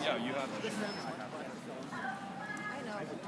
Yeah, you have to. I know.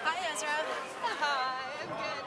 Hi, Ezra. Hi, I'm good.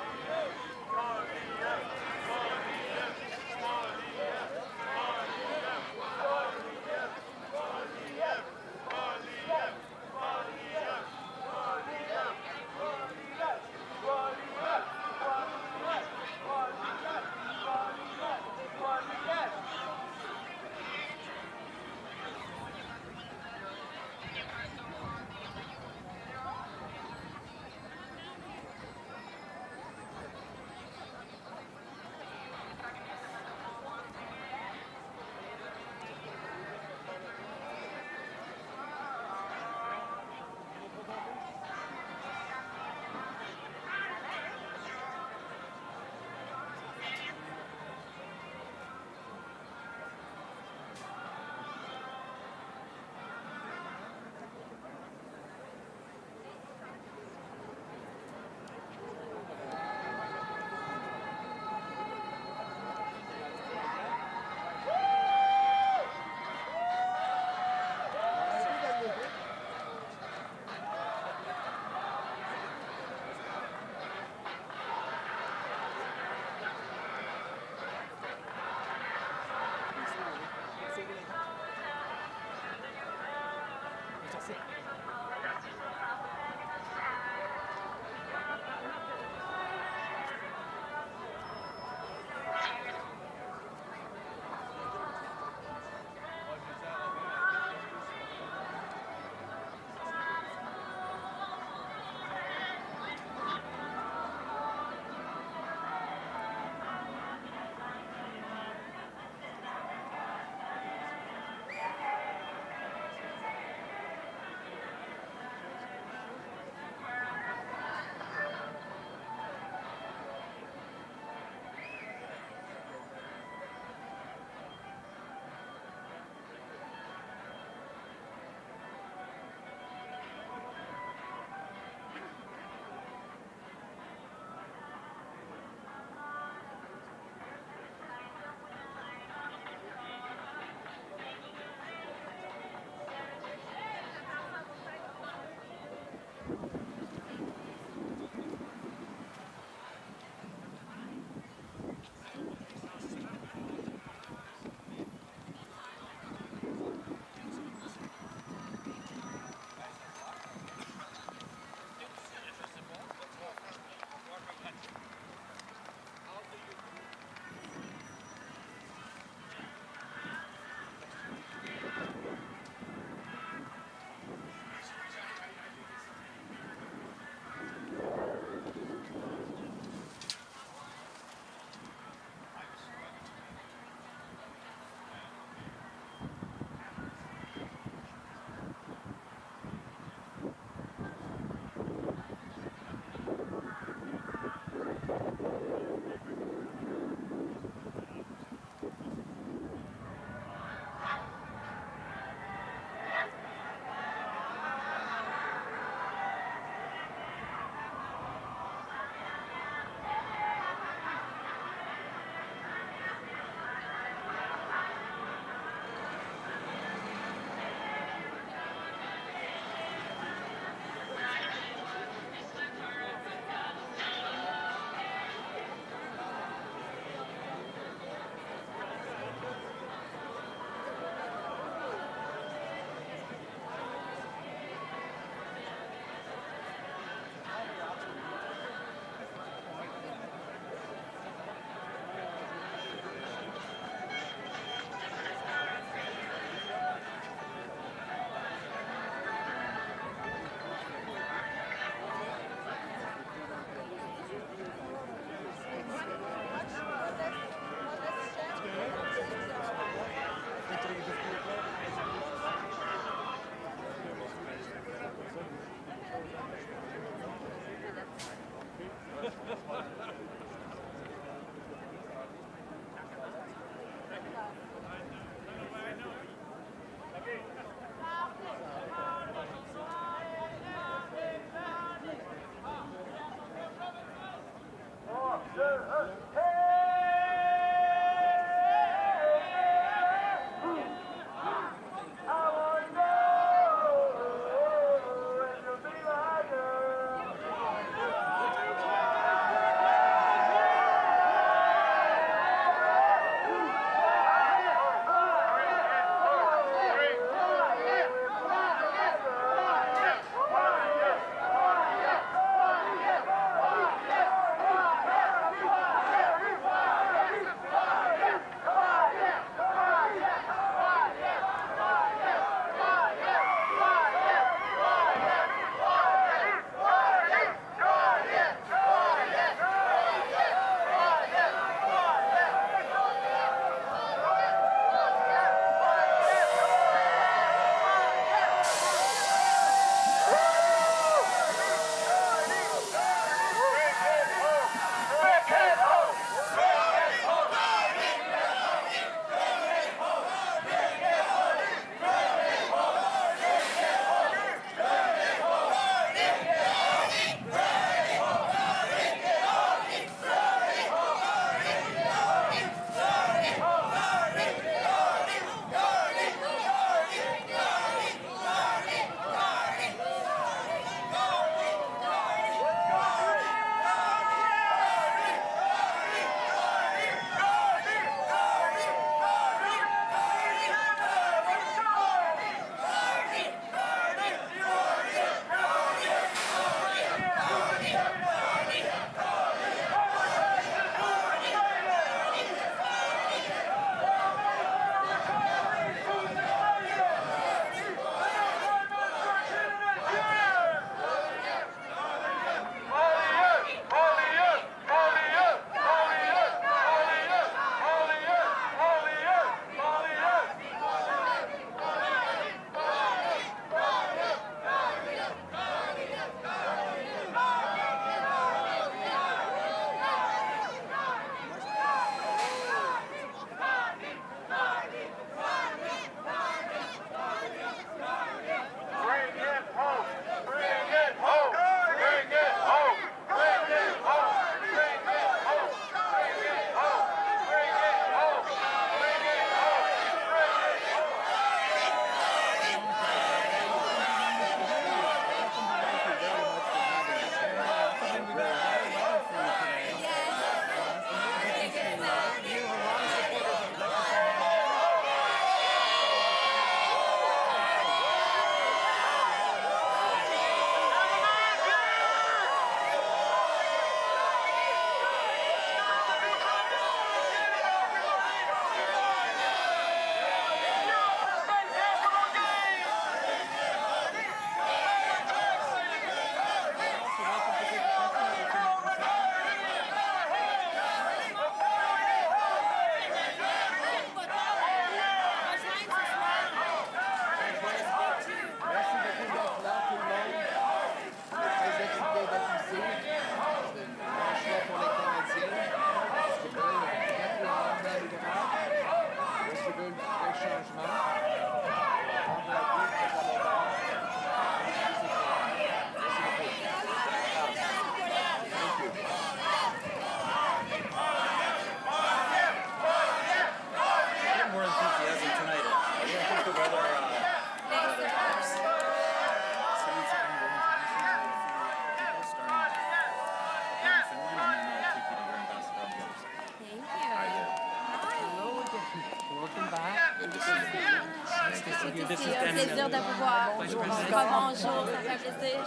Good to see you. Plaisir de vous voir. Bonjour Bonjour, ça fait plaisir.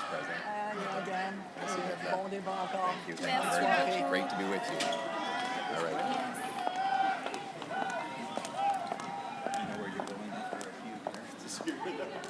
Again. Bon débat encore. Merci beaucoup. Great to be with you. All right. You know where you're going after a few parents here.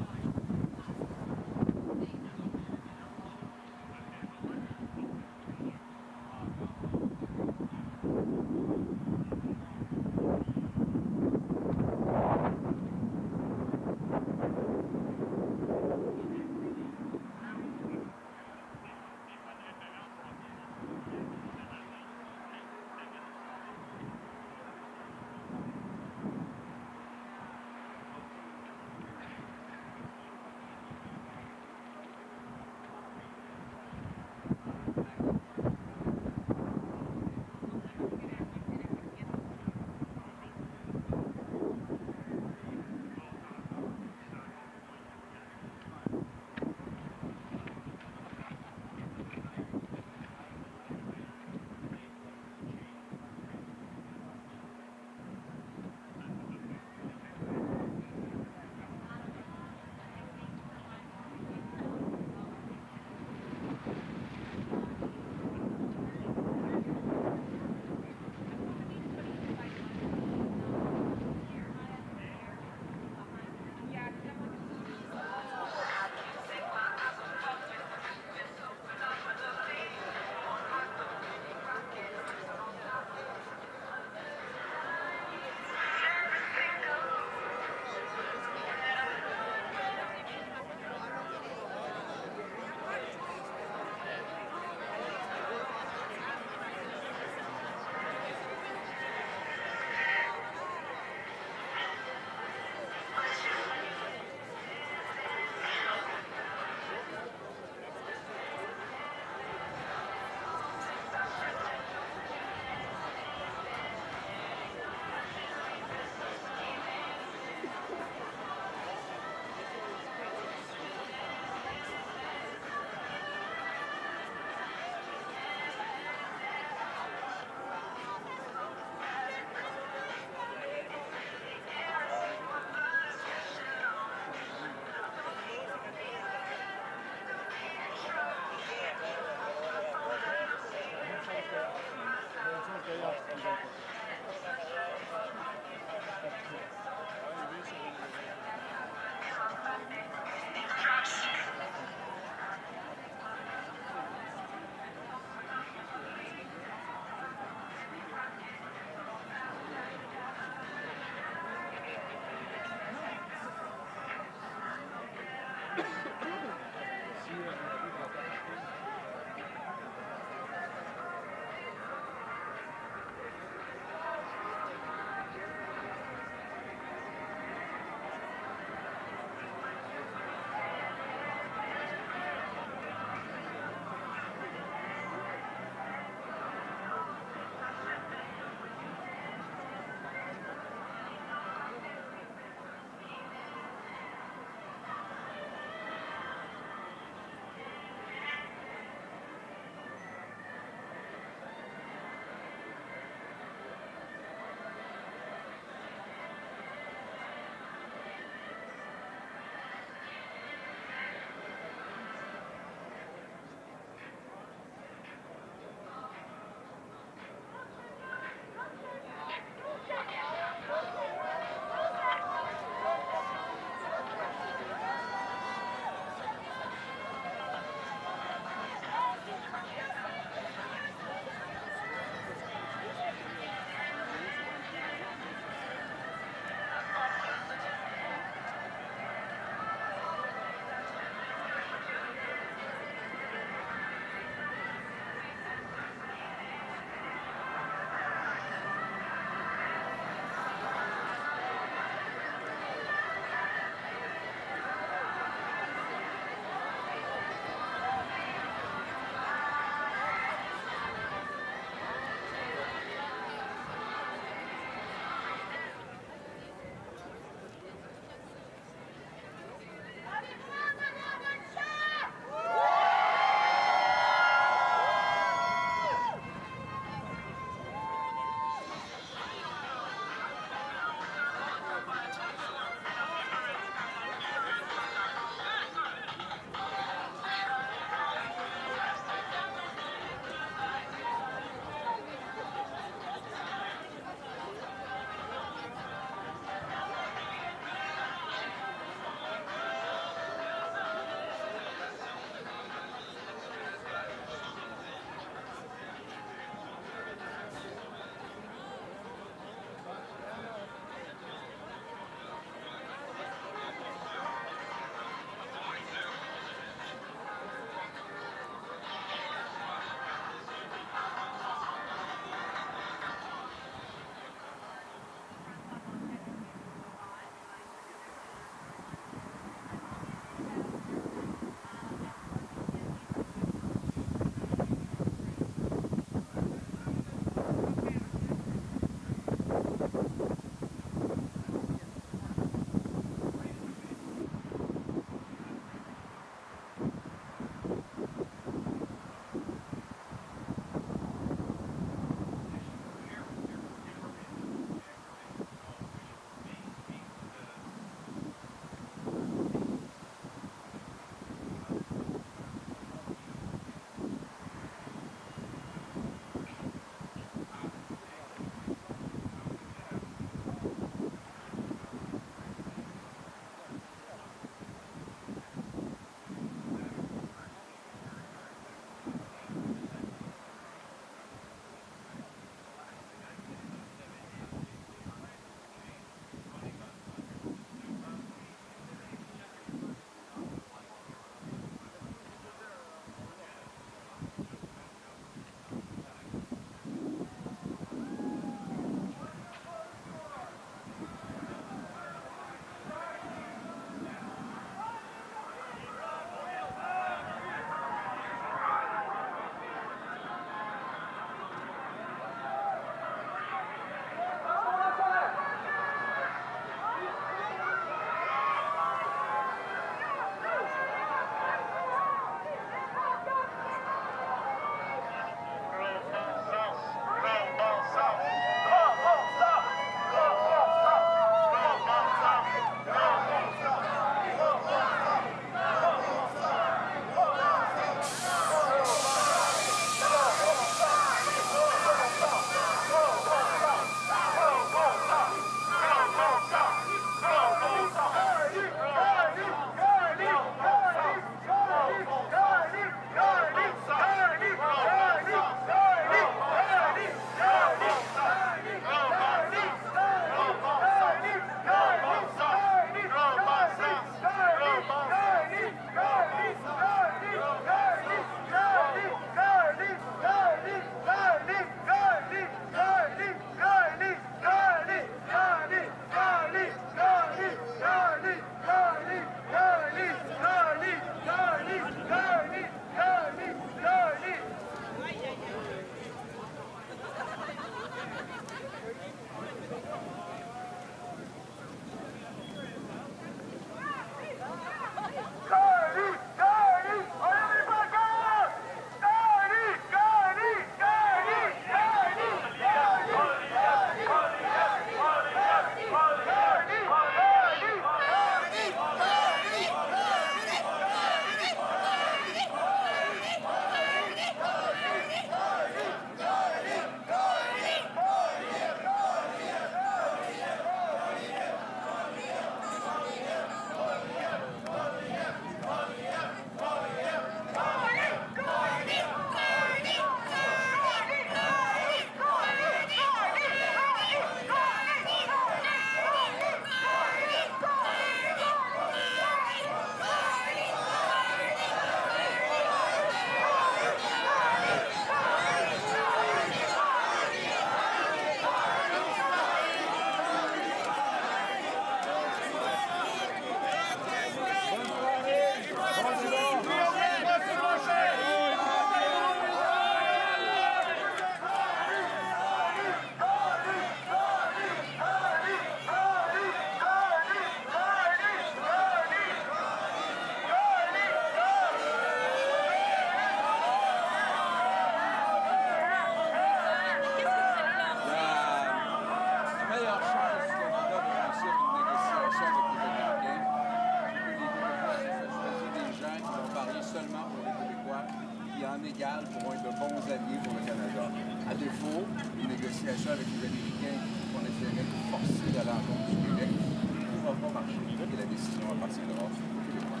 en égal pour être de bons alliés pour le Canada. À défaut, une négociation avec les Américains qu'on essaierait de forcer à l'encontre du Québec ne pourra pas marcher et la décision appartiendra aux Québécois.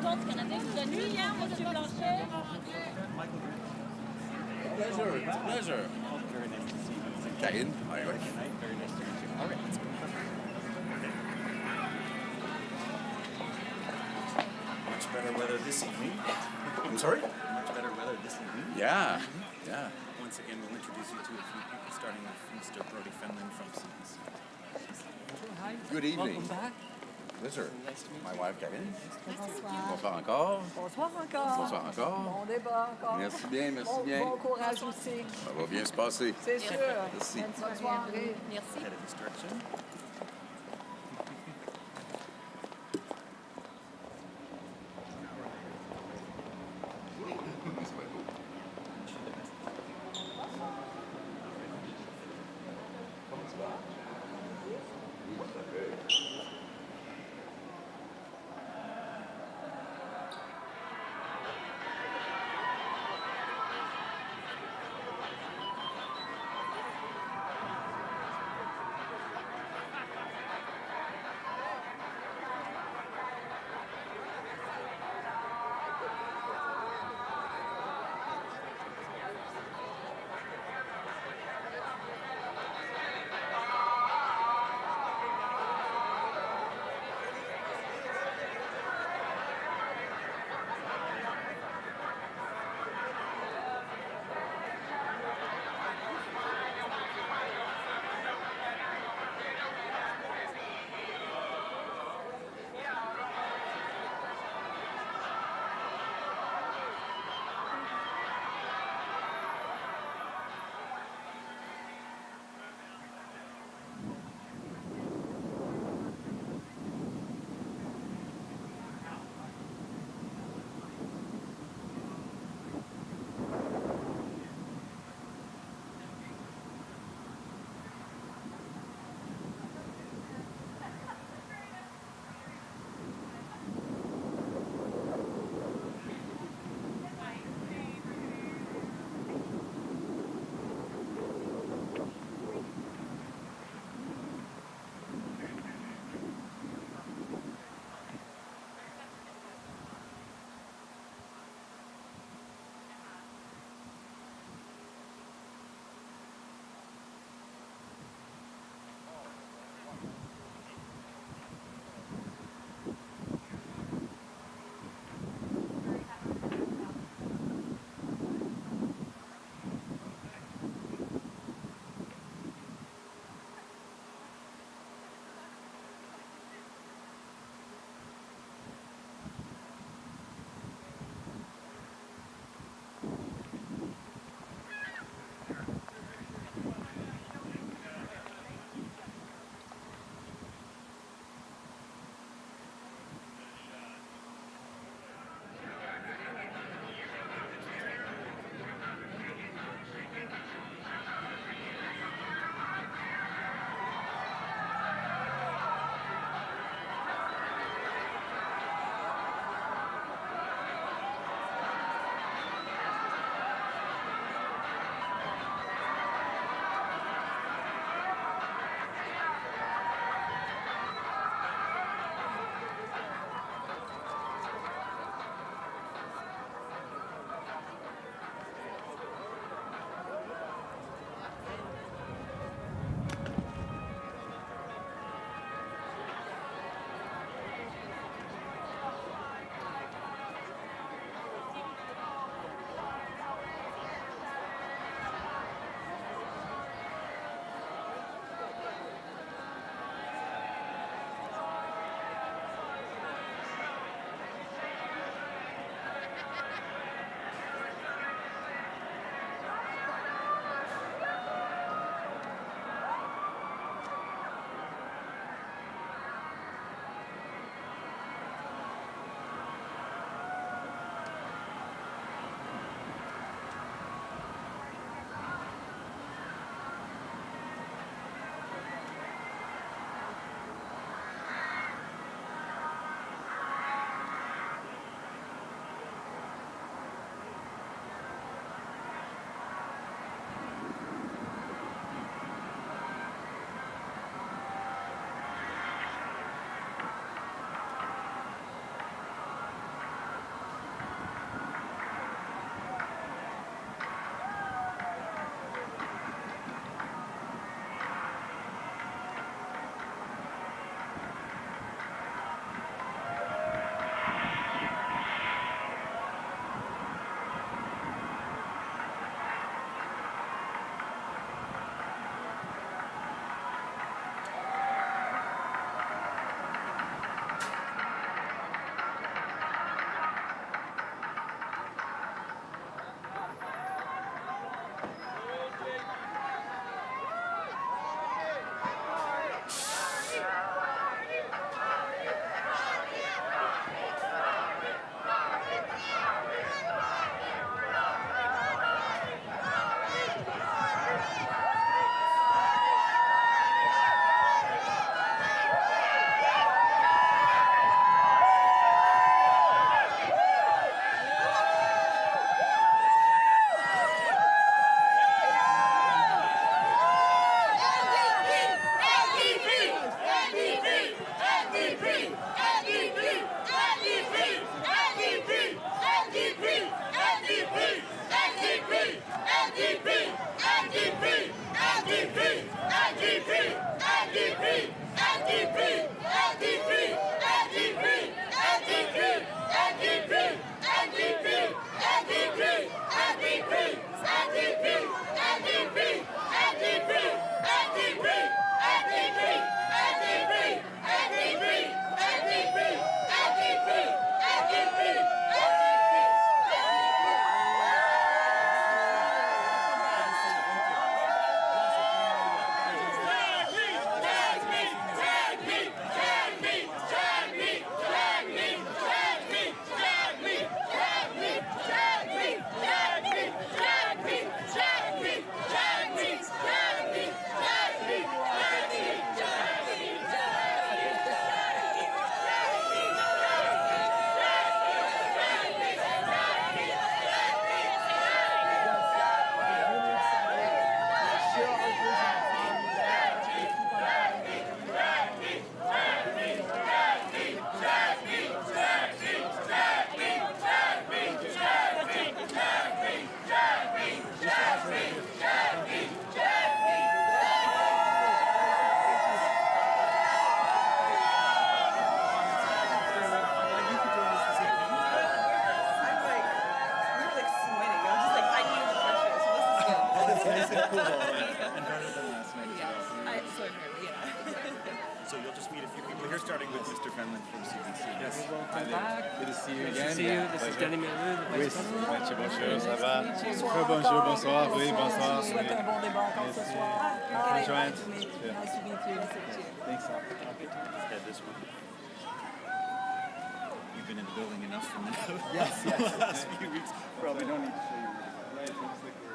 Contre Canada, vous avez nuit hier, M. Blanchet. Pleasure, it's a pleasure. Very nice to see you. Karine, my wife. Very nice to meet you. All right. Much better weather this evening. I'm sorry? Much better weather this evening. Yeah, yeah. Once again, we'll introduce you to a few people, starting with Mr. Brody Fenlon from CBC. Good evening. Welcome back. Pleasure. My wife, Karine. Bonsoir. Bonsoir encore. Bonsoir encore. Bonsoir encore. Bon débat encore. Merci bien, merci Bon, bien. bon courage aussi. Ça va bien se passer. C'est sûr. Merci. Bonne soirée. Merci. Head of instruction. And better than last night as well. So early, yeah. So you'll just meet a few people here, starting with Mr. Fenlon from CBC. Yes. Welcome back. Good to see you Nice again. to see you. This is Danny Miller, the Oui, Vice President. bonjour, ça va? Bonsoir Bonjour, encore. bonsoir, oui, bonsoir. Je vous souhaite un bon débat encore ce Merci. soir. Hi, Joanne. Nice to meet you. Nice to meet you. Thanks. Yeah, this one. You've been in the building enough for now. Yes, The last few weeks. Probably don't need to show you. Right, it looks like we're...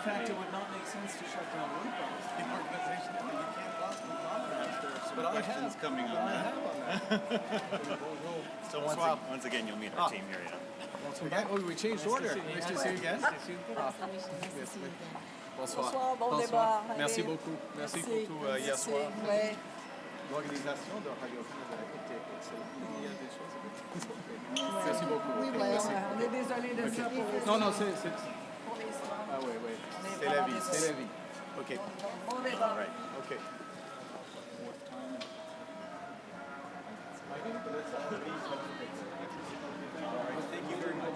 In fact, it would not make sense to shut down one province. The organization, you can't possibly comment. There are some But I questions have. coming But on I that. have on that. So once again, you'll meet our team here, Okay. Oh, we changed order. Nice to see you again. Bonsoir. Bonsoir, bon débat. Merci Allez. beaucoup. Merci pour tout hier Merci. soir. Ouais. L'organisation de Radio-Canada était excellente. Il y a des choses Merci beaucoup. Oui, Ok, ouais, merci. on est désolé de ça pour les Non, non, c'est... pour les soirs. Ah oui, oui. On est C'est la vraiment vie, désolé. c'est la vie. OK. Bon débat. OK. Thank you very much.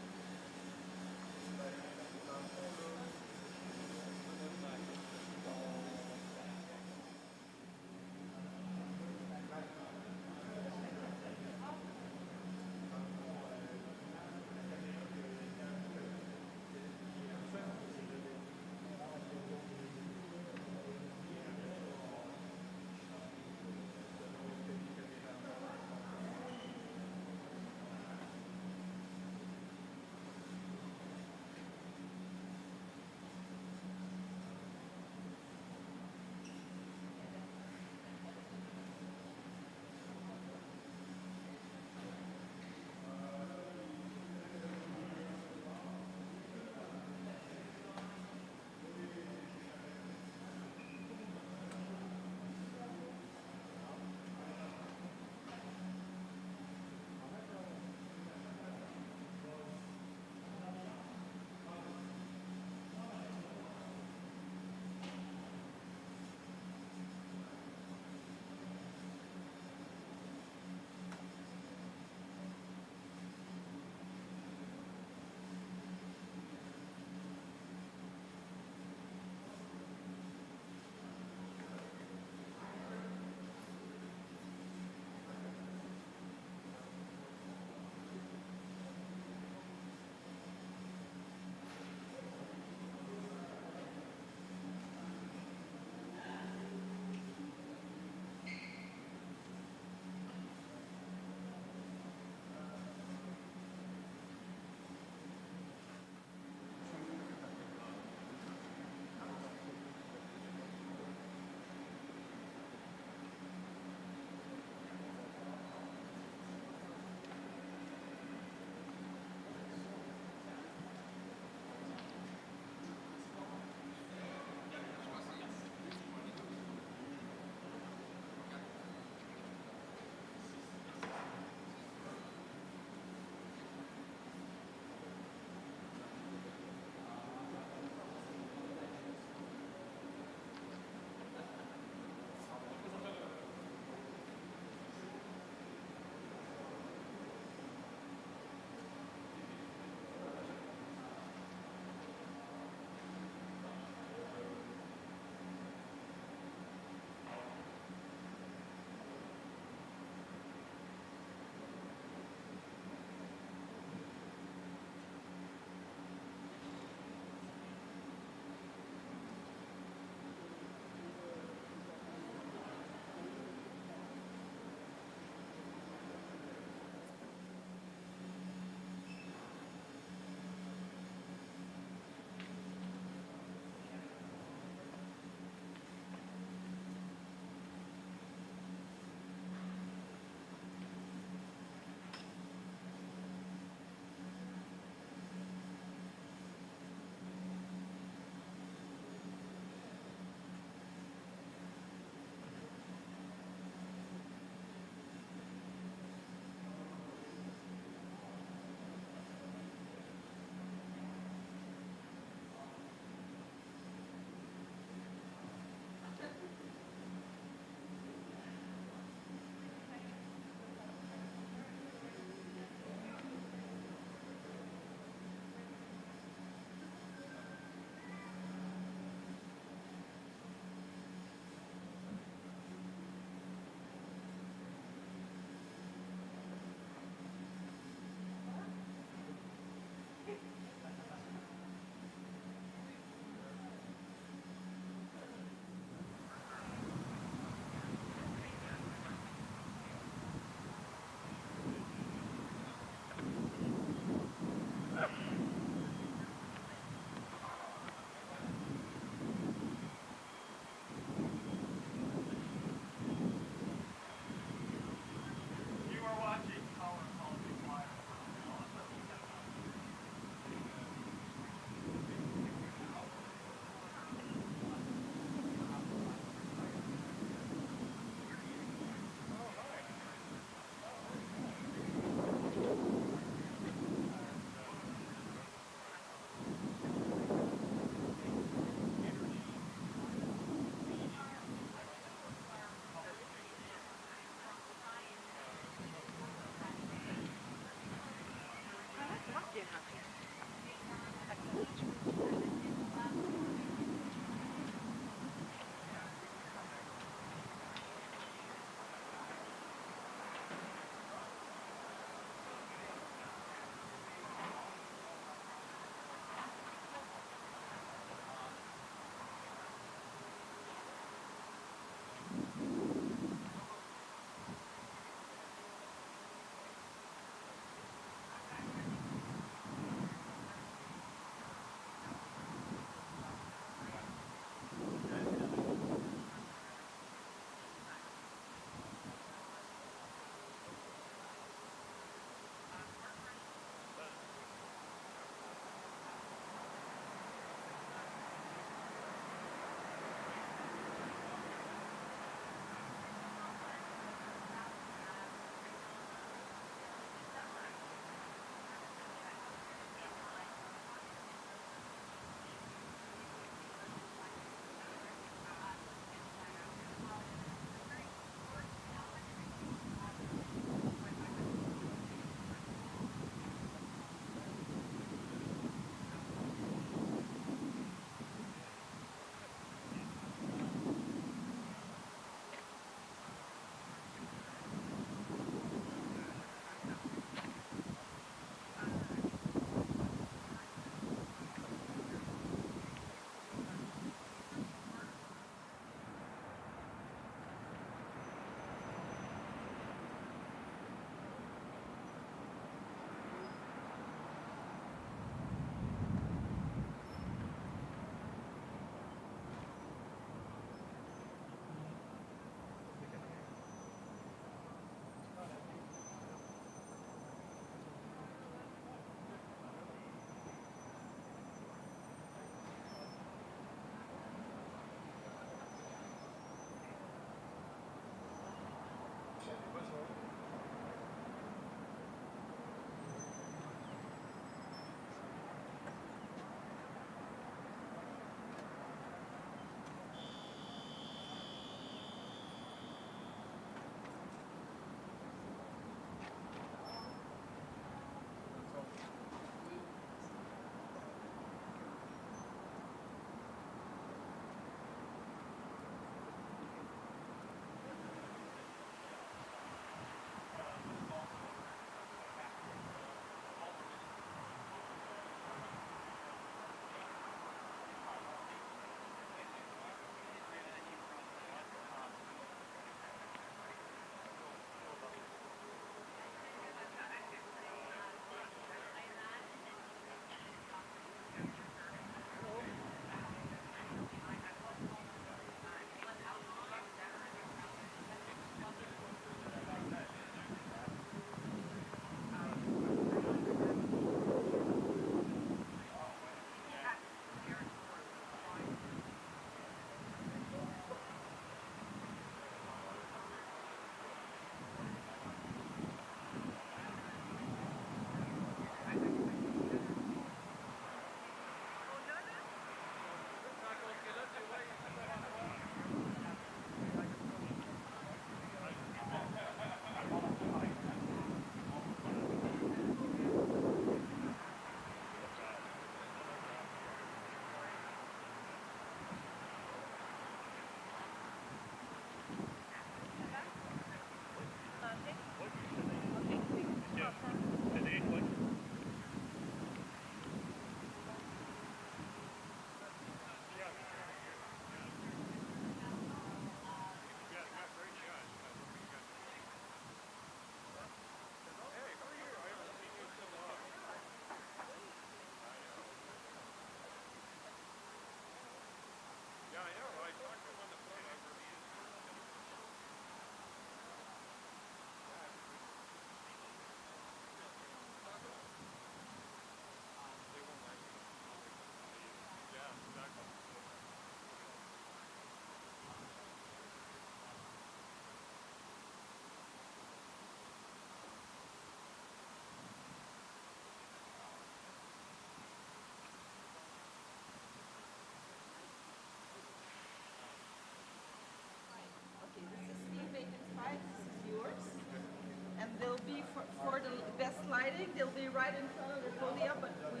for the best lighting, they'll be right in front of the podium, but we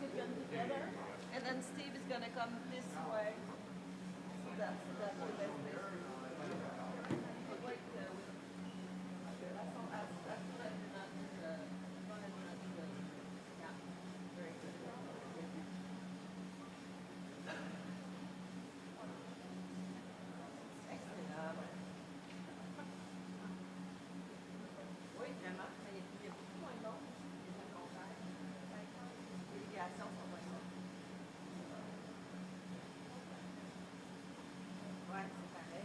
sit them together. And then Steve is gonna come this way. So that's the best place. Oui, vraiment. Il y a beaucoup moins d'ombre. L'irrigation, ça va ça. Ouais, c'est pareil.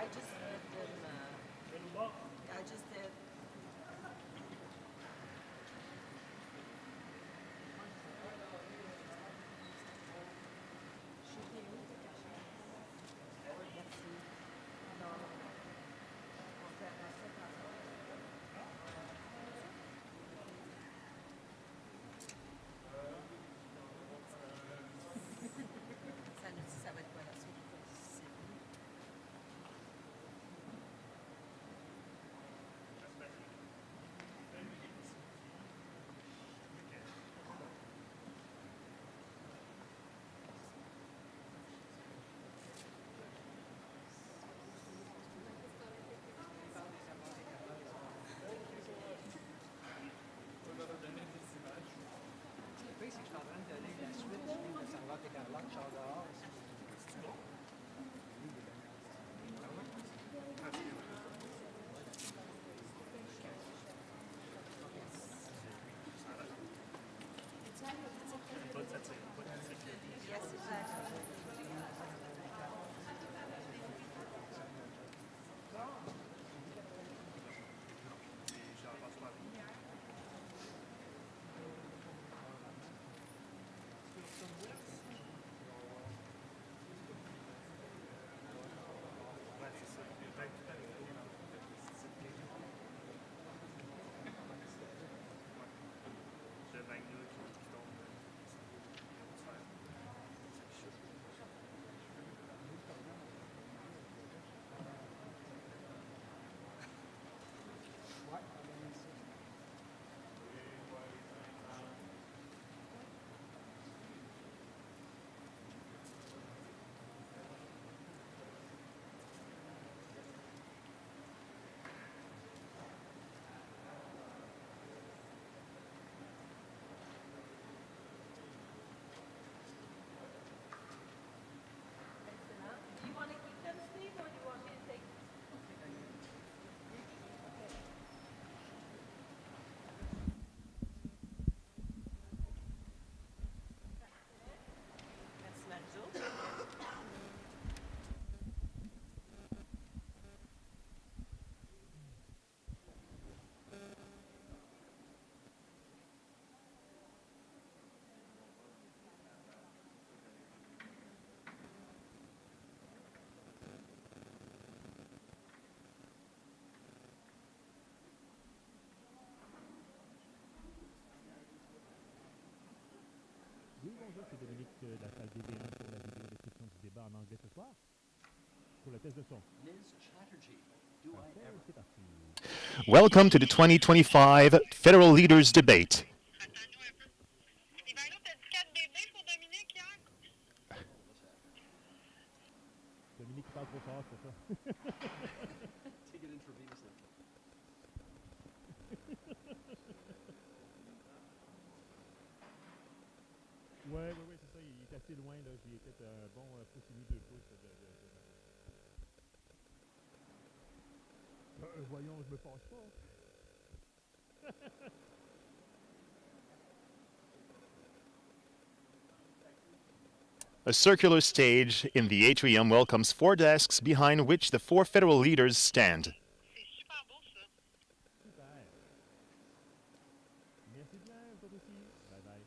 I just hit them. I just did. Ça va être quoi la suite? Le pire, c'est que je suis en train de donner la suite. Je viens de savoir que Carlotte, je sors dehors. Yes, exactly. Do you want to keep them, Steve, or do you want me to take? Merci, Marie-Jo. Oui, bonjour, c'est Dominique de la salle DB1 pour la vidéo description du débat en anglais ce soir. Pour le test de son. Parfait, c'est parti. Welcome to the 2025 Federal Leaders Debate. Dominique parle trop fort, c'est ça. Take it intravenously. Ouais, c'est ça, il est assez loin, là. J'ai peut-être un bon pouce et demi, 2 pouces voyons, je me fâche pas. A circular stage in the atrium welcomes 4 desks behind which the 4 federal leaders stand. Super. Merci bien, vous aussi. Bye bye.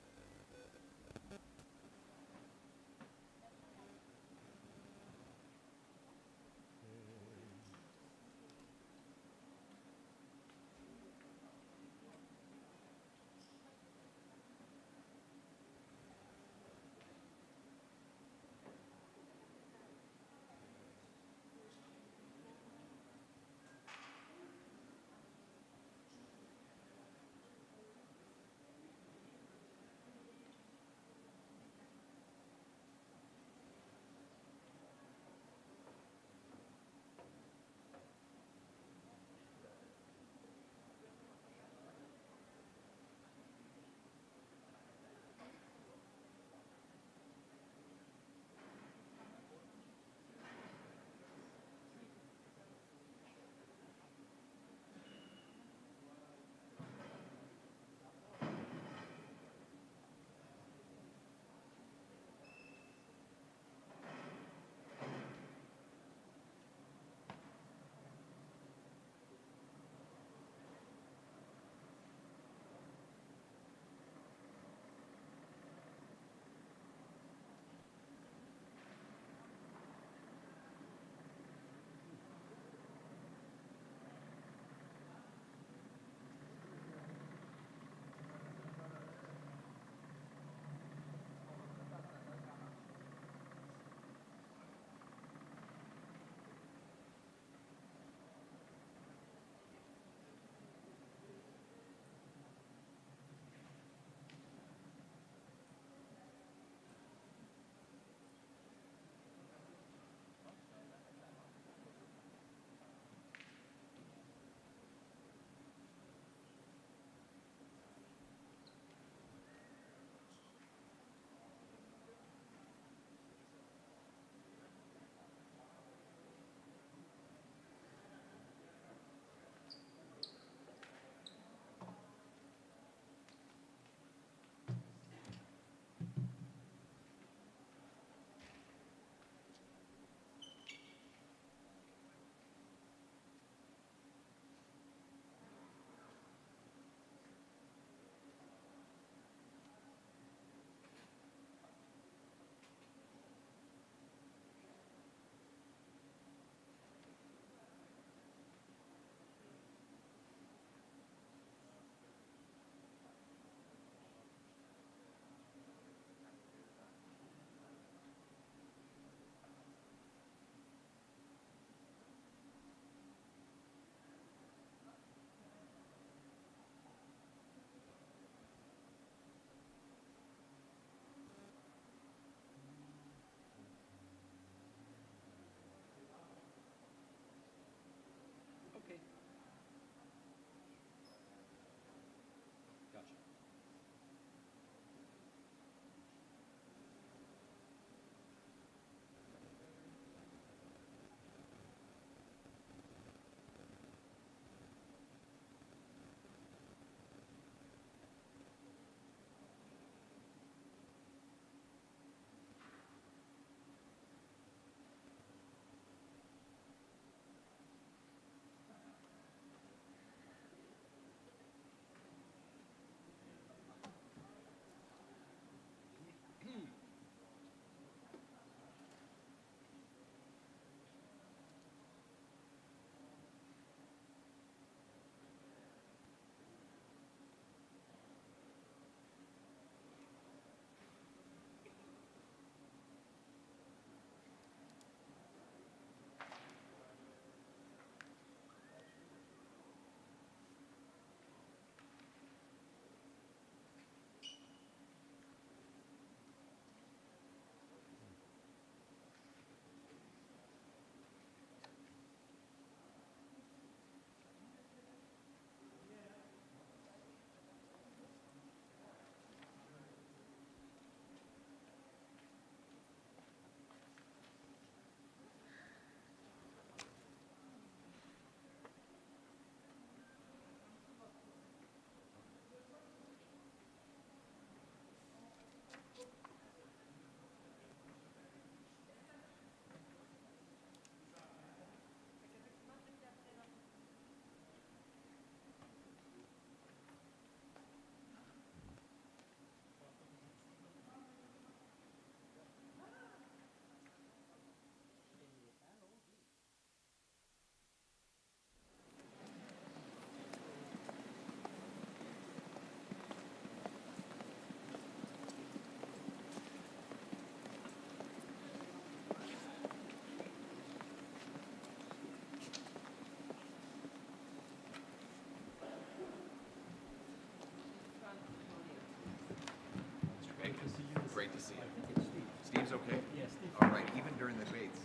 during the debates.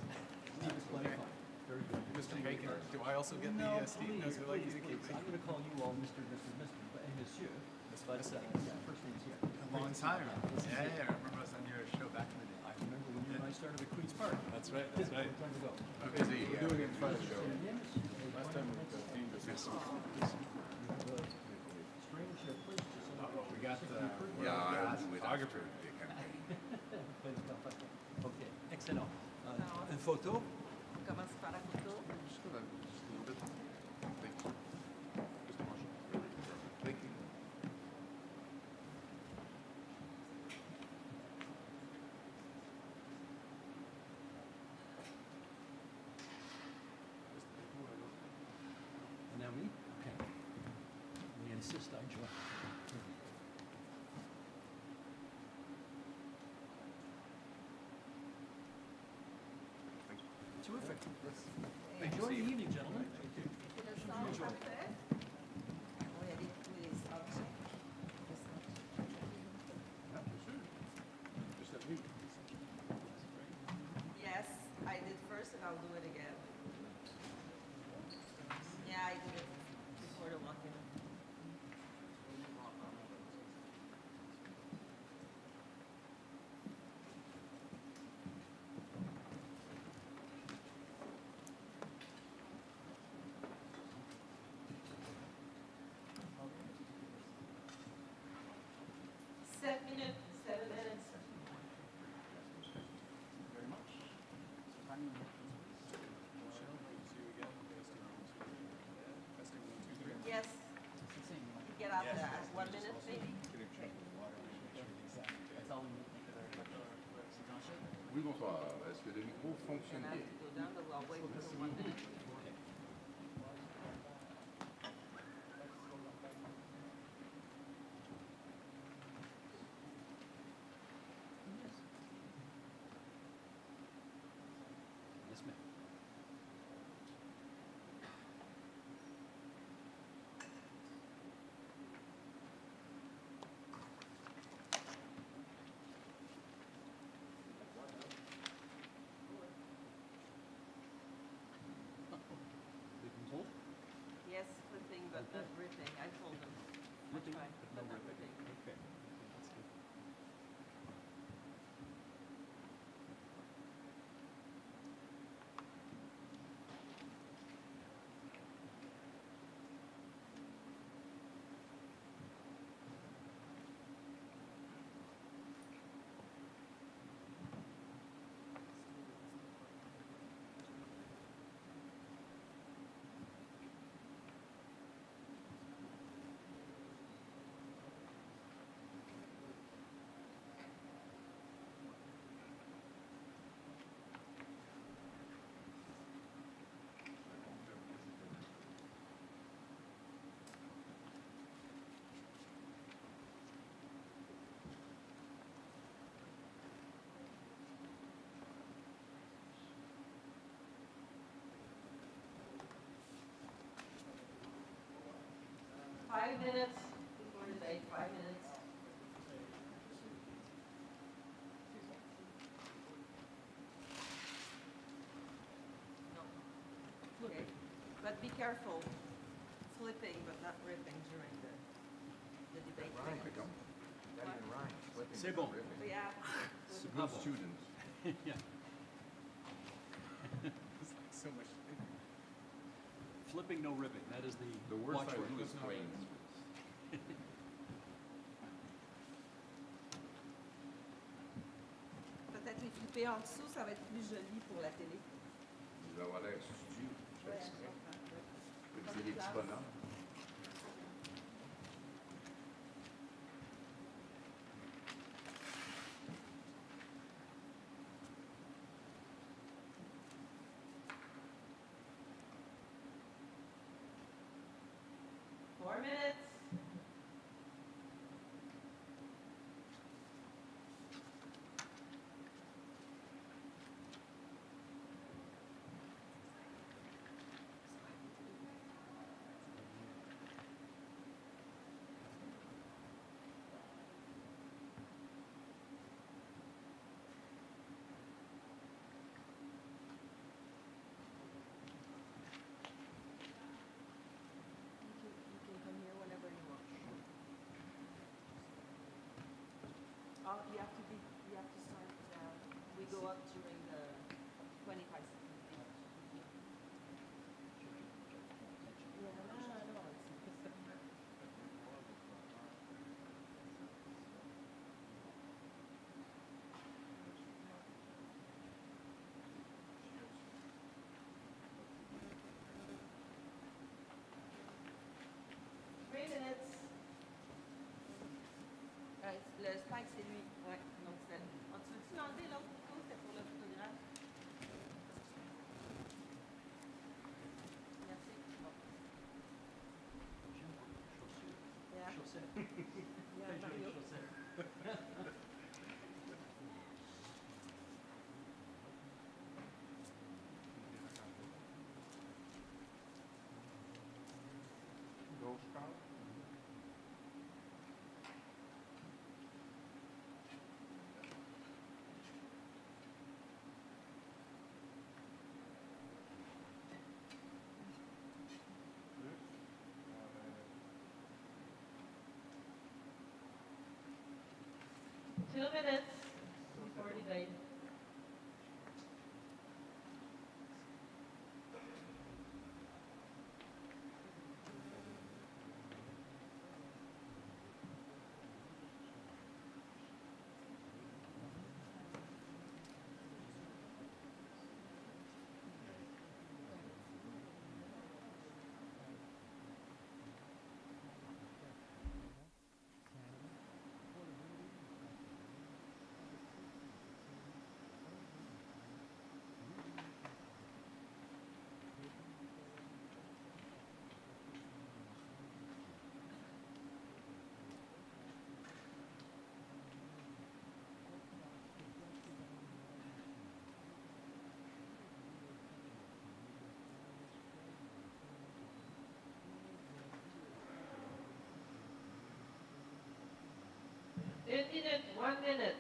Steve is plenty fun. Very good. Mr. Paikin, do I also get the Steve? No, Please, you like please, you to keep please. I'm going to call you all Mr. and Monsieur. But yeah, first name's here. a long time. Yeah, I remember us on your show back in the day. I remember when you and I started at Queen's Park. That's right. That's right. Time ago. Okay, so We're doing it in front of the show. last time we came to this. Strange place to celebrate. We got the photographer. Ok, excellent. Une photo? On commence par la photo. Just a little bit. Thank you. Just a motion. Thank you. And now me? Okay. We insist I join. Terrific. Enjoy the evening, gentlemen. Le sang parfait. On va y aller tous les objets. Just let me. Yes, I did first and I'll do it again. Yeah, I did it before the walk-in. Seven minutes. Very much. Yes. Get out there. 1 minute, maybe? Oui, bonsoir. Est-ce que le micro fonctionne And I have bien? to go down, but I'll wait for 1 minute. Yes, ma'am. They can hold? Yes, flipping, but not ripping. I told them. I'll Flipping, try, but no not ripping. ripping. Okay. That's good. Five minutes before the date, 5 minutes. No. Okay. But be careful, flipping but not ripping during the debate. Rhyme, I don't. That even rhymes. Flipping, C'est bon. ripping. Yeah. It's a good student. Yeah. So much. Flipping, no ripping. That is the The worst I watchword. would do is planes. Peut-être les flipper en dessous, ça va être plus joli pour la télé. Vous avoir l'air studieux. Je fais exprès. C'est des petits bonhommes. Four minutes. Well, you have to start, we go up during the 25 seconds. Yeah, no. Le spike, c'est lui. Ouais. Donc, tu veux-tu l'enlever, l'autre photo? C'était pour le photographe. Merci. Bon. Yeah. Yeah, Mario. Two minutes before debate. Minute, 1 minute.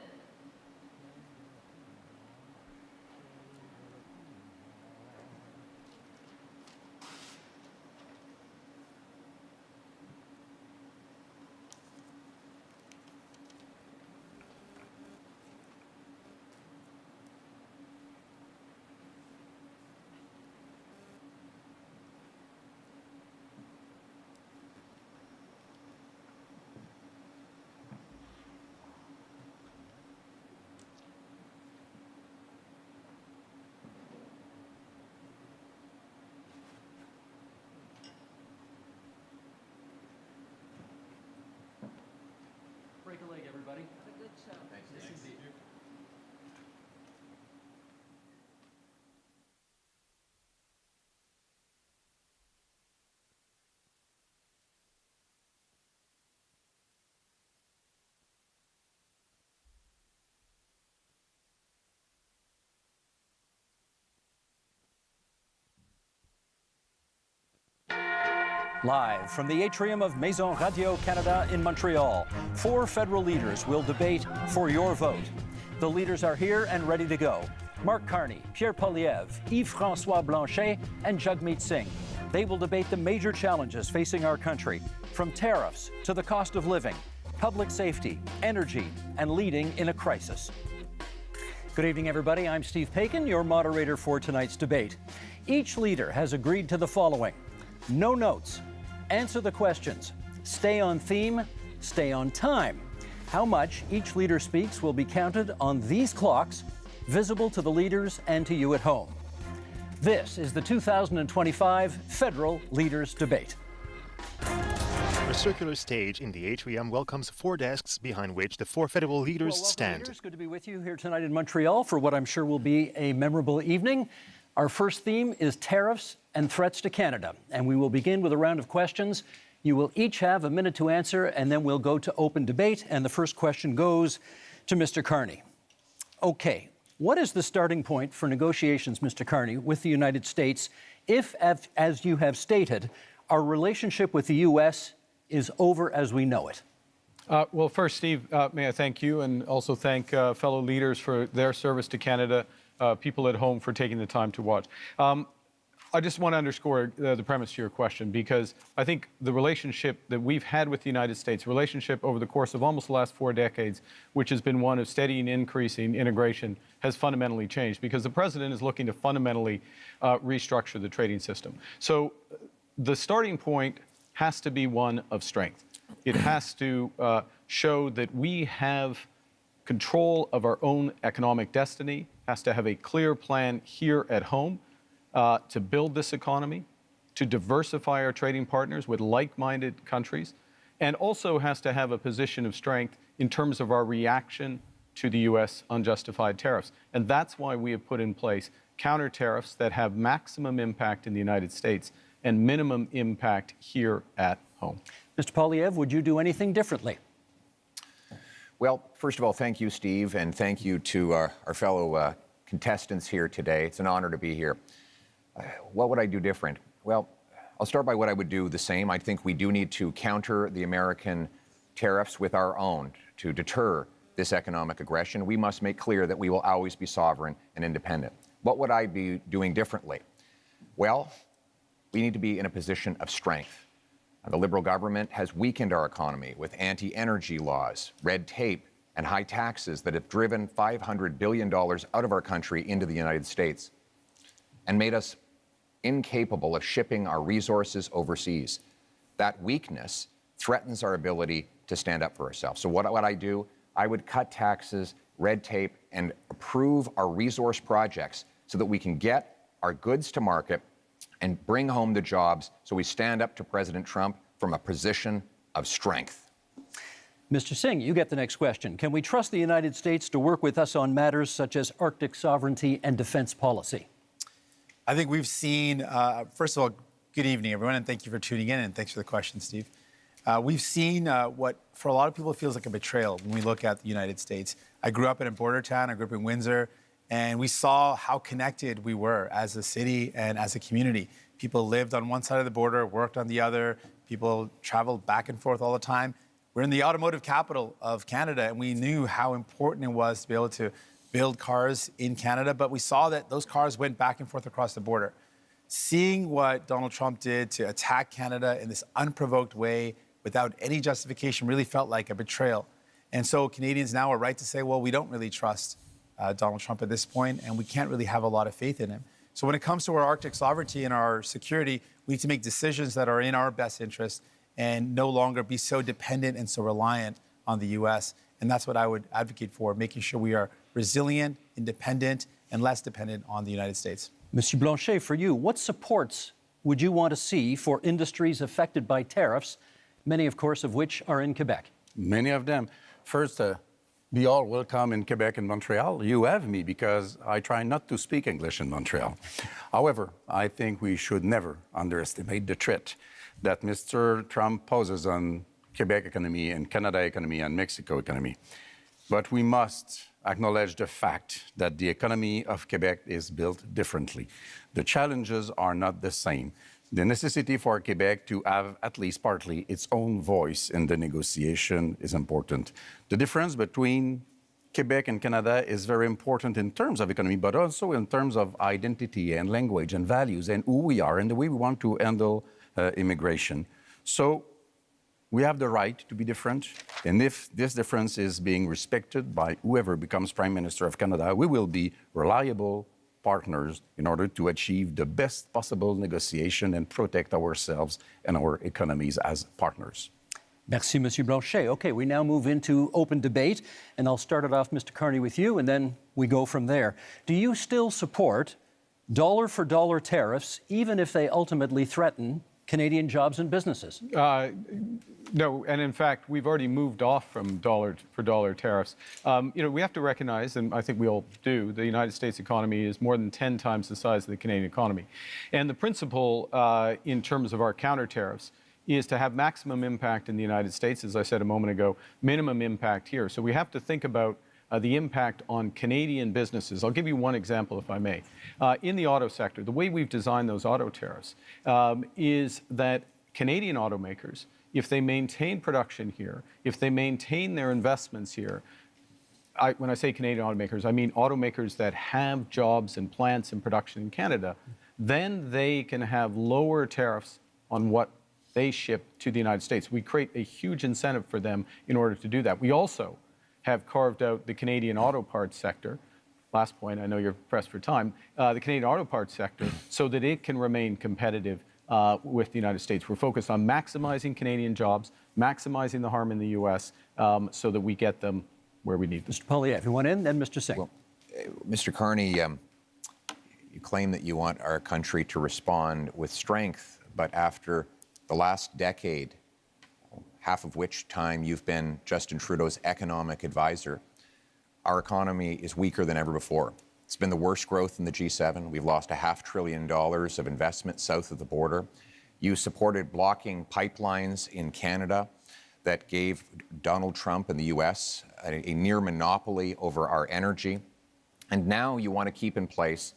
Break a leg, everybody. It's a good show. Thanks. Yes, indeed. Live from the atrium of Maison Radio-Canada in Montreal, 4 federal leaders will debate for your vote. The leaders are here and ready to go. Mark Carney, Pierre Poilievre, Yves-François Blanchet, and Jagmeet Singh. They will debate the major challenges facing our country, from tariffs to the cost of living, public safety, energy, and leading in a crisis. Good evening, everybody. I'm Steve Paikin, your moderator for tonight's debate. Each leader has agreed to the following: no notes, answer the questions, stay on theme, stay on time. How much each leader speaks will be counted on these clocks, visible to the leaders and to you at home. This is the 2025 Federal Leaders Debate. A circular stage in the atrium welcomes 4 desks behind which the 4 federal leaders Welcome, stand. leaders. Good to be with you here tonight in Montreal for what I'm sure will be a memorable evening. Our first theme is tariffs and threats to Canada, and we will begin with a round of questions. You will each have a minute to answer, and then we'll go to open debate, and the first question goes to Mr. Carney. Okay, what is the starting point for negotiations, Mr. Carney, with the United States if, as you have stated, our relationship with the U.S. is over as we know it? Well, first, Steve, may I thank you and also thank fellow leaders for their service to Canada, people at home for taking the time to watch. I just want to underscore the premise to your question, because I think the relationship that we've had with the United States, relationship over the course of almost the last 4 decades, which has been one of steady and increasing integration, has fundamentally changed, because the president is looking to fundamentally restructure the trading system. So the starting point has to be one of strength. It has to show that we have control of our own economic destiny, has to have a clear plan here at home to build this economy, to diversify our trading partners with like-minded countries, and also has to have a position of strength in terms of our reaction to the U.S. unjustified tariffs. And that's why we have put in place counter tariffs that have maximum impact in the United States and minimum impact here at home. Mr. Poilievre, would you do anything differently? Well, first of all, thank you, Steve, and thank you to our fellow contestants here today. It's an honor to be here. What would I do different? Well, I'll start by what I would do the same. I think we do need to counter the American tariffs with our own to deter this economic aggression. We must make clear that we will always be sovereign and independent. What would I be doing differently? Well, we need to be in a position of strength. The Liberal government has weakened our economy with anti-energy laws, red tape, and high taxes that have driven $500 billion out of our country into the United States and made us incapable of shipping our resources overseas. That weakness threatens our ability to stand up for ourselves. So what would I do? I would cut taxes, red tape, and approve our resource projects so that we can get our goods to market and bring home the jobs, so we stand up to President Trump from a position of strength. Mr. Singh, you get the next question. Can we trust the United States to work with us on matters such as Arctic sovereignty and defense policy? I think we've seen, first of all, good evening, everyone, and thank you for tuning in, and thanks for the question, Steve. We've seen what, for a lot of people, feels like a betrayal when we look at the United States. I grew up in a border town, I grew up in Windsor, and we saw how connected we were as a city and as a community. People lived on one side of the border, worked on the other. People traveled back and forth all the time. We're in the automotive capital of Canada, and we knew how important it was to be able to build cars in Canada, but we saw that those cars went back and forth across the border. Seeing what Donald Trump did to attack Canada in this unprovoked way without any justification really felt like a betrayal. And so Canadians now are right to say, well, we don't really trust Donald Trump at this point, and we can't really have a lot of faith in him. So when it comes to our Arctic sovereignty and our security, we need to make decisions that are in our best interest and no longer be so dependent and so reliant on the U.S. And that's what I would advocate for, making sure we are resilient, independent, and less dependent on the United States. Monsieur Blanchet, for you, what supports would you want to see for industries affected by tariffs, many, of course, of which are in Quebec? Many of them. First, be all welcome in Quebec and Montreal. You have me because I try not to speak English in Montreal. However, I think we should never underestimate the threat that Mr. Trump poses on Quebec economy and Canada economy and Mexico economy. But we must acknowledge the fact that the economy of Quebec is built differently. The challenges are not the same. The necessity for Quebec to have at least partly its own voice in the negotiation is important. The difference between Quebec and Canada is very important in terms of economy, but also in terms of identity and language and values and who we are and the way we want to handle immigration. So we have the right to be different, and if this difference is being respected by whoever becomes Prime Minister of Canada, we will be reliable partners in order to achieve the best possible negotiation and protect ourselves and our economies as partners. Merci, Monsieur Blanchet. Okay, we now move into open debate, and I'll start it off, Mr. Carney, with you, and then we go from there. Do you still support dollar-for-dollar tariffs, even if they ultimately threaten Canadian jobs and businesses? No, and in fact, we've already moved off from dollar-for-dollar tariffs. We have to recognize, and I think we all do, the United States economy is more than 10 times the size of the Canadian economy. And the principle in terms of our counter tariffs is to have maximum impact in the United States, as I said a moment ago, minimum impact here. So we have to think about the impact on Canadian businesses. I'll give you one example, if I may. In the auto sector, the way we've designed those auto tariffs is that Canadian automakers, if they maintain production here, if they maintain their investments here, when I say Canadian automakers, I mean automakers that have jobs and plants and production in Canada, then they can have lower tariffs on what they ship to the United States. We create a huge incentive for them in order to do that. We also have carved out the Canadian auto parts sector. Last point, I know you're pressed for time, the Canadian auto parts sector, so that it can remain competitive with the United States. We're focused on maximizing Canadian jobs, maximizing the harm in the U.S., so that we get them where we need them. Mr. Poilievre, you want in, then Mr. Singh. Well, Mr. Carney, you claim that you want our country to respond with strength, but after the last decade, half of which time you've been Justin Trudeau's economic advisor, our economy is weaker than ever before. It's been the worst growth in the G7. We've lost $500 billion of investment south of the border. You supported blocking pipelines in Canada that gave Donald Trump and the U.S. a near monopoly over our energy. And now you want to keep in place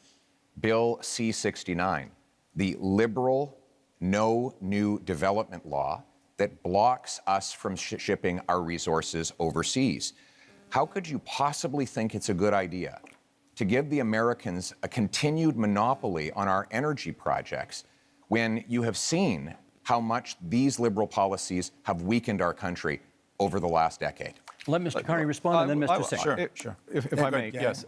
Bill C-69, the liberal no new development law that blocks us from shipping our resources overseas. How could you possibly think it's a good idea to give the Americans a continued monopoly on our energy projects when you have seen how much these liberal policies have weakened our country over the last decade? Let Mr. Carney respond, and then Mr. Singh. Sure. If I may, yes.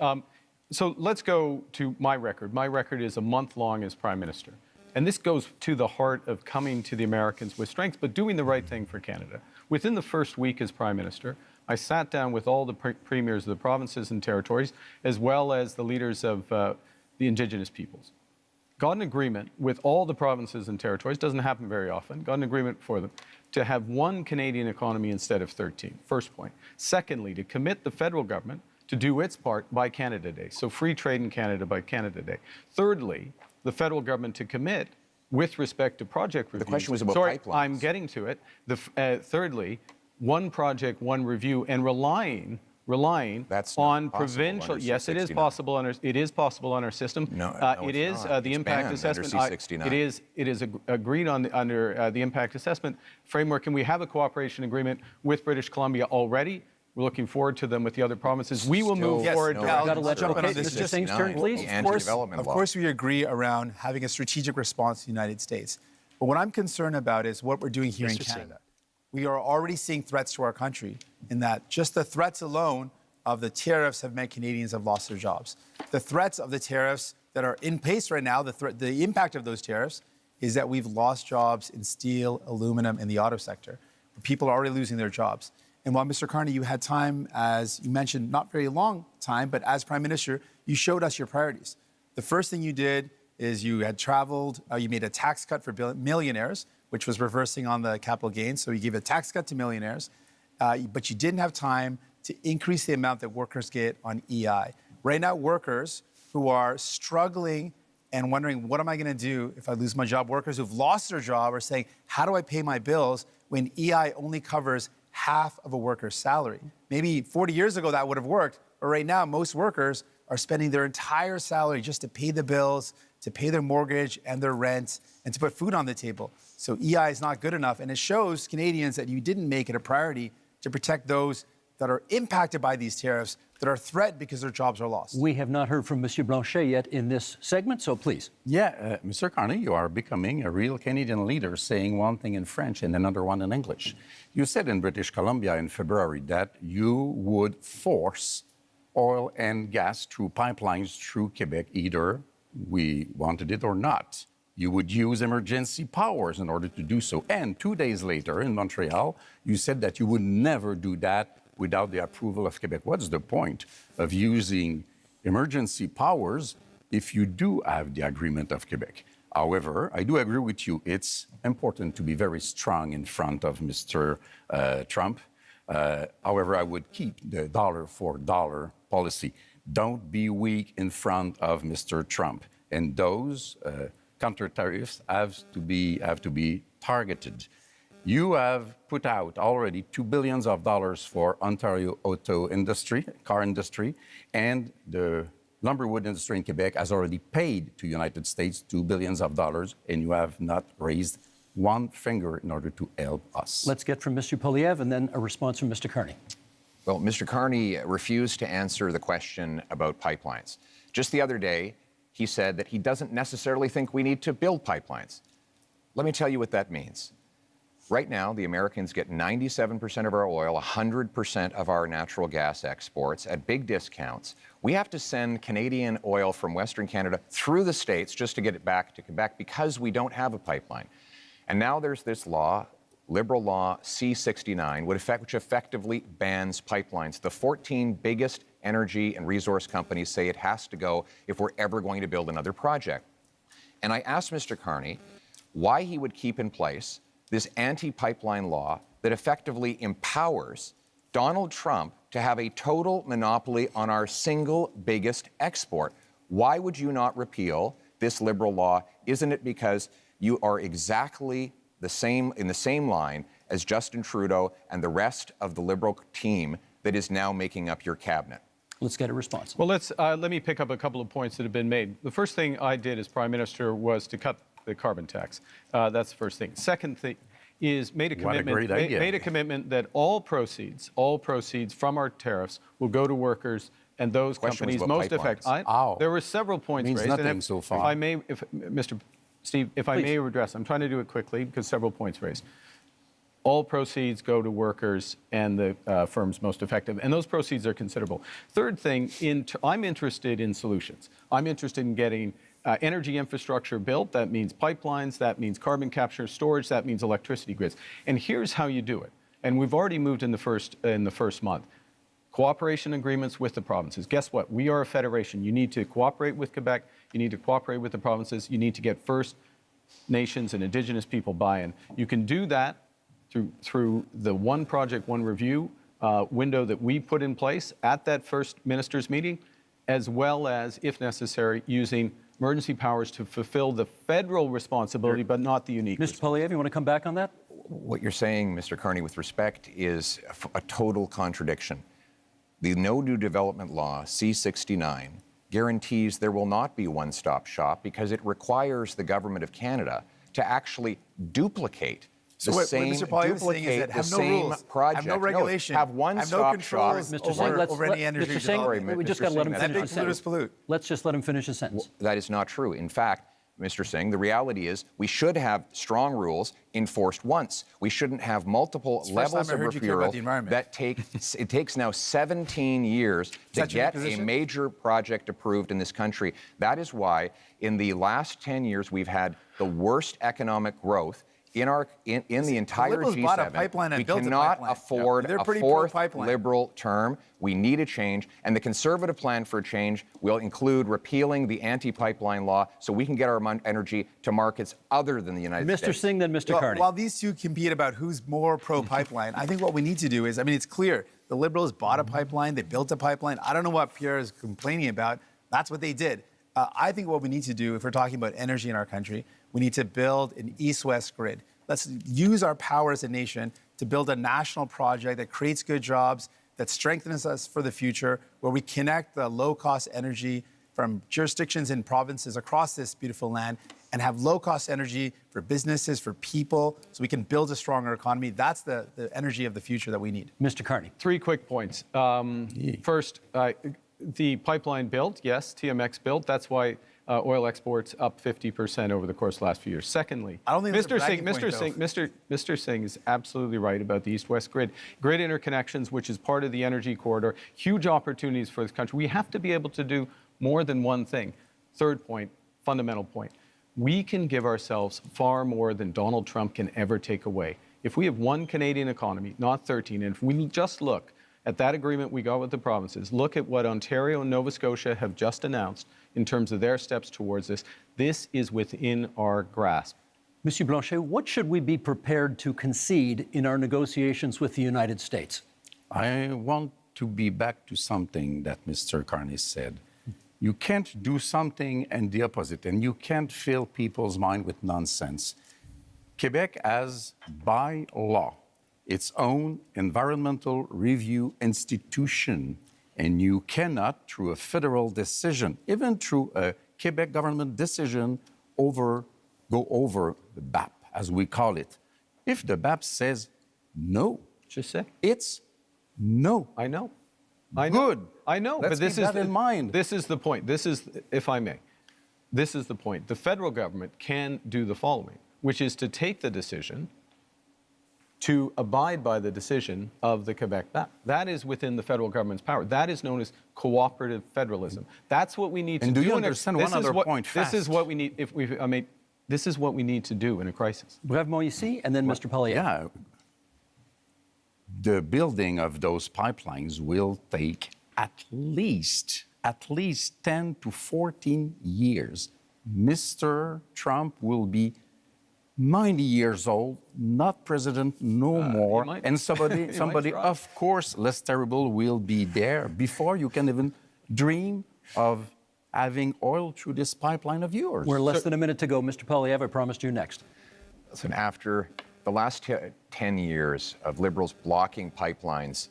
So let's go to my record. My record is a month long as Prime Minister. And this goes to the heart of coming to the Americans with strength, but doing the right thing for Canada. Within the first week as Prime Minister, I sat down with all the premiers of the provinces and territories, as well as the leaders of the Indigenous peoples. Got an agreement with all the provinces and territories, doesn't happen very often, got an agreement for them to have one Canadian economy instead of 13, first point. Secondly, to commit the federal government to do its part by Canada Day, so free trade in Canada by Canada Day. Thirdly, the federal government to commit with respect to project reviews. The question was about pipelines. I'm getting to it. Thirdly, one project, one review, and relying That's on not provincial. Yes, it is possible under our system. No, it is not. the It's impact banned assessment. under C-69. It is agreed on under the impact assessment framework, and we have a cooperation agreement with British Columbia already. We're looking forward to them with the other provinces. We will move forward. I'll jump in on this. Mr. Singh's turn, please. Of course, we agree around having a strategic response to the United States. But what I'm concerned about is what we're doing here in Canada. We are already seeing threats to our country in that just the threats alone of the tariffs have meant Canadians have lost their jobs. The threats of the tariffs that are in place right now, the impact of those tariffs is that we've lost jobs in steel, aluminum, and the auto sector. People are already losing their jobs. And while, Mr. Carney, you had time, as you mentioned, not very long time, but as Prime Minister, you showed us your priorities. The first thing you did is you had traveled, you made a tax cut for millionaires, which was reversing on the capital gains. So you gave a tax cut to millionaires, but you didn't have time to increase the amount that workers get on EI. Right now, workers who are struggling and wondering, what am I going to do if I lose my job? Workers who've lost their job are saying, how do I pay my bills when EI only covers half of a worker's salary? Maybe 40 years ago that would have worked, but right now most workers are spending their entire salary just to pay the bills, to pay their mortgage and their rent, and to put food on the table. So EI is not good enough, and it shows Canadians that you didn't make it a priority to protect those that are impacted by these tariffs, that are threatened because their jobs are lost. We have not heard from Monsieur Blanchet yet in this segment, so please. Yeah, Mr. Carney, you are becoming a real Canadian leader, saying one thing in French and another one in English. You said in British Columbia in February that you would force oil and gas through pipelines through Quebec, either we wanted it or not. You would use emergency powers in order to do so. And 2 days later in Montreal, you said that you would never do that without the approval of Quebec. What's the point of using emergency powers if you do have the agreement of Quebec? However, I do agree with you. It's important to be very strong in front of Mr. Trump. However, I would keep the dollar for dollar policy. Don't be weak in front of Mr. Trump. And those counter tariffs have to be targeted. You have put out already $2 billion for Ontario auto industry, car industry, and the lumberwood industry in Quebec has already paid to United States $2 billion, and you have not raised one finger in order to help us. Let's get from Mr. Poilievre and then a response from Mr. Carney. Well, Mr. Carney refused to answer the question about pipelines. Just the other day, he said that he doesn't necessarily think we need to build pipelines. Let me tell you what that means. Right now, the Americans get 97% of our oil, 100% of our natural gas exports at big discounts. We have to send Canadian oil from Western Canada through the States just to get it back to Quebec because we don't have a pipeline. And now there's this law, Liberal Law C-69, which effectively bans pipelines. The 14 biggest energy and resource companies say it has to go if we're ever going to build another project. And I asked Mr. Carney why he would keep in place this anti-pipeline law that effectively empowers Donald Trump to have a total monopoly on our single biggest export. Why would you not repeal this Liberal law? Isn't it because you are exactly the same in the same line as Justin Trudeau and the rest of the Liberal team that is now making up your cabinet? Let's get a response. Well, let me pick up a couple of points that have been made. The first thing I did as Prime Minister was to cut the carbon tax. That's the first thing. Second thing is made a commitment that all proceeds from our tariffs will go to workers and those companies most affected. There were several points raised. Nothing so far. If I may, Mr. Steve, if I may address, I'm trying to do it quickly because several points raised. All proceeds go to workers and the firms most effective, and those proceeds are considerable. Third thing, I'm interested in solutions. I'm interested in getting energy infrastructure built. That means pipelines, that means carbon capture, storage, that means electricity grids. And here's how you do it. And we've already moved in the first month. Cooperation agreements with the provinces. Guess what? We are a federation. You need to cooperate with Quebec. You need to cooperate with the provinces. You need to get First Nations and Indigenous people buy-in. You can do that through the one project, one review window that we put in place at that first ministers' meeting, as well as, if necessary, using emergency powers to fulfill the federal responsibility, but not the unique. Mr. Poilievre, you want to come back on that? What you're saying, Mr. Carney, with respect, is a total contradiction. The No New Development Law, C-69, guarantees there will not be one-stop shop because it requires the Government of Canada to actually duplicate So what Mr. Poilievre is saying is that have no rules, project. have no regulation, have one have no stop controls over any energy development. We just got to let him finish his sentence. sentence. Let's just let him finish his sentence. That is not true. In fact, Mr. Singh, the reality is we should have strong rules enforced once. We shouldn't have multiple levels of referral that it takes now 17 years to get a major project approved in this country. That is why in the last 10 years we've had the worst economic growth in the entire G7. We cannot afford a fourth Liberal term. We need a change, and the Conservative plan for a change will include repealing the anti-pipeline law so we can get our energy to markets other than the United States. Mr. Singh, then Mr. Carney. While these two compete about who's more pro-pipeline, I think what we need to do is, it's clear. The Liberals bought a pipeline. They built a pipeline. I don't know what Pierre is complaining about. That's what they did. I think what we need to do, if we're talking about energy in our country, we need to build an east-west grid. Let's use our power as a nation to build a national project that creates good jobs, that strengthens us for the future, where we connect the low-cost energy from jurisdictions and provinces across this beautiful land and have low-cost energy for businesses, for people, so we can build a stronger economy. That's the energy of the future that we need. Mr. Carney. 3 quick points. First, the pipeline built, yes, TMX built. That's why oil exports up 50% over the course of the last few years. Secondly, I don't think Mr. Singh is absolutely right about the east-west grid interconnections, which is part of the energy corridor. Huge opportunities for this country. We have to be able to do more than one thing. Third point, fundamental point. We can give ourselves far more than Donald Trump can ever take away. If we have one Canadian economy, not 13, and if we just look at that agreement we got with the provinces, look at what Ontario and Nova Scotia have just announced in terms of their steps towards this, this is within our grasp. Monsieur Blanchet, what should we be prepared to concede in our negotiations with the United States? I want to be back to something that Mr. Carney said. You can't do something and the opposite, and you can't fill people's mind with nonsense. Quebec has, by law, its own environmental review institution, and you cannot, through a federal decision, even through a Quebec government decision, go over the BAP, as we call it. If the BAP says no, it's no. I know. Good. I know. Let's but this keep is that in mind. This is the point. This is, if I may, This is the point. The federal government can do the following, which is to take the decision to abide by the decision of the Quebec map. That is within the federal government's power. That is known as cooperative federalism. That's what we need to do. And do you understand one other point fast? This is what we need. This is what we need to do in a crisis. Brèvement ici, and then Mr. Poilievre. Yeah. The building of those pipelines will take at least 10 to 14 years. Mr. Trump will be 90 years old, not president no more, and somebody of course, less terrible will be there before you can even dream of having oil through this pipeline of yours. We're less than a minute to go. Mr. Poilievre, I promised you next. Listen, after the last 10 years of Liberals blocking pipelines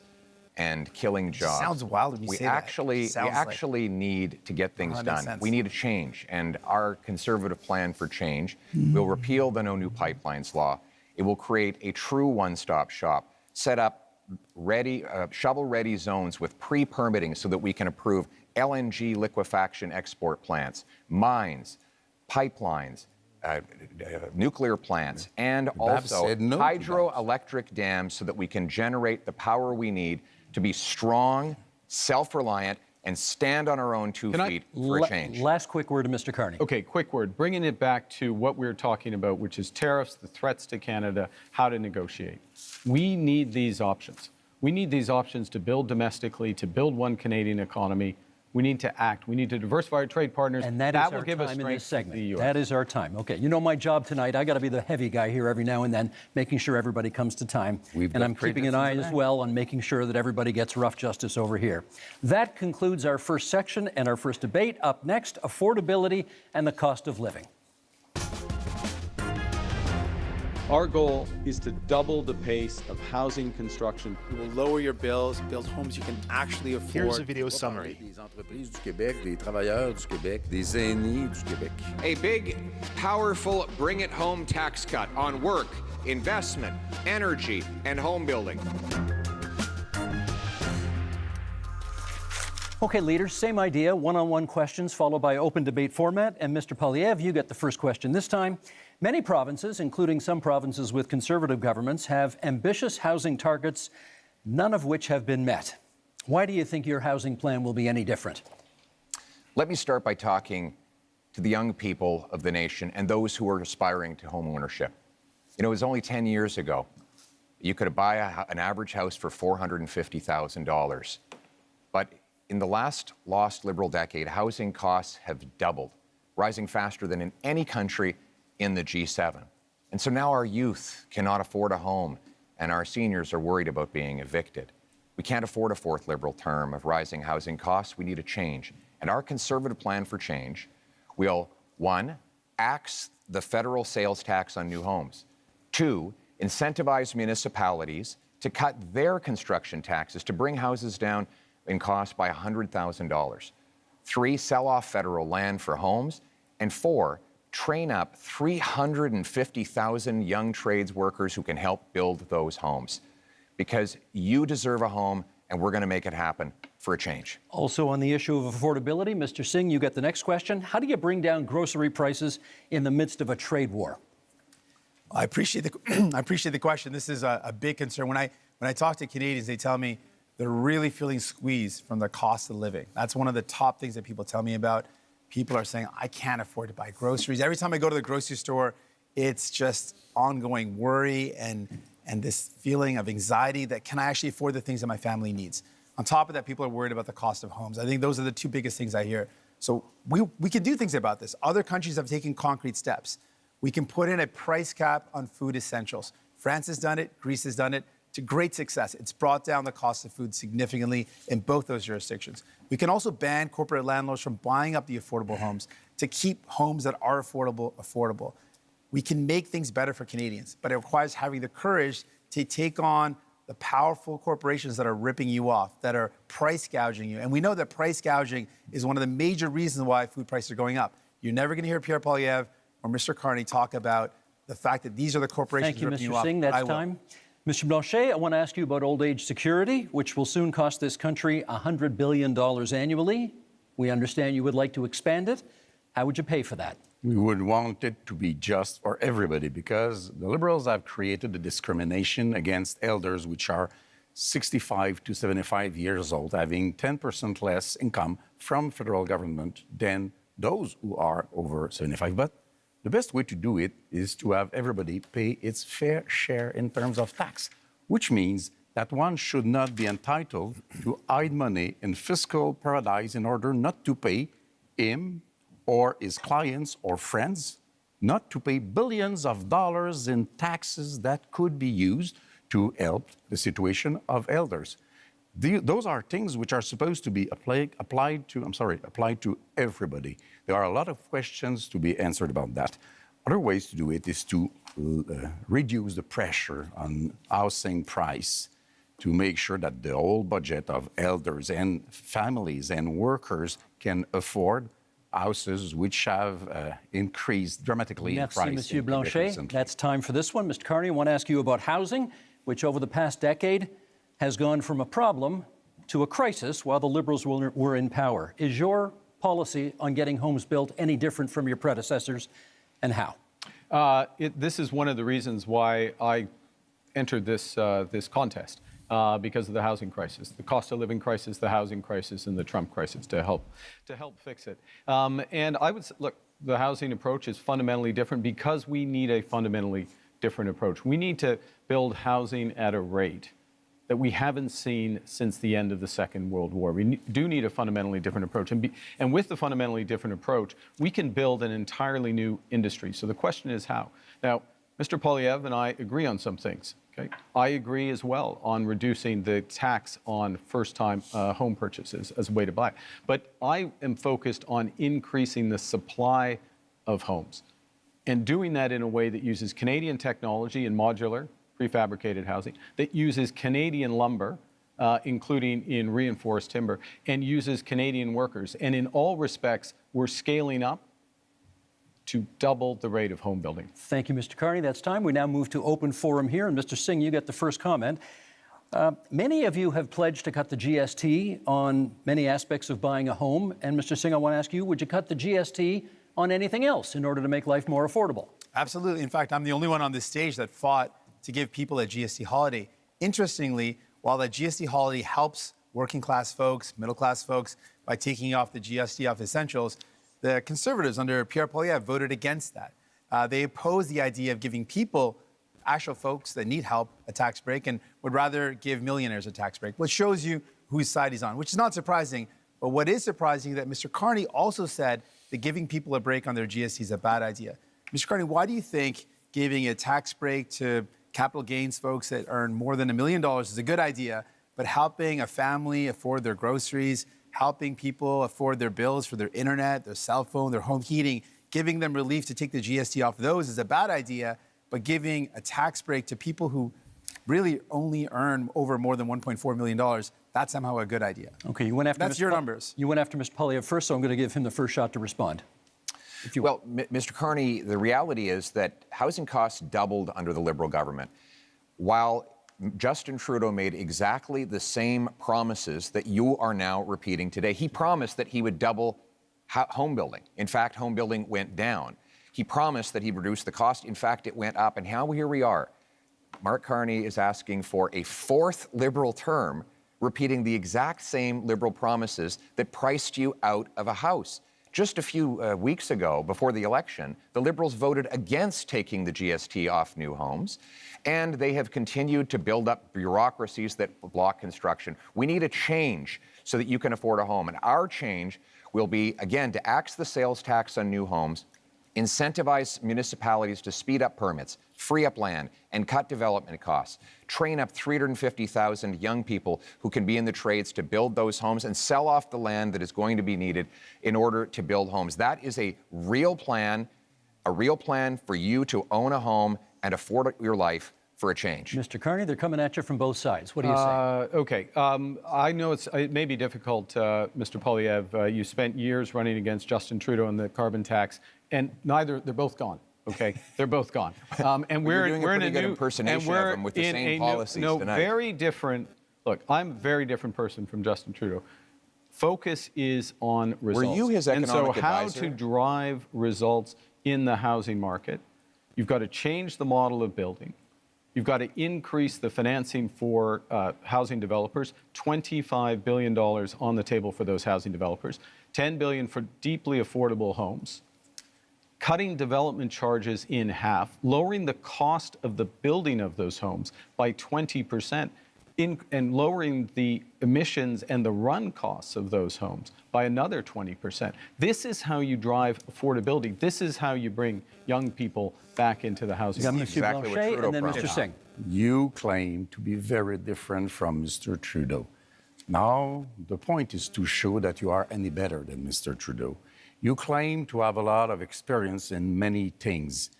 and killing jobs. Sounds wild when you say that. We actually need to get things done. We need a change, and our Conservative plan for change will repeal the No New Pipelines law. It will create a true one-stop shop, set up shovel-ready zones with pre-permitting so that we can approve LNG liquefaction export plants, mines, pipelines, nuclear plants, and also hydroelectric dams so that we can generate the power we need to be strong, self-reliant, and stand on our own 2 feet for a change. Last quick word to Mr. Carney. Okay, quick word. Bringing it back to what we were talking about, which is tariffs, the threats to Canada, how to negotiate. We need these options. We need these options to build domestically, to build one Canadian economy. We need to act. We need to diversify our trade partners. And that will give us strength in this segment. That is our time. Okay, you know my job tonight. I got to be the heavy guy here every now and then, making sure everybody comes to time. And I'm keeping an eye as well on making sure that everybody gets rough justice over here. That concludes our first section and our first debate. Up next, affordability and the cost of living. Our goal is to double the pace of housing construction. It will lower your bills, build homes you can actually afford. Here's a video summary. Des entreprises du Québec, des travailleurs du Québec, des aînés du Québec. A big, powerful bring it home tax cut on work, investment, energy, and home building. Okay, leaders, same idea, one-on-one questions followed by open debate format. And Mr. Poilievre, you get the first question this time. Many provinces, including some provinces with Conservative governments, have ambitious housing targets, none of which have been met. Why do you think your housing plan will be any different? Let me start by talking to the young people of the nation and those who are aspiring to home ownership. You know, it was only 10 years ago you could buy an average house for $450,000. But in the last lost Liberal decade, housing costs have doubled, rising faster than in any country in the G7. And so now our youth cannot afford a home, and our seniors are worried about being evicted. We can't afford a fourth Liberal term of rising housing costs. We need a change. And our Conservative plan for change will, 1, axe the federal sales tax on new homes. 2, incentivize municipalities to cut their construction taxes to bring houses down in cost by $100,000. 3, sell off federal land for homes. And 4, train up 350,000 young trades workers who can help build those homes. Because you deserve a home, and we're going to make it happen for a change. Also on the issue of affordability, Mr. Singh, you get the next question. How do you bring down grocery prices in the midst of a trade war? I appreciate the question. This is a big concern. When I talk to Canadians, they tell me they're really feeling squeezed from the cost of living. That's one of the top things that people tell me about. People are saying, I can't afford to buy groceries. Every time I go to the grocery store, it's just ongoing worry and this feeling of anxiety that can I actually afford the things that my family needs? On top of that, people are worried about the cost of homes. I think those are the two biggest things I hear. So we can do things about this. Other countries have taken concrete steps. We can put in a price cap on food essentials. France has done it, Greece has done it. To great success. It's brought down the cost of food significantly in both those jurisdictions. We can also ban corporate landlords from buying up the affordable homes to keep homes that are affordable. We can make things better for Canadians, but it requires having the courage to take on the powerful corporations that are ripping you off, that are price gouging you. And we know that price gouging is one of the major reasons why food prices are going up. You're never going to hear Pierre Poilievre or Mr. Carney talk about the fact that these are the corporations ripping you off. Thank you, Mr. Singh. That's time. Mr. Blanchet, I want to ask you about old age security, which will soon cost this country $100 billion annually. We understand you would like to expand it. How would you pay for that? We would want it to be just for everybody because the Liberals have created a discrimination against elders which are 65 to 75 years old, having 10% less income from federal government than those who are over 75. But the best way to do it is to have everybody pay its fair share in terms of tax, which means that one should not be entitled to hide money in fiscal paradise in order not to pay him or his clients or friends, not to pay billions of dollars in taxes that could be used to help the situation of elders. Those are things which are supposed to be applied to everybody. There are a lot of questions to be answered about that. Other ways to do it is to reduce the pressure on housing price to make sure that the whole budget of elders and families and workers can afford houses which have increased dramatically in price. Merci, Monsieur Blanchet. That's time for this one. Mr. Carney, I want to ask you about housing, which over the past decade has gone from a problem to a crisis while the Liberals were in power. Is your policy on getting homes built any different from your predecessors, and how? This is one of the reasons why I entered this contest. Because of the housing crisis, the cost of living crisis, the housing crisis, and the Trump crisis to help fix it. And I would say, look, the housing approach is fundamentally different because we need a fundamentally different approach. We need to build housing at a rate that we haven't seen since the end of the Second World War. We do need a fundamentally different approach. And with the fundamentally different approach, we can build an entirely new industry. So the question is how? Now, Mr. Poilievre and I agree on some things. Okay. I agree as well on reducing the tax on first-time home purchases as a way to buy. But I am focused on increasing the supply of homes and doing that in a way that uses Canadian technology in modular, prefabricated housing, that uses Canadian lumber, including in reinforced timber, and uses Canadian workers. And in all respects, we're scaling up to double the rate of home building. Thank you, Mr. Carney. That's time. We now move to open forum here. And Mr. Singh, you get the first comment. Many of you have pledged to cut the GST on many aspects of buying a home. And Mr. Singh, I want to ask you, would you cut the GST on anything else in order to make life more affordable? Absolutely. In fact, I'm the only one on this stage that fought to give people a GST holiday. Interestingly, while the GST holiday helps working class folks, middle class folks by taking off the GST off essentials, the Conservatives under Pierre Poilievre voted against that. They opposed the idea of giving people, actual folks that need help, a tax break and would rather give millionaires a tax break, which shows you whose side he's on, which is not surprising. But what is surprising is that Mr. Carney also said that giving people a break on their GST is a bad idea. Mr. Carney, why do you think giving a tax break to capital gains folks that earn more than $1 million is a good idea, but helping a family afford their groceries, helping people afford their bills for their internet, their cell phone, their home heating, giving them relief to take the GST off those is a bad idea, but giving a tax break to people who really only earn over more than $1.4 million, that's somehow a good idea. Okay, you went after That's your numbers. You went after Mr. Poilievre first, so I'm going to give him the first shot to respond. Well, Mr. Carney, the reality is that housing costs doubled under the Liberal government, while Justin Trudeau made exactly the same promises that you are now repeating today. He promised that he would double home building. In fact, home building went down. He promised that he'd reduce the cost. In fact, it went up. And now here we are. Mark Carney is asking for a fourth Liberal term, repeating the exact same Liberal promises that priced you out of a house. Just a few weeks ago, before the election, the Liberals voted against taking the GST off new homes, and they have continued to build up bureaucracies that block construction. We need a change so that you can afford a home, and our change will be, again, to axe the sales tax on new homes, incentivize municipalities to speed up permits, free up land, and cut development costs. Train up 350,000 young people who can be in the trades to build those homes and sell off the land that is going to be needed in order to build homes. That is a real plan for you to own a home and afford your life for a change. Mr. Carney, they're coming at you from both sides. What do you say? Okay. I know it may be difficult, Mr. Poilievre. You spent years running against Justin Trudeau on the carbon tax, and they're both gone. Okay, they're both gone. And we're doing we're a pretty in a good new impersonation of them with the same policies tonight. Very different. Look, I'm a very different person from Justin Trudeau. Focus is on results. Were you his economic and so how advisor? to drive results in the housing market, you've got to change the model of building. You've got to increase the financing for housing developers, $25 billion on the table for those housing developers, $10 billion for deeply affordable homes, cutting development charges in half, lowering the cost of the building of those homes by 20%, and lowering the emissions and the run costs of those homes by another 20%. This is how you drive affordability. This is how you bring young people back into the housing market. Exactly what Trudeau and then Mr. promised. Singh. You claim to be very different from Mr. Trudeau. Now, the point is to show that you are any better than Mr. Trudeau. You claim to have a lot of experience in many things,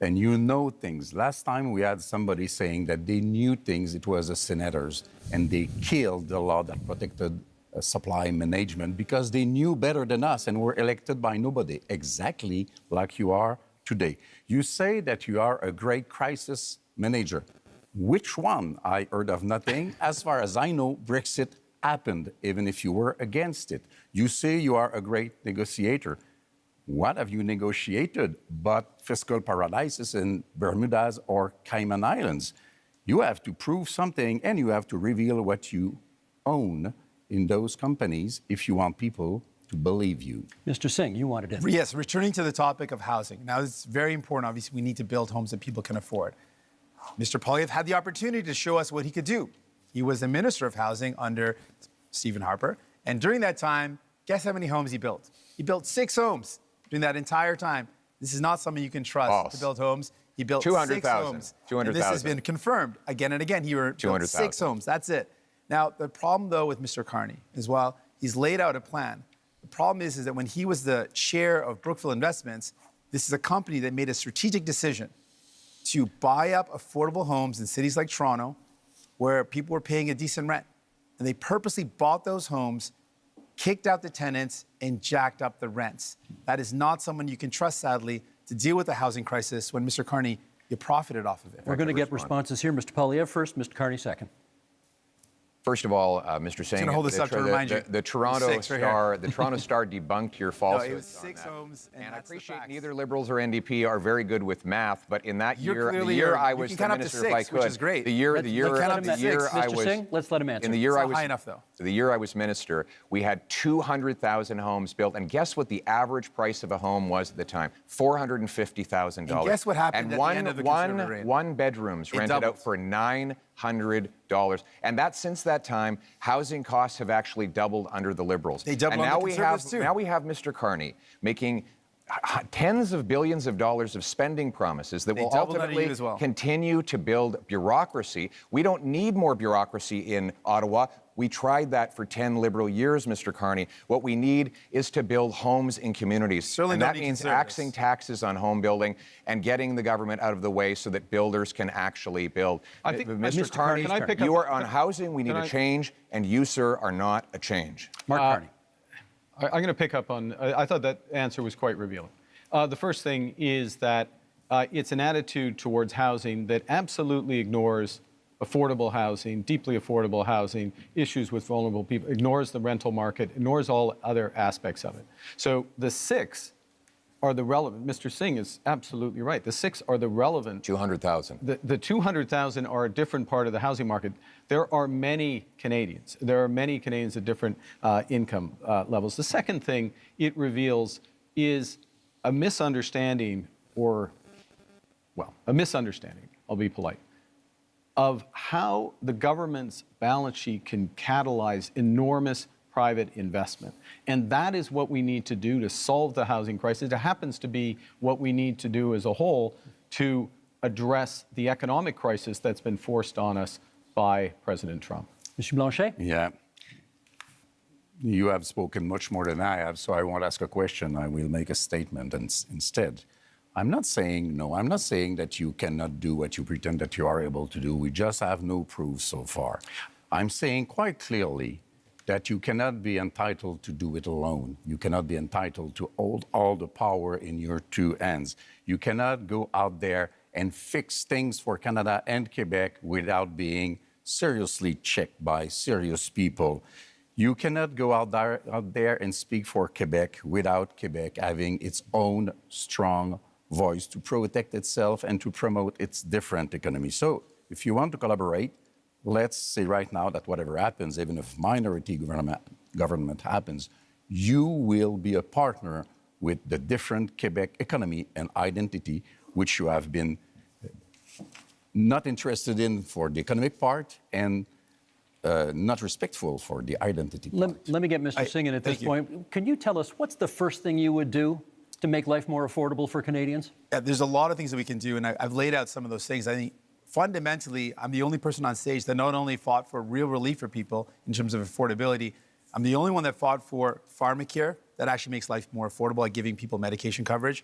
and you know things. Last time we had somebody saying that they knew things, it was the senators, and they killed the law that protected supply management because they knew better than us and were elected by nobody, exactly like you are today. You say that you are a great crisis manager. Which one? I heard of nothing. As far as I know, Brexit happened, even if you were against it. You say you are a great negotiator. What have you negotiated but fiscal paradises in Bermudas or Cayman Islands? You have to prove something, and you have to reveal what you own in those companies if you want people to believe you. Mr. Singh, you wanted to. Yes, returning to the topic of housing. Now, it's very important. Obviously, we need to build homes that people can afford. Mr. Poilievre had the opportunity to show us what he could do. He was the Minister of Housing under Stephen Harper, and during that time, guess how many homes he built? He built 6 homes. During that entire time, this is not something you can trust to build homes. He built 6 homes. 200,000. And this has been confirmed again and again. He built 6 homes. That's it. Now, the problem, though, with Mr. Carney is, well, he's laid out a plan. The problem is that when he was the chair of Brookfield Investments, this is a company that made a strategic decision to buy up affordable homes in cities like Toronto, where people were paying a decent rent. And they purposely bought those homes, kicked out the tenants, and jacked up the rents. That is not someone you can trust, sadly, to deal with the housing crisis when, Mr. Carney, you profited off of it. We're going to get responses here. Mr. Poilievre first, Mr. Carney second. First of all, Mr. Singh, the Toronto Star, the Toronto Star debunked your falsehoods. No, it was 6 homes, and I appreciate neither Liberals or NDP are very good with math, but in that year, the year I was the minister, if I could, which is great. the year I Mr. was, Singh, let's let him answer. in the year I It's not was, high enough, though. the year I was minister, we had 200,000 homes built, and guess what the average price of a home was at the time? $450,000. And guess what happened at the end of the Conservative reign? One bedrooms rented out for $900. And that since that time, housing costs have actually doubled under the Liberals. They doubled and on now the we Conservatives too. Now we have Mr. Carney making tens of billions of dollars of spending promises that will ultimately continue to build bureaucracy. We don't need more bureaucracy in Ottawa. We tried that for 10 Liberal years, Mr. Carney. What we need is to build homes in communities. And that means axing taxes on home building and getting the government out of the way so that builders can actually build. I think, Mr. Carney, you are on housing. We need a change, and you, sir, are not a change. Mark Carney. I'm going to pick up on, I thought that answer was quite revealing. The first thing is that it's an attitude towards housing that absolutely ignores affordable housing, deeply affordable housing, issues with vulnerable people, ignores the rental market, ignores all other aspects of it. So the 6 are the relevant. Mr. Singh is absolutely right. The 6 are the relevant. 200,000. The 200,000 are a different part of the housing market. There are many Canadians. There are many Canadians at different income levels. The second thing it reveals is a misunderstanding, I'll be polite, of how the government's balance sheet can catalyze enormous private investment. And that is what we need to do to solve the housing crisis. It happens to be what we need to do as a whole to address the economic crisis that's been forced on us by President Trump. Mr. Blanchet? Yeah. You have spoken much more than I have, so I won't ask a question. I will make a statement instead. I'm not saying no. I'm not saying that you cannot do what you pretend that you are able to do. We just have no proof so far. I'm saying quite clearly that you cannot be entitled to do it alone. You cannot be entitled to hold all the power in your 2 hands. You cannot go out there and fix things for Canada and Quebec without being seriously checked by serious people. You cannot go out there and speak for Quebec without Quebec having its own strong voice to protect itself and to promote its different economy. So if you want to collaborate, let's say right now that whatever happens, even if minority government happens, you will be a partner with the different Quebec economy and identity, which you have been not interested in for the economic part and not respectful for the identity part. Let me get Mr. Singh in at this point. Can you tell us what's the first thing you would do to make life more affordable for Canadians? Yeah, there's a lot of things that we can do, and I've laid out some of those things. I think fundamentally, I'm the only person on stage that not only fought for real relief for people in terms of affordability, I'm the only one that fought for pharmacare that actually makes life more affordable by giving people medication coverage,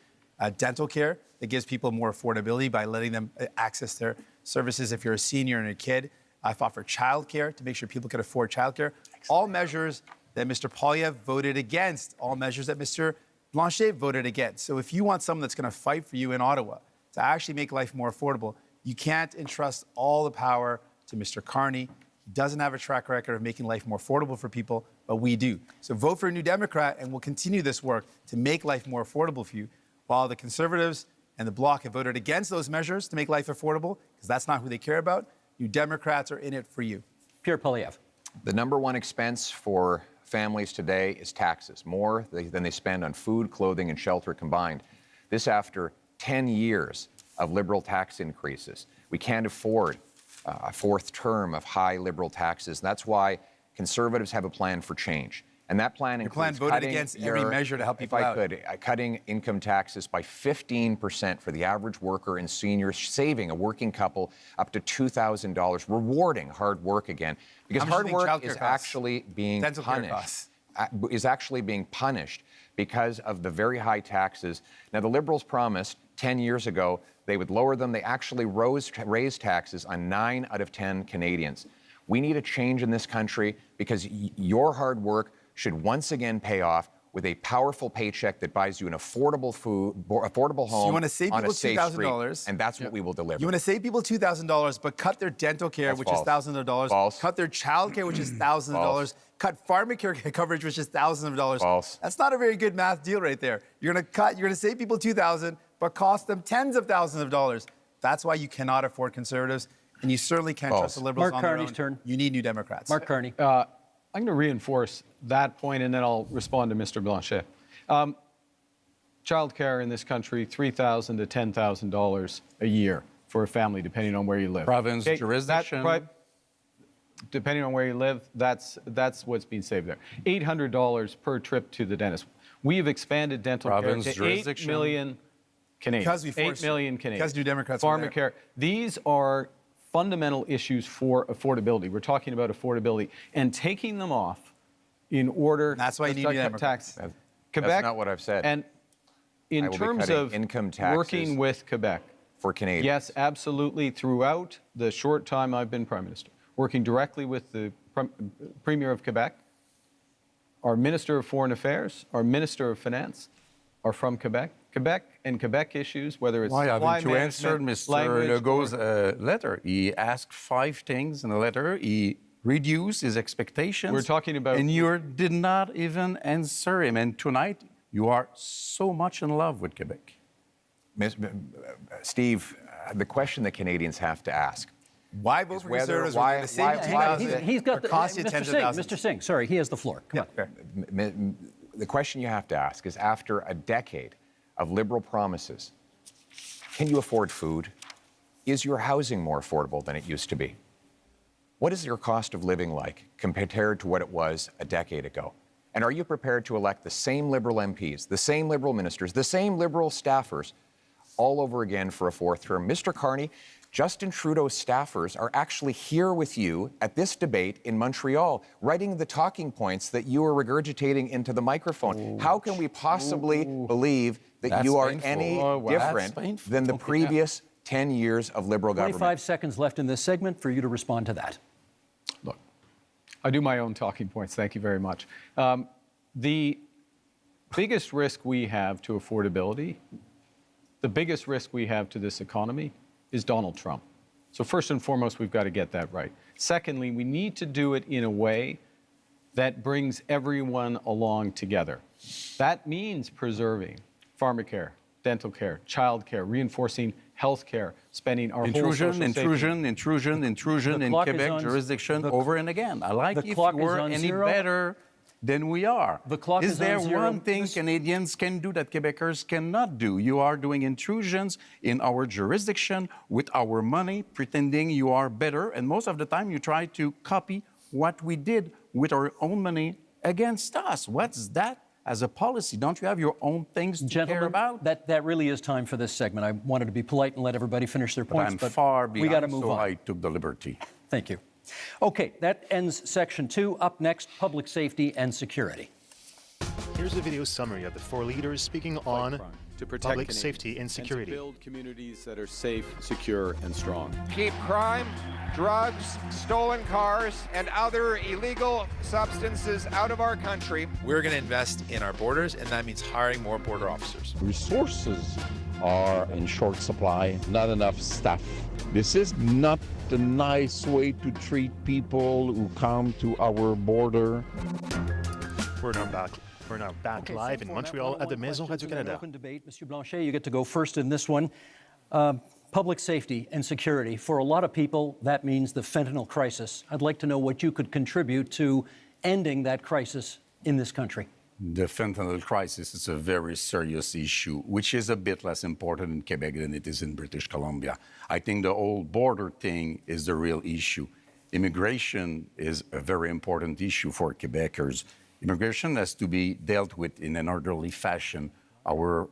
dental care that gives people more affordability by letting them access their services if you're a senior and a kid. I fought for childcare to make sure people could afford childcare. All measures that Mr. Poilievre voted against, all measures that Mr. Blanchet voted against. So if you want someone that's going to fight for you in Ottawa to actually make life more affordable, you can't entrust all the power to Mr. Carney. He doesn't have a track record of making life more affordable for people, but we do. So vote for a New Democrat, and we'll continue this work to make life more affordable for you, while the Conservatives and the Bloc have voted against those measures to make life affordable, because that's not who they care about. New Democrats are in it for you. Pierre Poilievre. The number one expense for families today is taxes, more than they spend on food, clothing, and shelter combined. This after 10 years of Liberal tax increases. We can't afford a fourth term of high Liberal taxes. And that's why Conservatives have a plan for change. And that plan includes voted against every measure to help people out. Cutting income taxes by 15% for the average worker and seniors, saving a working couple up to $2,000, rewarding hard work again. Because hard work is actually being punished. Is actually being punished because of the very high taxes. Now, the Liberals promised 10 years ago they would lower them. They actually raised taxes on 9 out of 10 Canadians. We need a change in this country because your hard work should once again pay off with a powerful paycheck that buys you an affordable home so you want to save on people a safe $2,000, street, and that's what we will deliver. You want to save people $2,000, but cut their dental care, which is thousands of dollars. False. Cut their child care, which is thousands of dollars. Cut pharmacare coverage, which is thousands of dollars. False. That's not a very good math deal right there. You're going to save people $2,000, but cost them tens of thousands of dollars. That's why you cannot afford Conservatives, and you certainly can't trust the Liberals on their own. Carney's turn. You need New Democrats. Mark Carney. I'm going to reinforce that point, and then I'll respond to Mr. Blanchet. Child care in this country, $3,000 to $10,000 a year for a family, depending on where you live. Province, jurisdiction. Depending on where you live, that's what's being saved there. $800 per trip to the dentist. We've expanded dental Province, care to 8 jurisdiction. million Canadians. Because we forced 8 million Canadians. Because New Democrats are there. Pharmacare. These are fundamental issues for affordability. We're talking about affordability and taking them off in order. That's why you need New Democrats. Quebec, that's not what I've said. And in terms of income taxes working with Quebec, for Canadians. Yes, absolutely. Throughout the short time I've been Prime Minister, working directly with the Premier of Quebec, our Minister of Foreign Affairs, our Minister of Finance are from Quebec. Quebec and Quebec issues, whether it's Why haven't you answered management, Mr. language, Legault's letter? He asked 5 things in the letter. He reduced his expectations. We're talking about... And you did not even answer him. And tonight, you are so much in love with Quebec. Steve, the question that Canadians have to ask. Why vote for Conservatives? He's got the... Mr. Singh, sorry, he has the floor. Come on. The question you have to ask is, after a decade of Liberal promises, can you afford food? Is your housing more affordable than it used to be? What is your cost of living like compared to what it was a decade ago? And are you prepared to elect the same Liberal MPs, the same Liberal ministers, the same Liberal staffers all over again for a 4th term? Mr. Carney, Justin Trudeau's staffers are actually here with you at this debate in Montreal, writing the talking points that you are regurgitating into the microphone. How can we possibly believe that you are any different than the previous 10 years of Liberal government? 25 seconds left in this segment for you to respond to that. Look, I do my own talking points. Thank you very much. The biggest risk we have to affordability, the biggest risk we have to this economy is Donald Trump. So first and foremost, we've got to get that right. Secondly, we need to do it in a way that brings everyone along together. That means preserving pharmacare, dental care, child care, reinforcing health care, spending our intrusion whole social safety. intrusion in Quebec jurisdiction over and again. I like if we were any better than we are. The clock is there on zero. one thing Canadians can do that Quebecers cannot do? You are doing intrusions in our jurisdiction with our money, pretending you are better, and most of the time you try to copy what we did with our own money against us. What's that as a policy? Don't you have your own things to care about? That really is time for this segment. I wanted to be polite and let everybody finish their points, but I'm far behind, we got to move so on. I took the liberty. Thank you. Okay, that ends Section 2. Up next, public safety and security. Here's a video summary of the four leaders speaking on to protect public Canadians safety and security. And to build communities that are safe, secure, and strong. Keep crime, drugs, stolen cars, and other illegal substances out of our country. We're going to invest in our borders, and that means hiring more border officers. Resources are in short supply, not enough staff. This is not the nice way to treat people who come to our border. We're now back live in Montreal at the Maison de Radio-Canada. Open debate. Monsieur Blanchet, you get to go first in this one. Public safety and security. For a lot of people, that means the fentanyl crisis. I'd like to know what you could contribute to ending that crisis in this country. The fentanyl crisis is a very serious issue, which is a bit less important in Quebec than it is in British Columbia. I think the whole border thing is the real issue. Immigration is a very important issue for Quebecers. Immigration has to be dealt with in an orderly fashion. Our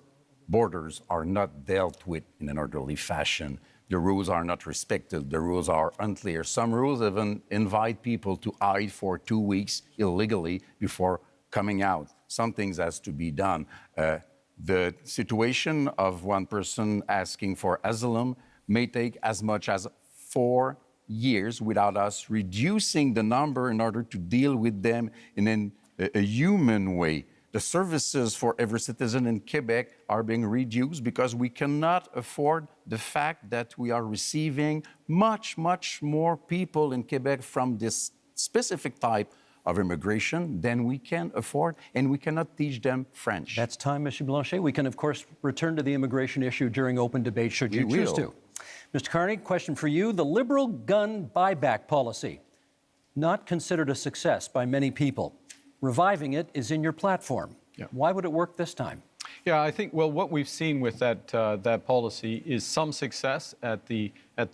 borders are not dealt with in an orderly fashion. The rules are not respected. The rules are unclear. Some rules even invite people to hide for 2 weeks illegally before coming out. Some things has to be done. The situation of one person asking for asylum may take as much as 4 years without us reducing the number in order to deal with them in a human way. The services for every citizen in Quebec are being reduced because we cannot afford the fact that we are receiving much, much more people in Quebec from this specific type of immigration than we can afford, and we cannot teach them French. That's time, Mr. Blanchet. We can, of course, return to the immigration issue during open debate, should you choose to. Mr. Carney, question for you. The Liberal gun buyback policy, not considered a success by many people. Reviving it is in your platform. Yeah. Why would it work this time? Yeah, I think, well, what we've seen with that policy is some success at the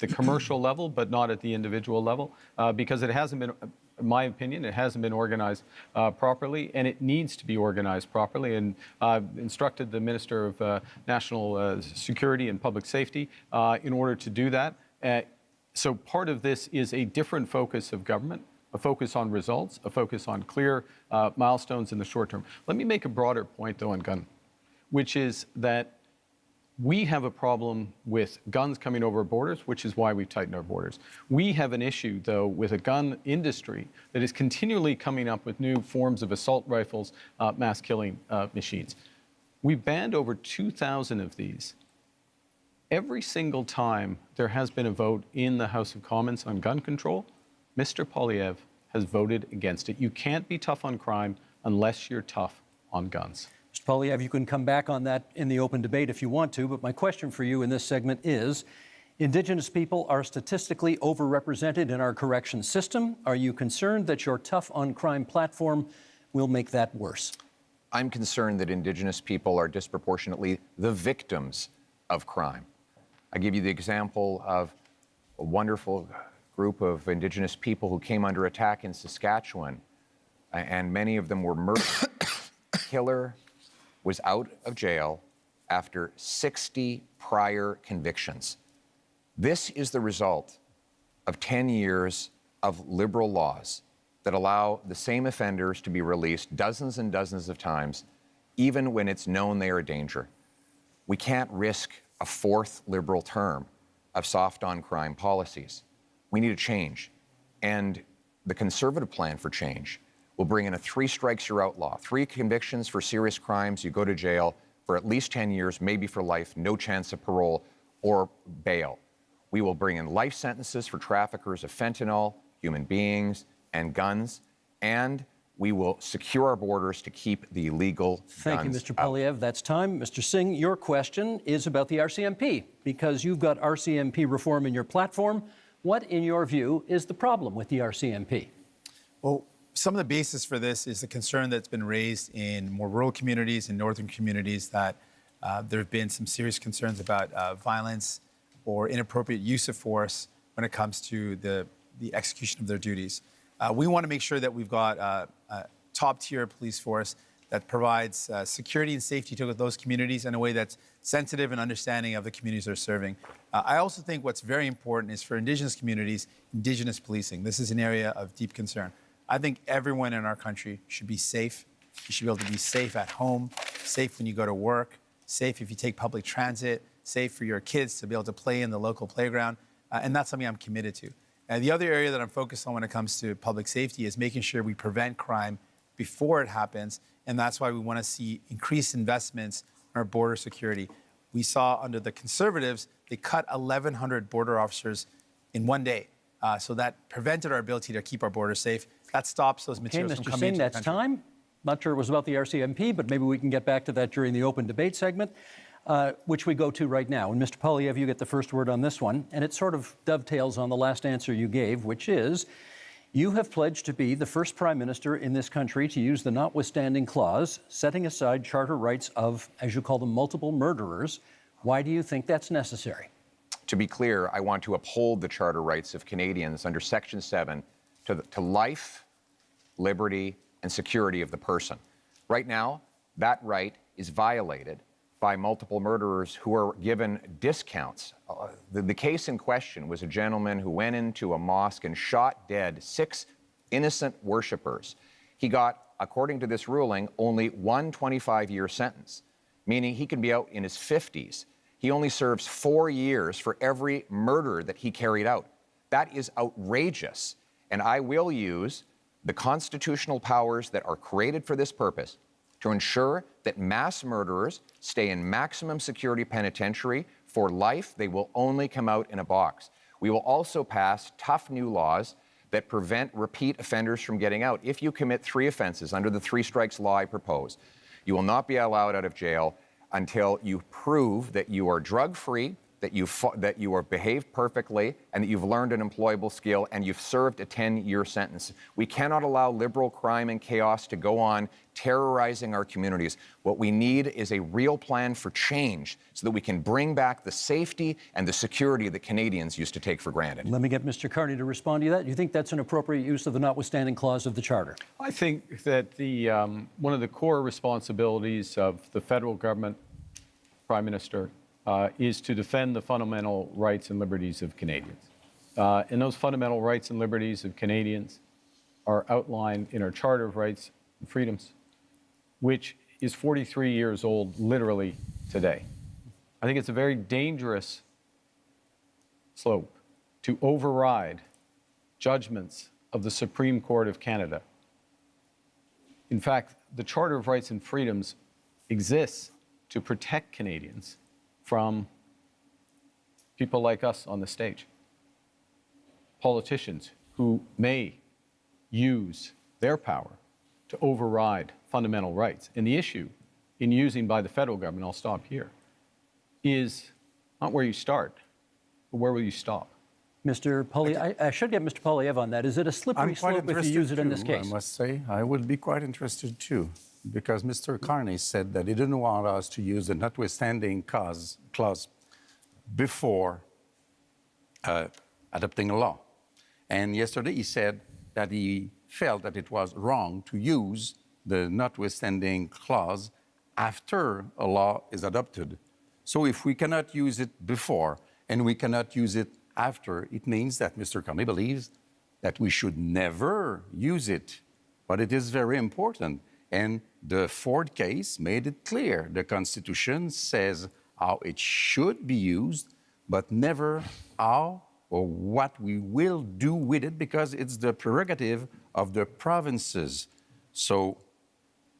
commercial level, but not at the individual level, because it hasn't been, in my opinion, it hasn't been organized properly, and it needs to be organized properly. And instructed the Minister of National Security and Public Safety in order to do that. So part of this is a different focus of government, a focus on results, a focus on clear milestones in the short term. Let me make a broader point, though, on gun, which is that we have a problem with guns coming over borders, which is why we've tightened our borders. We have an issue, though, with a gun industry that is continually coming up with new forms of assault rifles, mass killing machines. We banned over 2,000 of these. Every single time there has been a vote in the House of Commons on gun control, Mr. Poilievre has voted against it. You can't be tough on crime unless you're tough on guns. Mr. Poilievre, you can come back on that in the open debate if you want to, but my question for you in this segment is, Indigenous people are statistically overrepresented in our corrections system. Are you concerned that your tough on crime platform will make that worse? I'm concerned that Indigenous people are disproportionately the victims of crime. I give you the example of a wonderful group of Indigenous people who came under attack in Saskatchewan, and many of them were murdered. Killer was out of jail after 60 prior convictions. This is the result of 10 years of liberal laws that allow the same offenders to be released dozens and dozens of times, even when it's known they are a danger. We can't risk a fourth liberal term of soft on crime policies. We need a change. And the Conservative plan for change will bring in a 3 strikes you're out law. 3 convictions for serious crimes, you go to jail for at least 10 years, maybe for life, no chance of parole or bail. We will bring in life sentences for traffickers of fentanyl, human beings, and guns. And We will secure our borders to keep the illegal Thank you, guns Mr. out. Polyev. That's time. Mr. Singh, your question is about the RCMP, because you've got RCMP reform in your platform. What, in your view, is the problem with the RCMP? Well, some of the basis for this is the concern that's been raised in more rural communities and northern communities that there have been some serious concerns about violence or inappropriate use of force when it comes to the execution of their duties. We want to make sure that we've got a top-tier police force that provides security and safety to those communities in a way that's sensitive and understanding of the communities they're serving. I also think what's very important is for Indigenous communities, Indigenous policing. This is an area of deep concern. I think everyone in our country should be safe. You should be able to be safe at home, safe when you go to work, safe if you take public transit, safe for your kids to be able to play in the local playground. And that's something I'm committed to. And the other area that I'm focused on when it comes to public safety is making sure we prevent crime before it happens. And that's why we want to see increased investments in our border security. We saw under the Conservatives, they cut 1,100 border officers in one day. So that prevented our ability to keep our borders safe. That stops those materials from Mr. coming Singh, into the that's country. time. Not sure it was about the RCMP, but maybe we can get back to that during the open debate segment, which we go to right now. And Mr. Polyev, you get the first word on this one, and it sort of dovetails on the last answer you gave, which is you have pledged to be the first prime minister in this country to use the notwithstanding clause, setting aside charter rights of, as you call them, multiple murderers. Why do you think that's necessary? To be clear, I want to uphold the charter rights of Canadians under Section 7 to life, liberty, and security of the person. Right now, that right is violated by multiple murderers who are given discounts. The case in question was a gentleman who went into a mosque and shot dead 6 innocent worshipers. He got, according to this ruling, only one 25-year sentence, meaning he can be out in his 50s. He only serves 4 years for every murder that he carried out. That is outrageous. And I will use the constitutional powers that are created for this purpose to ensure that mass murderers stay in maximum security penitentiary for life. They will only come out in a box. We will also pass tough new laws that prevent repeat offenders from getting out. If you commit 3 offenses under the 3 strikes law I propose, you will not be allowed out of jail until you prove that you are drug-free, that you are behaved perfectly, and that you've learned an employable skill, and you've served a 10-year sentence. We cannot allow liberal crime and chaos to go on terrorizing our communities. What we need is a real plan for change so that we can bring back the safety and the security that Canadians used to take for granted. Let me get Mr. Carney to respond to that. Do you think that's an appropriate use of the notwithstanding clause of the Charter? I think that one of the core responsibilities of the federal government, Prime Minister, is to defend the fundamental rights and liberties of Canadians. And those fundamental rights and liberties of Canadians are outlined in our Charter of Rights and Freedoms, which is 43 years old literally today. I think it's a very dangerous slope to override judgments of the Supreme Court of Canada. In fact, the Charter of Rights and Freedoms exists to protect Canadians from people like us on the stage, politicians who may use their power to override fundamental rights. And the issue in using by the federal government, I'll stop here, is not where you start, but where will you stop? Mr. Polyev, I should get Mr. Polyev on that. Is it a slippery slope if you use it in this case? I must say, I would be quite interested too, because Mr. Carney said that he didn't want us to use the notwithstanding clause before adopting a law. And yesterday he said that he felt that it was wrong to use the notwithstanding clause after a law is adopted. So if we cannot use it before and we cannot use it after, it means that Mr. Carney believes that we should never use it. But it is very important. And the Ford case made it clear. The Constitution says how it should be used, but never how or what we will do with it, because it's the prerogative of the provinces. So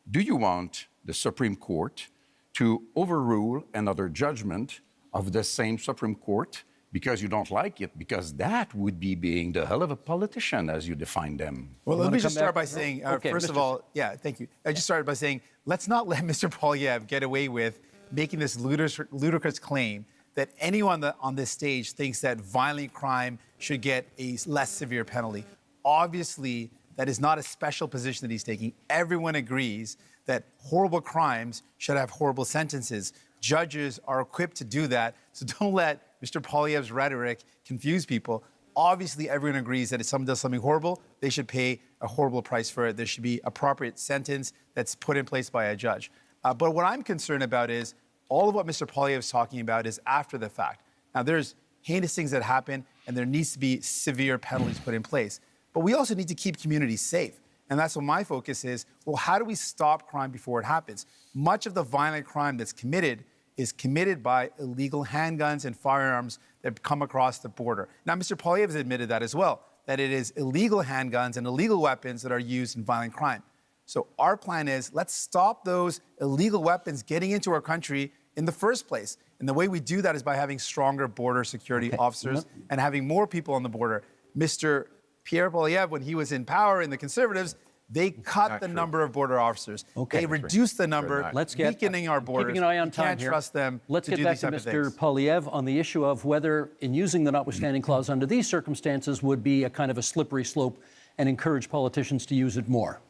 do you want the Supreme Court to overrule another judgment of the same Supreme Court because you don't like it, because that would be being the hell of a politician as you define them. Well, let me just start by saying, first of all, thank you. I just started by saying, let's not let Mr. Poilievre get away with making this ludicrous claim that anyone on this stage thinks that violent crime should get a less severe penalty. Obviously, that is not a special position that he's taking. Everyone agrees that horrible crimes should have horrible sentences. Judges are equipped to do that, so don't let Mr. Poilievre's rhetoric confuse people. Obviously, everyone agrees that if someone does something horrible, they should pay a horrible price for it. There should be appropriate sentence that's put in place by a judge. But what I'm concerned about is all of what Mr. Poilievre is talking about is after the fact. Now, there's heinous things that happen, and there needs to be severe penalties put in place. But we also need to keep communities safe. And that's what my focus is. Well, how do we stop crime before it happens? Much of the violent crime that's committed is committed by illegal handguns and firearms that come across the border. Now, Mr. Poilievre has admitted that as well, that it is illegal handguns and illegal weapons that are used in violent crime. So our plan is, let's stop those illegal weapons getting into our country in the first place. And the way we do that is by having stronger border security officers and having more people on the border. Mr. Pierre Poilievre, when he was in power in the Conservatives, they cut the number of border officers. They reduced the number, weakening our borders. Keeping an eye on time can't here. trust them Let's to get do back these to type of Mr. things. Poilievre on the issue of whether, in using the notwithstanding clause under these circumstances, would be a kind of a slippery slope and encourage politicians to use it more.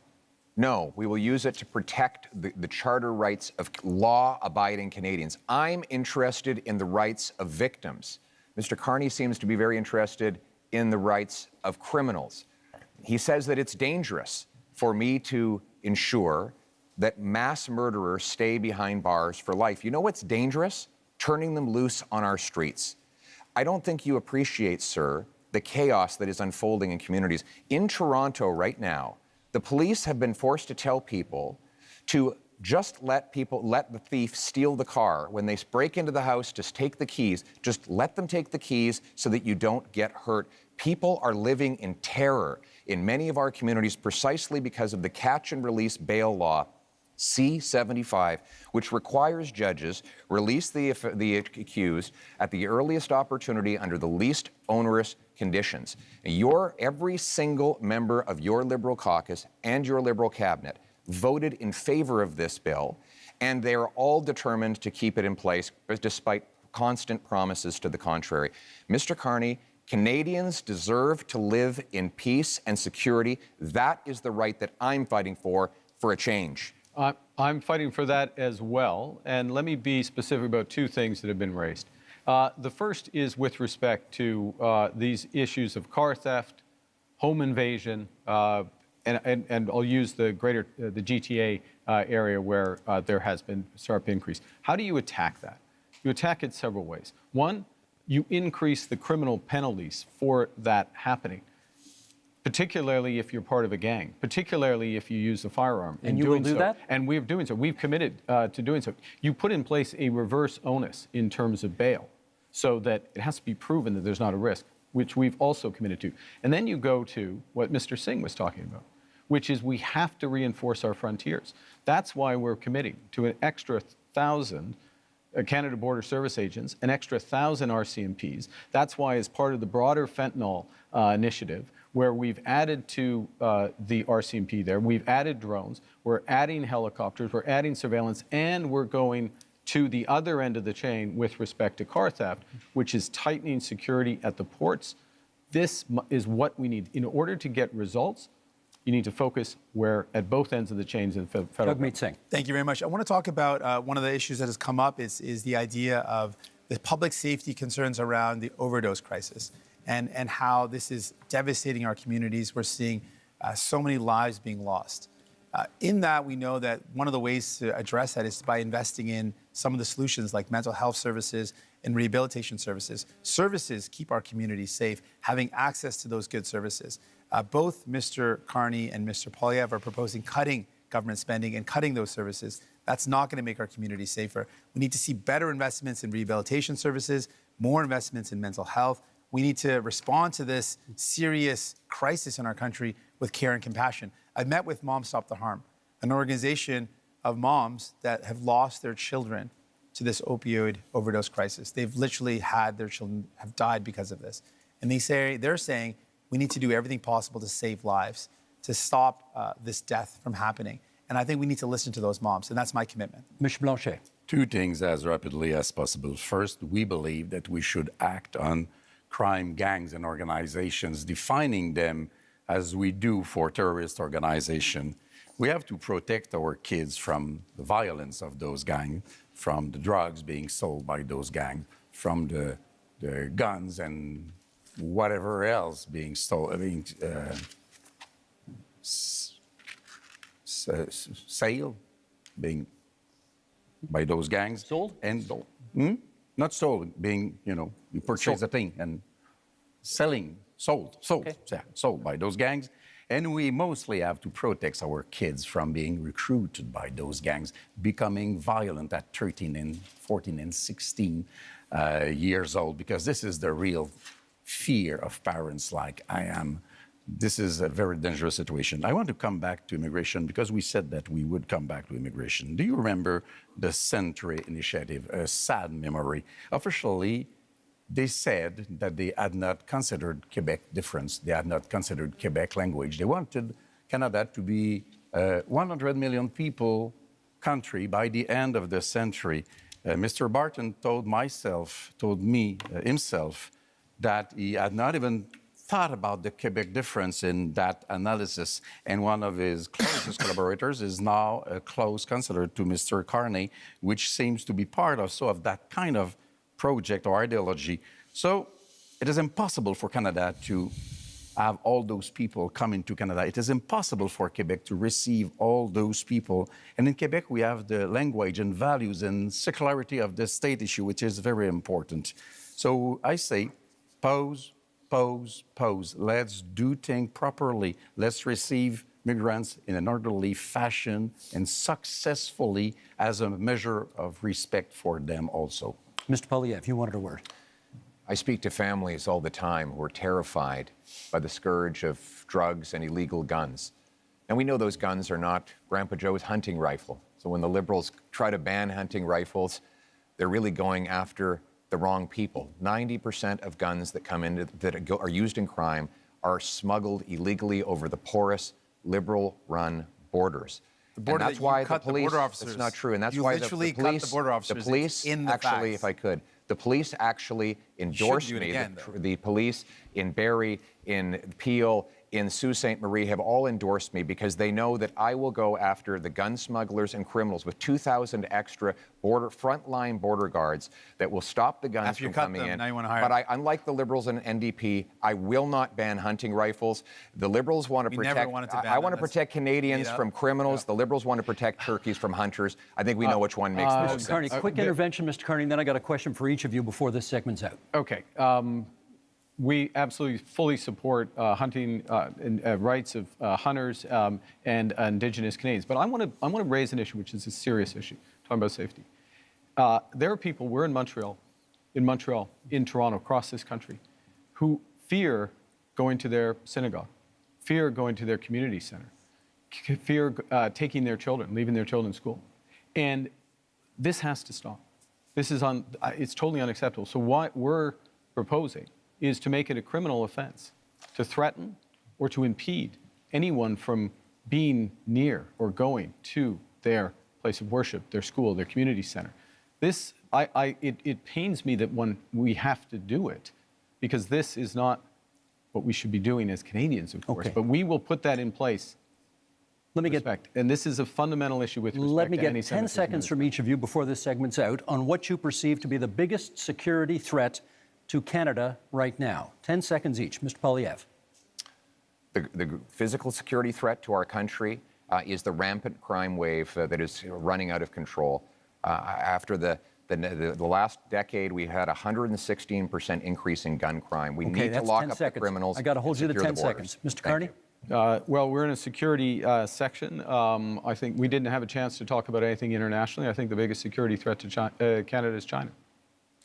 No, we will use it to protect the charter rights of law-abiding Canadians. I'm interested in the rights of victims. Mr. Carney seems to be very interested in the rights of criminals. He says that it's dangerous for me to ensure that mass murderers stay behind bars for life. You know what's dangerous? Turning them loose on our streets. I don't think you appreciate, sir, the chaos that is unfolding in communities. In Toronto right now, the police have been forced to tell people to just let the thief steal the car. When they break into the house, just take the keys. Just let them take the keys so that you don't get hurt. People are living in terror in many of our communities precisely because of the catch and release bail law, C-75, which requires judges release the accused at the earliest opportunity under the least onerous conditions. Every single member of your Liberal caucus and your Liberal cabinet voted in favor of this bill, and they are all determined to keep it in place despite constant promises to the contrary. Mr. Carney, Canadians deserve to live in peace and security. That is the right that I'm fighting for a change. I'm fighting for that as well. And let me be specific about two things that have been raised. The first is with respect to these issues of car theft, home invasion, and I'll use the GTA area where there has been a sharp increase. How do you attack that? You attack it several ways. One, you increase the criminal penalties for that happening, particularly if you're part of a gang, particularly if you use a firearm. And you will do that? And we're doing so. We've committed to doing so. You put in place a reverse onus in terms of bail so that it has to be proven that there's not a risk, which we've also committed to. And then you go to what Mr. Singh was talking about, which is we have to reinforce our frontiers. That's why we're committing to an extra 1,000 Canada Border Service agents, an extra 1,000 RCMPs. That's why, as part of the broader fentanyl initiative, where we've added to the RCMP there, we've added drones, we're adding helicopters, we're adding surveillance, and we're going to the other end of the chain with respect to car theft, which is tightening security at the ports. This is what we need. In order to get results, you need to focus at both ends of the chains in federal government. Singh. Thank you very much. I want to talk about one of the issues that has come up is the idea of the public safety concerns around the overdose crisis and how this is devastating our communities. We're seeing so many lives being lost. In that, we know that one of the ways to address that is by investing in some of the solutions like mental health services and rehabilitation services. Services keep our communities safe, having access to those good services. Both Mr. Carney and Mr. Poilievre are proposing cutting government spending and cutting those services. That's not going to make our communities safer. We need to see better investments in rehabilitation services, more investments in mental health. We need to respond to this serious crisis in our country with care and compassion. I've met with Moms Stop the Harm, an organization of moms that have lost their children to this opioid overdose crisis. They've literally had their children have died because of this. And they're saying we need to do everything possible to save lives, to stop this death from happening. And I think we need to listen to those moms, and that's my commitment. Mr. Blanchet. Two things as rapidly as possible. First, we believe that we should act on crime gangs and organizations, defining them as we do for terrorist organizations. We have to protect our kids from the violence of those gangs, from the drugs being sold by those gangs, from the guns and whatever else being stolen, sale, being by those gangs. Sold? And not stolen, being, you purchase a thing and selling, sold by those gangs. And we mostly have to protect our kids from being recruited by those gangs, becoming violent at 13 and 14 and 16 years old, because this is the real fear of parents like I am. This is a very dangerous situation. I want to come back to immigration because we said that we would come back to immigration. Do you remember the Century Initiative, a sad memory? Officially, they said that they had not considered Quebec difference. They had not considered Quebec language. They wanted Canada to be a 100 million people country by the end of the century. Mr. Barton told me himself that he had not even thought about the Quebec difference in that analysis. And one of his closest collaborators is now a close counselor to Mr. Carney, which seems to be part also of that kind of project or ideology. So it is impossible for Canada to have all those people come into Canada. It is impossible for Quebec to receive all those people. And in Quebec, we have the language and values and secularity of the state issue, which is very important. So I say, pause. Let's do things properly. Let's receive migrants in an orderly fashion and successfully as a measure of respect for them also. Mr. Poilievre, you wanted a word. I speak to families all the time who are terrified by the scourge of drugs and illegal guns. And we know those guns are not Grandpa Joe's hunting rifle. So when the Liberals try to ban hunting rifles, they're really going after the wrong people. 90% of guns that come in that are used in crime are smuggled illegally over the porous, Liberal-run borders. And that's why the police. It's not true, and that's why the police. The border officers. The police actually, if I could, the police actually endorsed me. The police in Barrie, in Peel, in Sault Ste. Marie have all endorsed me because they know that I will go after the gun smugglers and criminals with 2,000 extra frontline border guards that will stop the guns from coming in. Now you want to hire but unlike the Liberals and NDP, I will not ban hunting rifles. The Liberals want to protect. I want to protect Canadians from criminals. The Liberals want to protect turkeys from hunters. I think we know which one makes the most Mr. Carney, sense. quick intervention, Mr. Carney, then I got a question for each of you before this segment's out. Okay. We absolutely fully support hunting and rights of hunters and Indigenous Canadians. But I want to raise an issue, which is a serious issue, talking about safety. There are people, we're in Montreal, in Toronto, across this country, who fear going to their synagogue, fear going to their community center, fear taking their children, leaving their children in school. And this has to stop. This is it's totally unacceptable. So what we're proposing is to make it a criminal offense to threaten or to impede anyone from being near or going to their place of worship, their school, their community center. It pains me that when we have to do it, because this is not what we should be doing as Canadians, of course, but we will put that in place. And this is a fundamental issue with respect to Let me get 10 anti-Semitism. seconds from each of you before this segment's out on what you perceive to be the biggest security threat to Canada right now. 10 seconds each. Mr. Poilievre. The physical security threat to our country is the rampant crime wave that is running out of control. After the last decade, we had a 116% increase in gun crime. We need to lock up the criminals. I got to hold you to 10 seconds. Mr. Carney? Well, we're in a security section. I think we didn't have a chance to talk about anything internationally. I think the biggest security threat to Canada is China.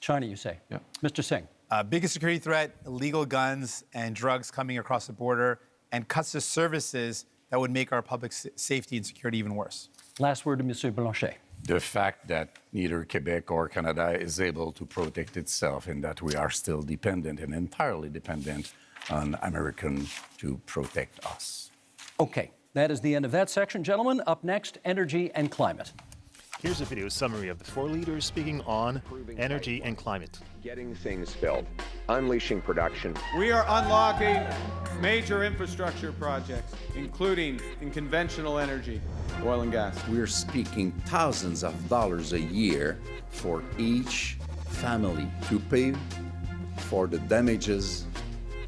China, you say? Yeah. Mr. Singh? Biggest security threat, illegal guns and drugs coming across the border, and cuts to services that would make our public safety and security even worse. Last word to Mr. Blanchet. the fact that neither Quebec or Canada is able to protect itself and that we are still dependent and entirely dependent on Americans to protect us. Okay, that is the end of that section. Gentlemen, up next, energy and climate. Here's a video summary of the 4 leaders speaking on energy and climate. Getting things built, unleashing production. We are unlocking major infrastructure projects, including in conventional energy, oil and gas. We're speaking thousands of dollars a year for each family to pay for the damages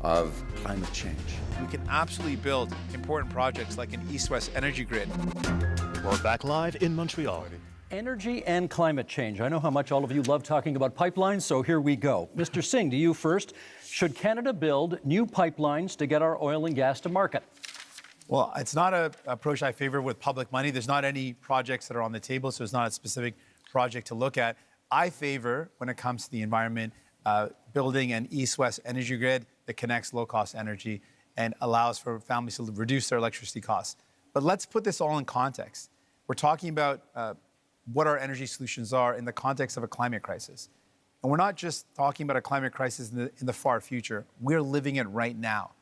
of climate change. We can absolutely build important projects like an east-west energy grid. We're back live in Montreal. Energy and climate change. I know how much all of you love talking about pipelines, so here we go. Mr. Singh, to you first. Should Canada build new pipelines to get our oil and gas to market? Well, it's not an approach I favor with public money. There's not any projects that are on the table, so it's not a specific project to look at. I favor, when it comes to the environment, building an east-west energy grid that connects low-cost energy and allows for families to reduce their electricity costs. But let's put this all in context. We're talking about what our energy solutions are in the context of a climate crisis. And we're not just talking about a climate crisis in the far future. We're living it right now.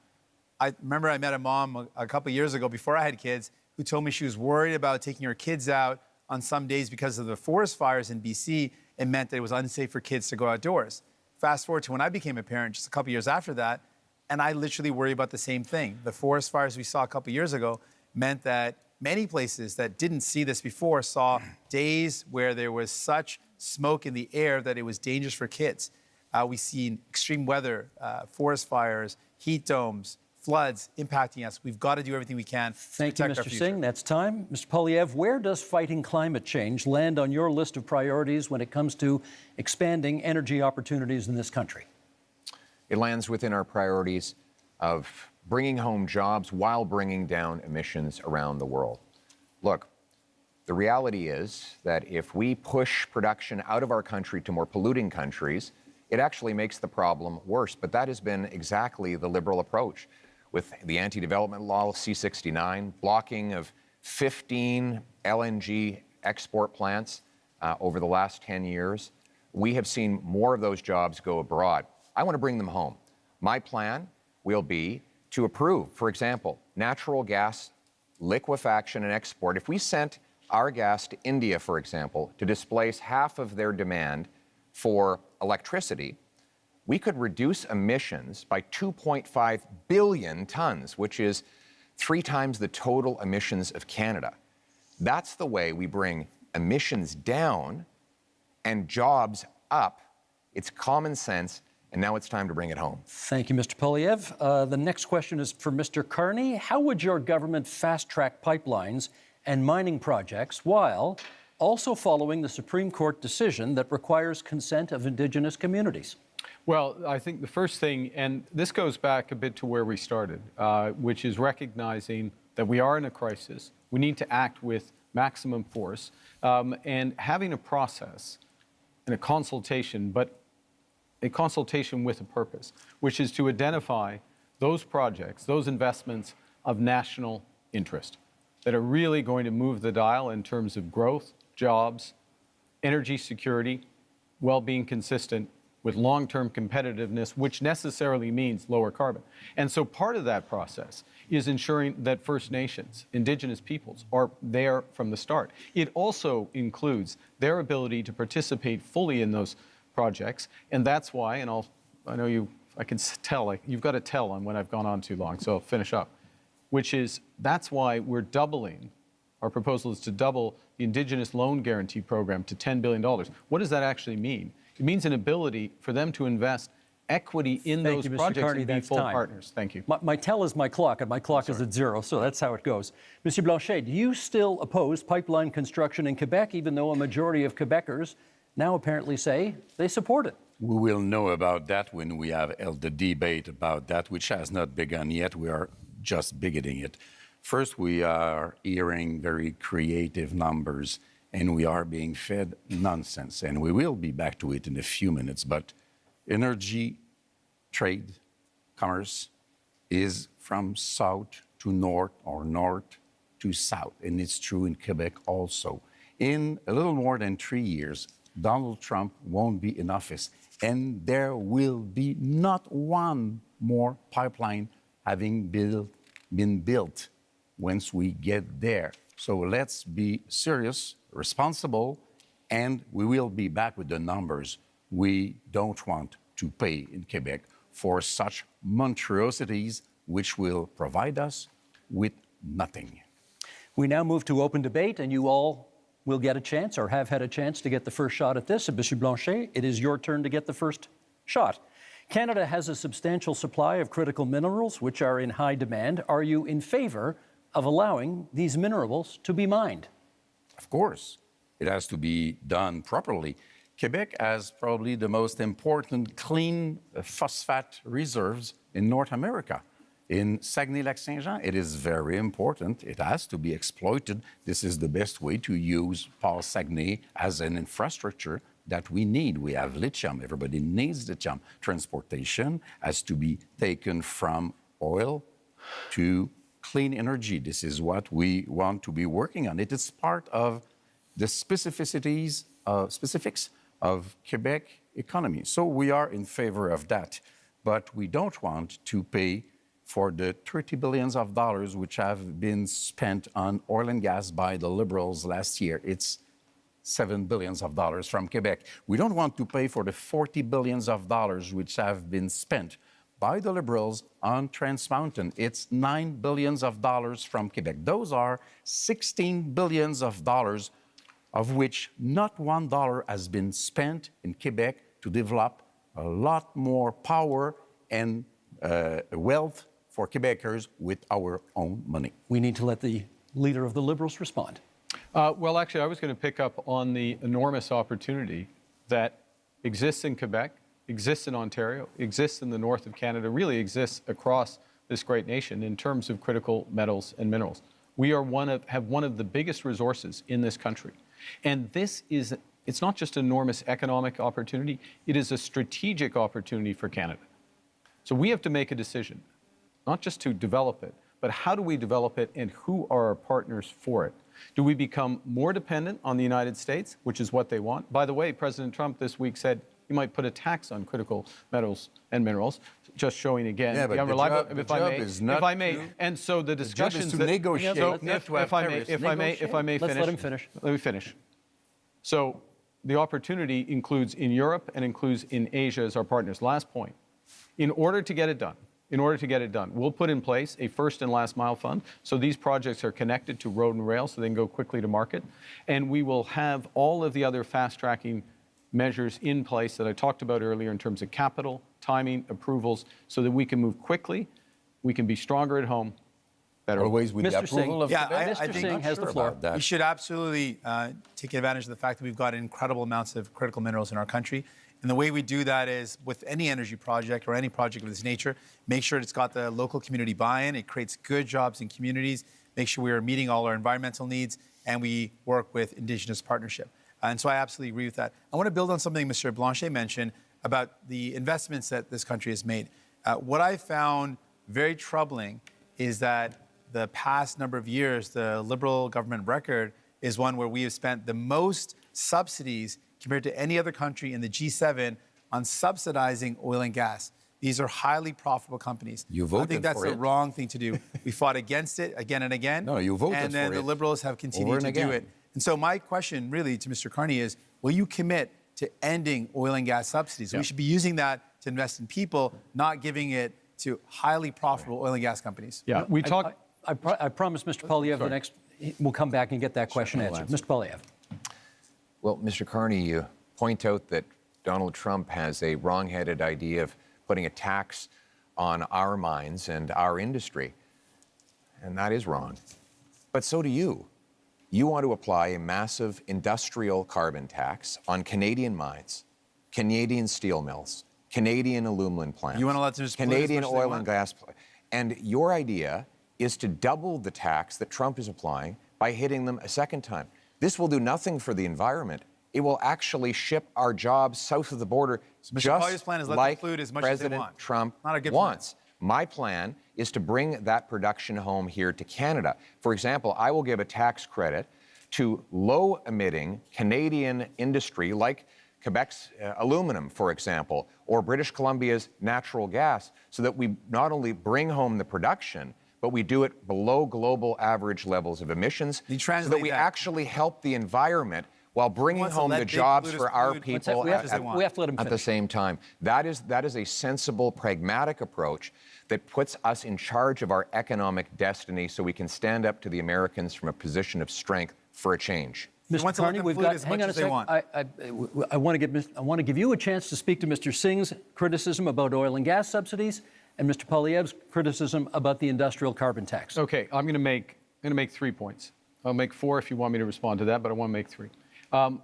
I remember I met a mom a couple of years ago before I had kids who told me she was worried about taking her kids out on some days because of the forest fires in BC. It meant that it was unsafe for kids to go outdoors. Fast forward to when I became a parent just a couple of years after that, and I literally worry about the same thing. The forest fires we saw a couple of years ago meant that many places that didn't see this before saw days where there was such smoke in the air that it was dangerous for kids. We've seen extreme weather, forest fires, heat domes, floods impacting us. We've got to do everything we can to protect our future. Thank you, Mr. Singh. That's time. Mr. Poilievre, where does fighting climate change land on your list of priorities when it comes to expanding energy opportunities in this country? It lands within our priorities of bringing home jobs while bringing down emissions around the world. Look, the reality is that if we push production out of our country to more polluting countries, it actually makes the problem worse. But that has been exactly the Liberal approach with the anti-development law, C-69, blocking of 15 LNG export plants over the last 10 years. We have seen more of those jobs go abroad. I want to bring them home. My plan will be to approve, for example, natural gas liquefaction and export. If we sent our gas to India, for example, to displace half of their demand for electricity, we could reduce emissions by 2.5 billion tons, which is 3 times the total emissions of Canada. That's the way we bring emissions down and jobs up. It's common sense. And now it's time to bring it home. Thank you, Mr. Poilievre. The next question is for Mr. Carney. How would your government fast-track pipelines and mining projects while also following the Supreme Court decision that requires consent of Indigenous communities? Well, I think the first thing, and this goes back a bit to where we started, which is recognizing that we are in a crisis. We need to act with maximum force and having a process and a consultation, but a consultation with a purpose, which is to identify those projects, those investments of national interest that are really going to move the dial in terms of growth, jobs, energy security, while being consistent with long-term competitiveness, which necessarily means lower carbon. And so part of that process is ensuring that First Nations, Indigenous peoples, are there from the start. It also includes their ability to participate fully in those projects, and that's why, and I know I can tell, like, you've got to tell on when I've gone on too long, so I'll finish up, which is, that's why we're doubling, our proposal is to double the Indigenous Loan Guarantee Program to $10 billion. What does that actually mean? It means an ability for them to invest equity in those projects and be full partners. Thank you. My tell is my clock, and my clock is at 0, so that's how it goes. Monsieur Blanchet, do you still oppose pipeline construction in Quebec, even though a majority of Quebecers now apparently say they support it? We will know about that when we have held the debate about that, which has not begun yet. We are just beginning it. First, we are hearing very creative numbers, and we are being fed nonsense. And we will be back to it in a few minutes. But energy, trade, commerce is from south to north or north to south. And it's true in Quebec also. in a little more than 3 years, Donald Trump won't be in office, and there will be not one more pipeline having been built once we get there. So let's be serious, responsible, and we will be back with the numbers. We don't want to pay in Quebec for such monstrosities which will provide us with nothing. We now move to open debate, and you all will get a chance or have had a chance to get the first shot at this. Monsieur Blanchet, it is your turn to get the first shot. Canada has a substantial supply of critical minerals which are in high demand. Are you in favor of allowing these minerals to be mined? Of course. It has to be done properly. Quebec has probably the most important clean phosphate reserves in North America. In Saguenay-Lac-Saint-Jean, it is very important. It has to be exploited. This is the best way to use Paul Saguenay as an infrastructure that we need. We have lithium. Everybody needs lithium. Transportation has to be taken from oil to clean energy. This is what we want to be working on. It is part of the specifics of Quebec economy. So we are in favor of that. But we don't want to pay for the $30 billion which have been spent on oil and gas by the Liberals last year. It's $7 billion from Quebec. We don't want to pay for the $40 billion which have been spent by the Liberals on Trans Mountain. It's $9 billion from Quebec. Those are $16 billion of which not $1 has been spent in Quebec to develop a lot more power and wealth for Quebecers with our own money. We need to let the leader of the Liberals respond. Well, actually, I was going to pick up on the enormous opportunity that exists in Quebec, exists in Ontario, exists in the north of Canada, really exists across this great nation in terms of critical metals and minerals. We are have one of the biggest resources in this country. And it's not just an enormous economic opportunity, it is a strategic opportunity for Canada. So we have to make a decision, not just to develop it, but how do we develop it and who are our partners for it? Do we become more dependent on the United States, which is what they want? By the way, President Trump this week said he might put a tax on critical metals and minerals, just showing again the job is not to, and so the discussions to negotiate, if I may finish. Let him finish. Let me finish. So the opportunity includes in Europe and includes in Asia as our partners. Last point. In order to get it done, we'll put in place a first and last mile fund. So these projects are connected to road and rail so they can go quickly to market. And we will have all of the other fast tracking measures in place that I talked about earlier in terms of capital, timing, approvals, so that we can move quickly, we can be stronger at home, better. Always with Mr. the approval Singh. of I Mr. think Singh has the floor. we should absolutely take advantage of the fact that we've got incredible amounts of critical minerals in our country. And the way we do that is with any energy project or any project of this nature, make sure it's got the local community buy-in. It creates good jobs in communities, make sure we are meeting all our environmental needs, and we work with Indigenous partnership. And so I absolutely agree with that. I want to build on something Mr. Blanchet mentioned about the investments that this country has made. What I found very troubling is that the past number of years, the Liberal government record is one where we have spent the most subsidies compared to any other country in the G7 on subsidizing oil and gas. These are highly profitable companies. You voted for it. I think that's the wrong thing to do. We fought against it again and again. No, you voted for it. And then the Liberals have continued to do it. And so my question really to Mr. Carney is, will you commit to ending oil and gas subsidies? We should be using that to invest in people, not giving it to highly profitable oil and gas companies. Yeah, we talk. I promise Mr. Polyev the next, we'll come back and get that question answered. Mr. Polyev. Well, Mr. Carney, you point out that Donald Trump has a wrong-headed idea of putting a tax on our mines and our industry. And that is wrong. But so do you. You want to apply a massive industrial carbon tax on Canadian mines, Canadian steel mills, Canadian aluminum plants, You want to let them just Canadian oil and gas. And your idea is to double the tax that Trump is applying by hitting them a second time. This will do nothing for the environment. It will actually ship our jobs south of the border, So Mr. just Collier's plan is let them like pollute as much as they President want. Trump Not a good wants. My plan is to bring that production home here to Canada. For example, I will give a tax credit to low-emitting Canadian industry like Quebec's aluminum, for example, or British Columbia's natural gas, so that we not only bring home the production, but we do it below global average levels of emissions, so that we actually help the environment while bringing home the jobs for our people we have to let him at the same time. That is a sensible, pragmatic approach that puts us in charge of our economic destiny so we can stand up to the Americans from a position of strength for a change. Mr. Carney, we've got, hang on a second. I want to give you a chance to speak to Mr. Singh's criticism about oil and gas subsidies and Mr. Poilievre's criticism about the industrial carbon tax. Okay, I'm going to make 3 points. I'll make 4 if you want me to respond to that, but I want to make 3.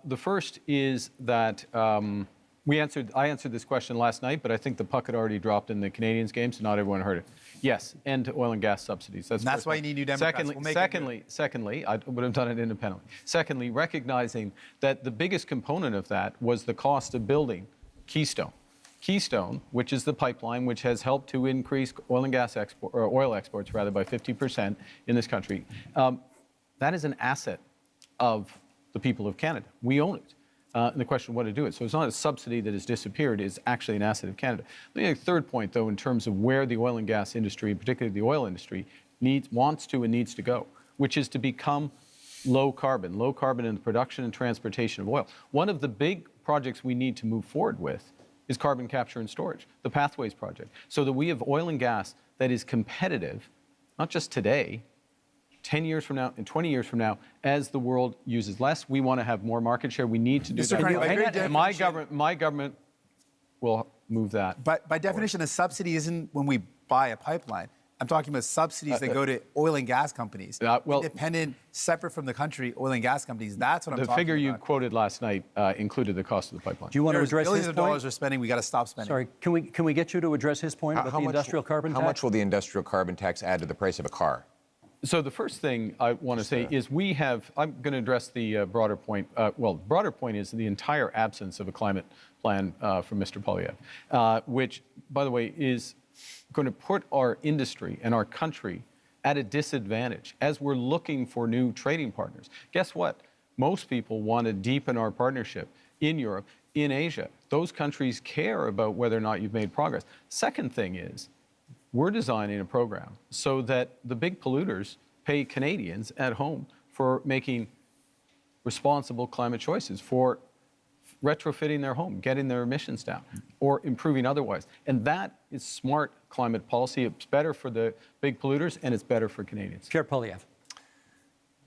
The first is that I answered this question last night, but I think the puck had already dropped in the Canadians game, so not everyone heard it. Yes, end to oil and gas subsidies. That's why you need New Democrats. Secondly, I would have done it independently. Secondly, recognizing that the biggest component of that was the cost of building Keystone. Keystone, which is the pipeline which has helped to increase oil and gas oil exports rather by 50% in this country, that is an asset of the people of Canada. We own it. And the question of what to do it. So it's not a subsidy that has disappeared, it's actually an asset of Canada. The third point, though, in terms of where the oil and gas industry, particularly the oil industry, wants to and needs to go, which is to become low carbon in the production and transportation of oil. One of the big projects we need to move forward with is carbon capture and storage, the Pathways project, so that we have oil and gas that is competitive, not just today, 10 years from now and 20 years from now, as the world uses less. We want to have more market share. We need to do that. My government will move that. But by definition, a subsidy isn't when we buy a pipeline. I'm talking about subsidies that go to oil and gas companies. Independent, separate from the country, oil and gas companies. That's what I'm talking about. The figure you quoted last night included the cost of the pipeline. Do you want to address his point? Billions of dollars are spending. We got to stop spending. Sorry, can we get you to address his point about the industrial carbon tax? How much will the industrial carbon tax add to the price of a car? So the first thing I want to say is I'm going to address the broader point. The broader point is the entire absence of a climate plan from Mr. Poilievre, which, by the way, is going to put our industry and our country at a disadvantage as we're looking for new trading partners. Guess what? Most people want to deepen our partnership in Europe, in Asia. Those countries care about whether or not you've made progress. Second thing is, we're designing a program so that the big polluters pay Canadians at home for making responsible climate choices, for retrofitting their home, getting their emissions down, or improving otherwise. And that is smart climate policy. It's better for the big polluters, and it's better for Canadians. Pierre Poilievre.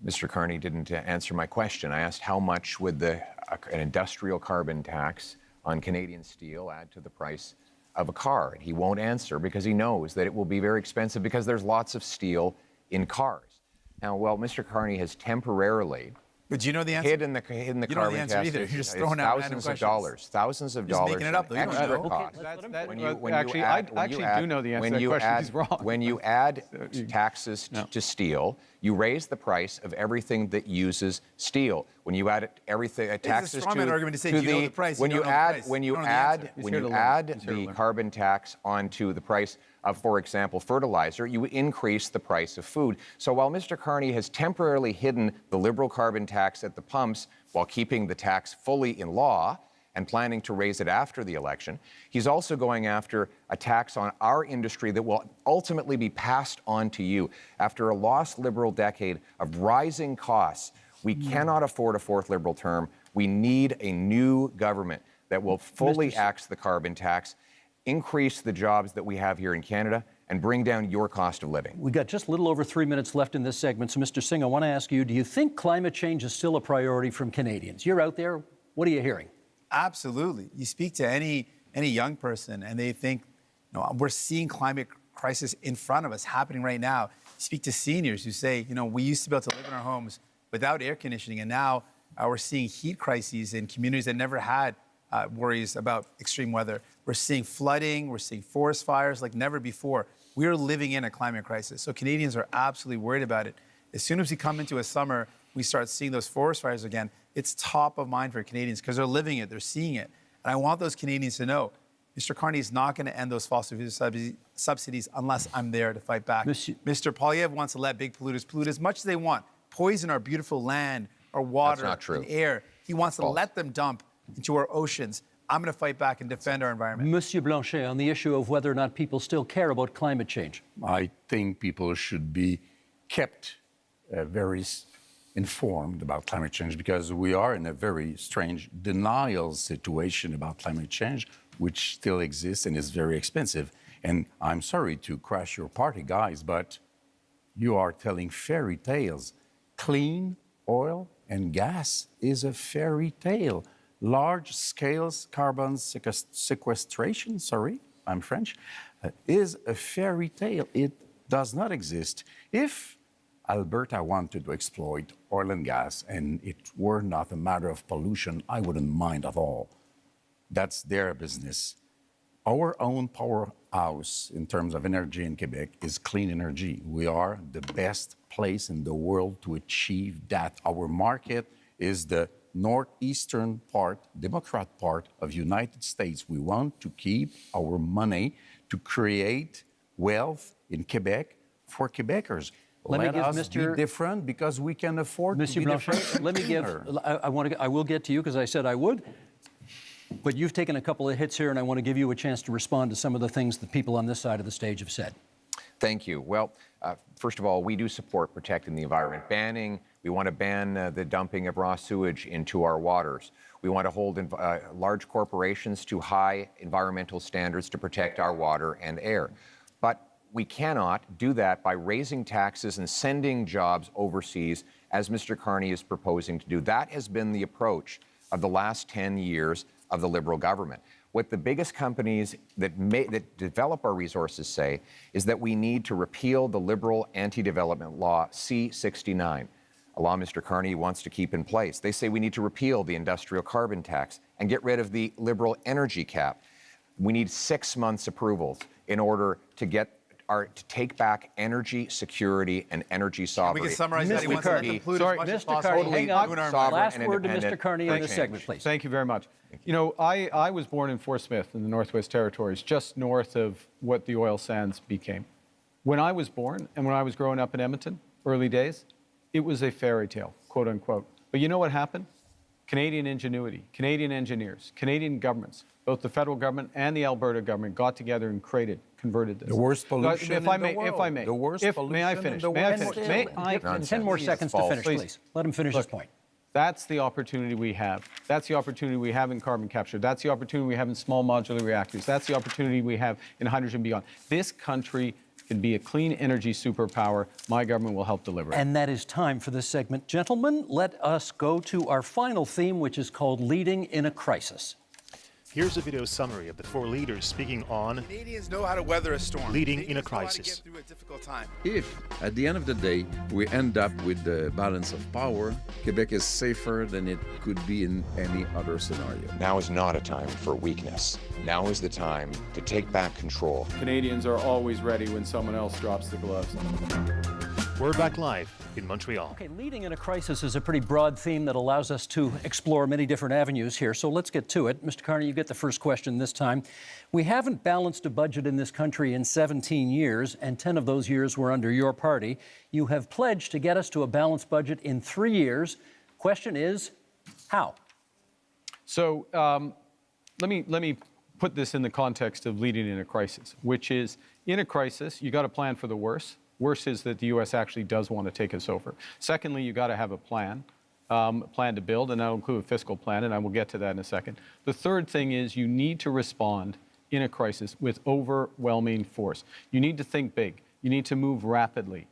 Mr. Carney didn't answer my question. I asked how much would an industrial carbon tax on Canadian steel add to the price of a car, and he won't answer because he knows that it will be very expensive because there's lots of steel in cars. Now, Mr. Carney has temporarily But do you know the answer? hidden the you don't know carbon the answer tax. either. You're just throwing out thousands of dollars making it up, though. You don't extra know. cost. I do know the answer to that question. He's wrong. When you add taxes to steel, you raise the price of everything that uses steel. When you add taxes to the price, when you add the carbon tax onto the price of, for example, fertilizer, you increase the price of food. So while Mr. Carney has temporarily hidden the Liberal carbon tax at the pumps while keeping the tax fully in law and planning to raise it after the election, he's also going after a tax on our industry that will ultimately be passed on to you. After a lost Liberal decade of rising costs, we cannot afford a fourth Liberal term. We need a new government that will fully axe the carbon tax, increase the jobs that we have here in Canada, and bring down your cost of living. We've got just a little over 3 minutes left in this segment. So, Mr. Singh, I want to ask you, do you think climate change is still a priority from Canadians? You're out there. What are you hearing? Absolutely. You speak to any young person, and they think, we're seeing climate crisis in front of us happening right now. You speak to seniors who say, we used to be able to live in our homes without air conditioning, and now we're seeing heat crises in communities that never had worries about extreme weather. We're seeing flooding, we're seeing forest fires like never before. We're living in a climate crisis. So Canadians are absolutely worried about it. As soon as we come into a summer, we start seeing those forest fires again. It's top of mind for Canadians because they're living it, they're seeing it. And I want those Canadians to know, Mr. Carney is not going to end those fossil fuel subsidies unless I'm there to fight back. Mr. Poilievre wants to let big polluters pollute as much as they want, poison our beautiful land, our water, not true. and air. He wants to let them dump into our oceans. I'm going to fight back and defend our environment. Monsieur Blanchet, on the issue of whether or not people still care about climate change. I think people should be kept very informed about climate change because we are in a very strange denial situation about climate change, which still exists and is very expensive. And I'm sorry to crash your party, guys, but you are telling fairy tales. Clean oil and gas is a fairy tale. Large-scale carbon sequestration, sorry, I'm French, is a fairy tale. It does not exist. If Alberta wanted to exploit oil and gas and it were not a matter of pollution, I wouldn't mind at all. That's their business. Our own powerhouse in terms of energy in Quebec is clean energy. We are the best place in the world to achieve that. Our market is the northeastern part, Democrat part of United States. We want to keep our money to create wealth in Quebec for Quebecers. Let us be different because we can afford Monsieur to be Blanchet, different. let me give. I will get to you because I said I would. But you've taken a couple of hits here, and I want to give you a chance to respond to some of the things that people on this side of the stage have said. Thank you. Well, first of all, we do support protecting the environment. We want to ban the dumping of raw sewage into our waters. We want to hold large corporations to high environmental standards to protect our water and air. But we cannot do that by raising taxes and sending jobs overseas, as Mr. Carney is proposing to do. That has been the approach of the last 10 years of the Liberal government. What the biggest companies that develop our resources say is that we need to repeal the Liberal anti-development law C-69, a law Mr. Carney wants to keep in place. They say we need to repeal the industrial carbon tax and get rid of the Liberal energy cap. We need 6 months approvals in order to take back energy security and energy sovereignty. We can summarize that. He wants to conclude as much as possible. Hang on. Last word to Mr. Carney in this segment, please. Thank you very much. You know, I was born in Fort Smith in the Northwest Territories, just north of what the oil sands became. When I was born and when I was growing up in Edmonton, early days, it was a fairy tale, quote unquote. But you know what happened? Canadian ingenuity, Canadian engineers, Canadian governments, both the federal government and the Alberta government got together and converted this. The worst pollution in the world. If I may. The worst pollution may I finish? in the May I world. finish? 10 more seconds to finish, please. Let him finish his point. That's the opportunity we have. That's the opportunity we have in carbon capture. That's the opportunity we have in small modular reactors. That's the opportunity we have in hydrogen beyond. This country can be a clean energy superpower. My government will help deliver it. And that is time for this segment. Gentlemen, let us go to our final theme, which is called Leading in a Crisis. Here's a video summary of the four leaders speaking on Canadians know how to weather a storm. leading in a crisis. Through a difficult time. If, at the end of the day, we end up with the balance of power, Quebec is safer than it could be in any other scenario. Now is not a time for weakness. Now is the time to take back control. Canadians are always ready when someone else drops the gloves. We're back live in Montreal. Okay, leading in a crisis is a pretty broad theme that allows us to explore many different avenues here. So let's get to it. Mr. Carney, you get the first question this time. We haven't balanced a budget in this country in 17 years, and 10 of those years were under your party. You have pledged to get us to a balanced budget in 3 years. Question is, how? So let me put this in the context of leading in a crisis, which is, in a crisis, you got to plan for the worst. Worst is that the U.S. actually does want to take us over. Secondly, you got to have a plan to build, and that'll include a fiscal plan, and I will get to that in a second. The third thing is you need to respond in a crisis with overwhelming force. You need to think big. You need to move rapidly.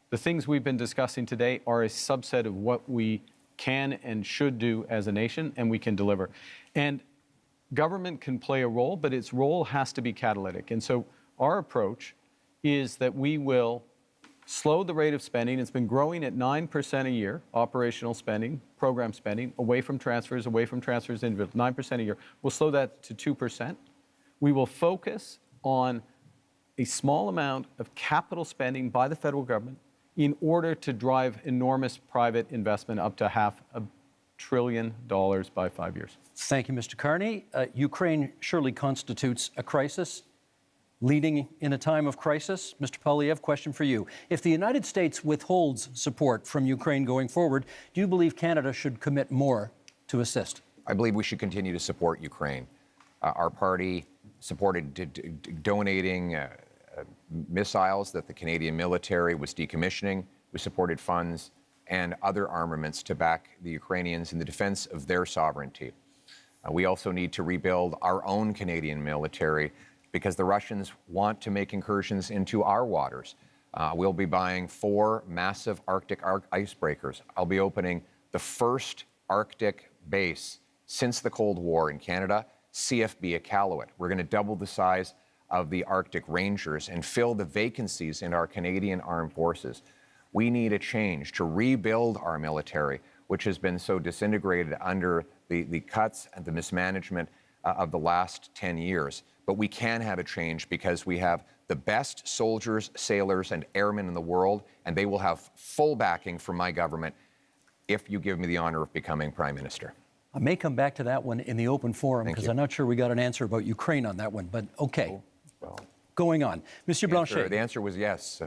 The things we've been discussing today are a subset of what we can and should do as a nation, and we can deliver. And government can play a role, but its role has to be catalytic. And so our approach is that we will slow the rate of spending. It's been growing at 9% a year, operational spending, program spending, away from transfers, individual, 9% a year. We'll slow that to 2%. We will focus on a small amount of capital spending by the federal government in order to drive enormous private investment up to $500 billion by 5 years. Thank you, Mr. Carney. Ukraine surely constitutes a crisis. leading in a time of crisis. Mr. Poilievre, question for you. If the United States withholds support from Ukraine going forward, do you believe Canada should commit more to assist? I believe we should continue to support Ukraine. Our party supported donating missiles that the Canadian military was decommissioning. We supported funds and other armaments to back the Ukrainians in the defense of their sovereignty. We also need to rebuild our own Canadian military because the Russians want to make incursions into our waters. We'll be buying 4 massive Arctic icebreakers. I'll be opening the first Arctic base since the Cold War in Canada, CFB Iqaluit. We're going to double the size of the Arctic Rangers and fill the vacancies in our Canadian armed forces. We need a change to rebuild our military, which has been so disintegrated under the cuts and the mismanagement of the last 10 years. But we can have a change because we have the best soldiers, sailors, and airmen in the world, and they will have full backing from my government if you give me the honor of becoming Prime Minister. I may come back to that one in the open forum because I'm not sure we got an answer about Ukraine on that one, but okay. Well, going on. Monsieur Blanchet. The answer was yes.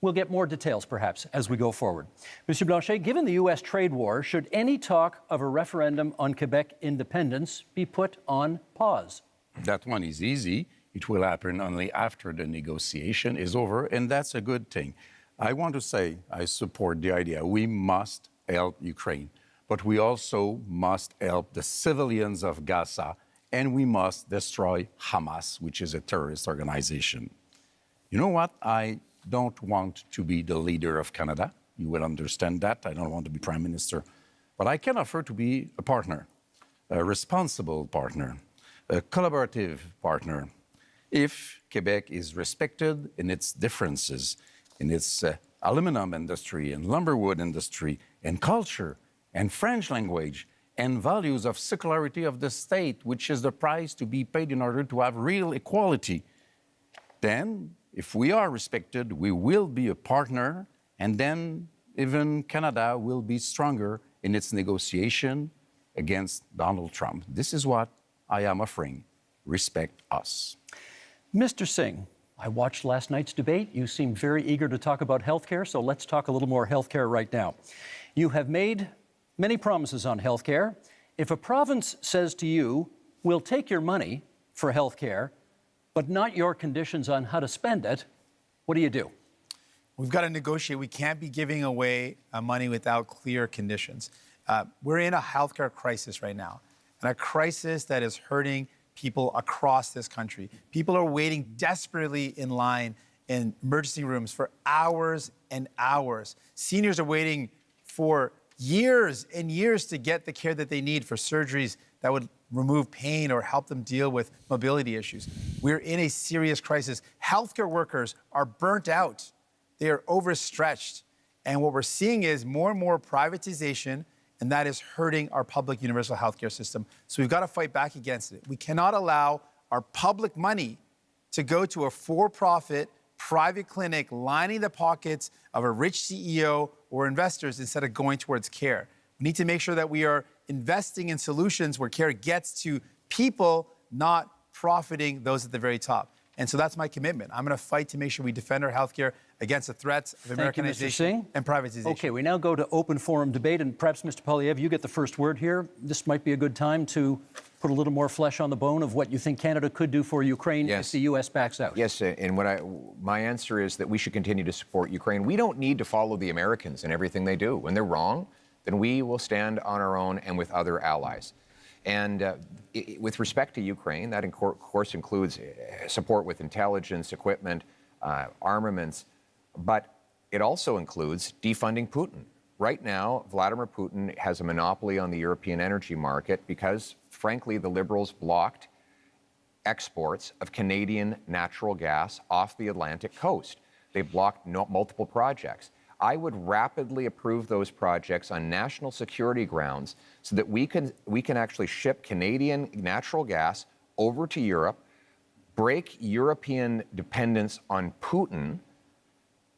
We'll get more details, perhaps, as we go forward. Monsieur Blanchet, given the U.S. trade war, should any talk of a referendum on Quebec independence be put on pause? That one is easy. It will happen only after the negotiation is over, and that's a good thing. I want to say I support the idea. We must help Ukraine, but we also must help the civilians of Gaza, and we must destroy Hamas, which is a terrorist organization. You know what? I don't want to be the leader of Canada. You will understand that. I don't want to be Prime Minister. But I can offer to be a partner, a responsible partner, a collaborative partner. If Quebec is respected in its differences, in its aluminum industry and lumberwood industry and culture and French language and values of secularity of the state, which is the price to be paid in order to have real equality, then if we are respected, we will be a partner, and then even Canada will be stronger in its negotiation against Donald Trump. This is what I am offering. Respect us. Mr. Singh, I watched last night's debate. You seemed very eager to talk about health care, so let's talk a little more health care right now. You have made many promises on health care. If a province says to you, we'll take your money for health care, but not your conditions on how to spend it, what do? We've got to negotiate. We can't be giving away money without clear conditions. We're in a healthcare crisis right now, and a crisis that is hurting people across this country. People are waiting desperately in line in emergency rooms for hours and hours. Seniors are waiting for years and years to get the care that they need for surgeries that would remove pain or help them deal with mobility issues. We're in a serious crisis. Healthcare workers are burnt out. They are overstretched. And what we're seeing is more and more privatization, and that is hurting our public universal healthcare system. So we've got to fight back against it. We cannot allow our public money to go to a for-profit private clinic lining the pockets of a rich CEO or investors instead of going towards care. We need to make sure that we are investing in solutions where care gets to people, not profiting those at the very top. And so that's my commitment. I'm going to fight to make sure we defend our healthcare against the threats of Americanization and privatization. Okay, we now go to open forum debate, and perhaps, Mr. Poilievre, you get the first word here. This might be a good time to put a little more flesh on the bone of what you think Canada could do for Ukraine if the U.S. backs out. Yes, and my answer is that we should continue to support Ukraine. We don't need to follow the Americans in everything they do. When they're wrong, then we will stand on our own and with other allies. And with respect to Ukraine, that of course includes support with intelligence, equipment, armaments, but it also includes defunding Putin. Right now, Vladimir Putin has a monopoly on the European energy market because, frankly, the Liberals blocked exports of Canadian natural gas off the Atlantic coast. They blocked multiple projects. I would rapidly approve those projects on national security grounds so that we can actually ship Canadian natural gas over to Europe, break European dependence on Putin,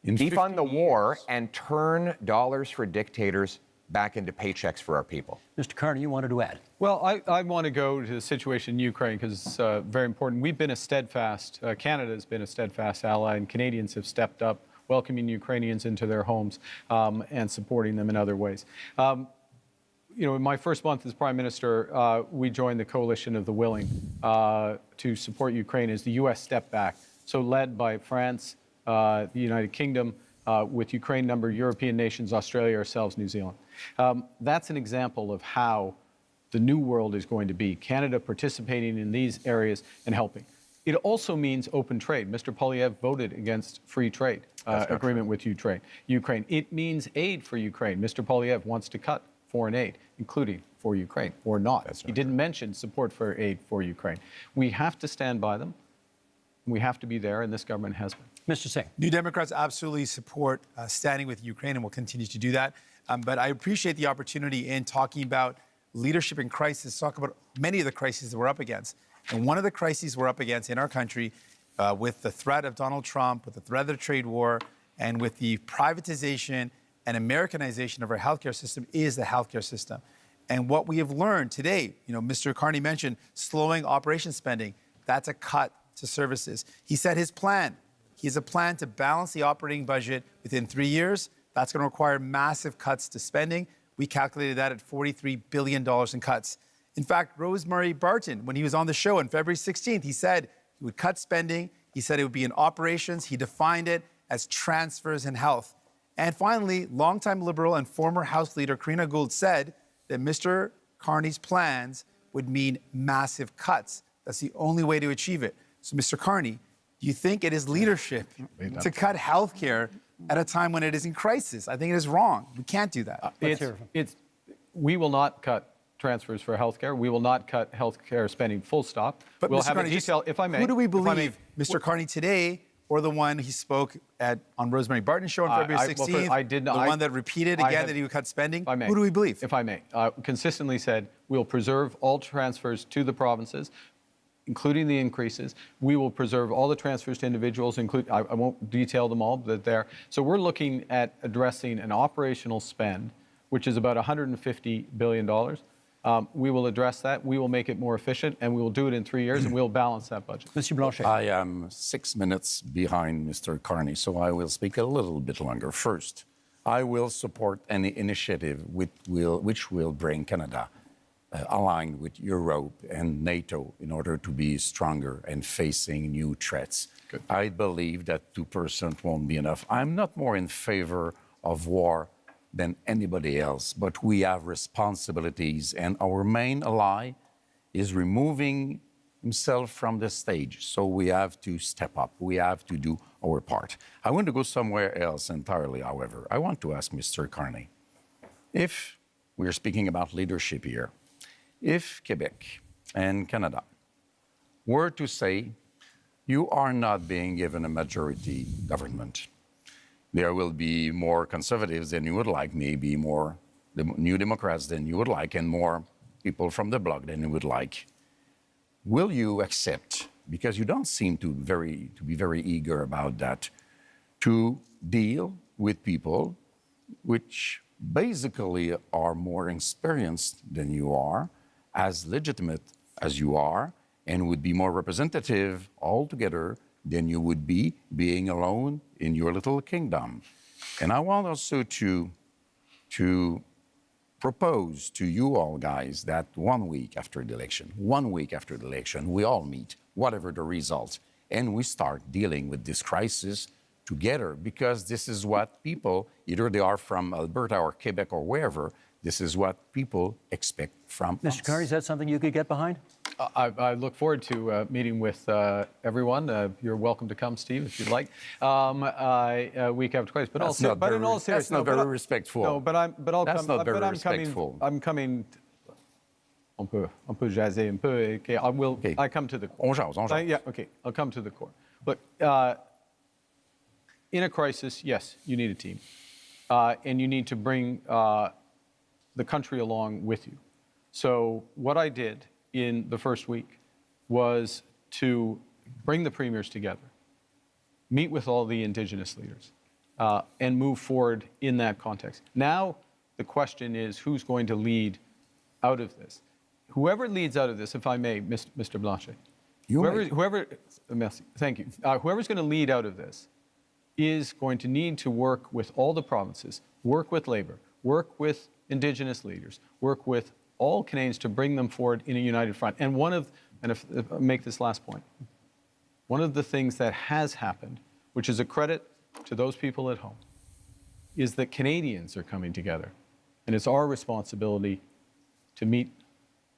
defund the war, and turn dollars for dictators back into paychecks for our people. Mr. Carney, you wanted to add? Well, I want to go to the situation in Ukraine because it's very important. We've been a steadfast, Canada has been a steadfast ally, and Canadians have stepped up, welcoming Ukrainians into their homes and supporting them in other ways. In my first month as Prime Minister, we joined the Coalition of the Willing to support Ukraine as the U.S. stepped back. So led by France, the United Kingdom, with Ukraine, number of European nations, Australia, ourselves, New Zealand. That's an example of how the new world is going to be. Canada participating in these areas and helping. It also means open trade. Mr. Poilievre voted against free trade agreement with Ukraine. It means aid for Ukraine. Mr. Poilievre wants to cut foreign aid, including for Ukraine, or not. He didn't mention support for aid for Ukraine. We have to stand by them. We have to be there, and this government has been. Mr. Singh. New Democrats absolutely support standing with Ukraine and will continue to do that. But I appreciate the opportunity in talking about leadership in crisis, talk about many of the crises that we're up against. And one of the crises we're up against in our country with the threat of Donald Trump, with the threat of the trade war, and with the privatization and Americanization of our healthcare system is the healthcare system. And what we have learned today, Mr. Carney mentioned slowing operation spending. That's a cut to services. He said his plan. He has a plan to balance the operating budget within 3 years. That's going to require massive cuts to spending. We calculated that at $43 billion in cuts. In fact, Rosemary Barton, when he was on the show on February 16th, he said he would cut spending. He said it would be in operations. He defined it as transfers in health. And finally, longtime Liberal and former House Leader Karina Gould said that Mr. Carney's plans would mean massive cuts. That's the only way to achieve it. So, Mr. Carney, do you think it is leadership to cut health care at a time when it is in crisis? I think it is wrong. We can't do that. We will not cut transfers for health care. We will not cut health care spending, full stop. But we'll Mr. have Carney, a detail, if I may. Who do we believe, Mr. Carney today, or the one he spoke on Rosemary Barton's show on February 16th, the one that repeated again that he would cut spending? Who do we believe? If I may, consistently said we'll preserve all transfers to the provinces, including the increases. We will preserve all the transfers to individuals, I won't detail them all, but they're. So we're looking at addressing an operational spend, which is about $150 billion. We will address that. We will make it more efficient, and we will do it in 3 years, and we'll balance that budget. Mr. Blanchet. I am 6 minutes behind Mr. Carney, so I will speak a little bit longer. First, I will support any initiative which will bring Canada aligned with Europe and NATO in order to be stronger and facing new threats. Good. I believe that 2% won't be enough. I'm not more in favor of war than anybody else, but we have responsibilities, and our main ally is removing himself from the stage. So we have to step up. We have to do our part. I want to go somewhere else entirely, however. I want to ask Mr. Carney, if we're speaking about leadership here, if Quebec and Canada were to say, you are not being given a majority government, there will be more conservatives than you would like, maybe more New Democrats than you would like, and more people from the bloc than you would like. Will you accept, because you don't seem to be very eager about that, to deal with people which basically are more experienced than you are, as legitimate as you are, and would be more representative altogether than you would be being alone in your little kingdom? And I want also to propose to you all guys that 1 week after the election, we all meet, whatever the result, and we start dealing with this crisis together, because this is what people, either they are from Alberta or Quebec or wherever, this is what people expect from us. Mr. Carney, is that something you could get behind? I look forward to meeting with everyone. You're welcome to come, Steve, if you'd like. Week after crisis, but also, but in all seriousness, that's not very respectful. No, but I'll that's come. not very but respectful. I'm coming. On peut jaser un peu. Okay, I will. Okay. I come to the core. On jase. Yeah. Okay. I'll come to the core. Look, in a crisis, yes, you need a team, and you need to bring the country along with you. So what I did in the first week was to bring the premiers together, meet with all the Indigenous leaders, and move forward in that context. Now The question is, who's going to lead out of this? Whoever leads out of this, if I may, Mr. Blanchet, merci, thank you. Whoever's going to lead out of this is going to need to work with all the provinces, work with Labour, work with Indigenous leaders, work with all Canadians to bring them forward in a united front. And if I make this last point, one of the things that has happened, which is a credit to those people at home, is that Canadians are coming together. And it's our responsibility to meet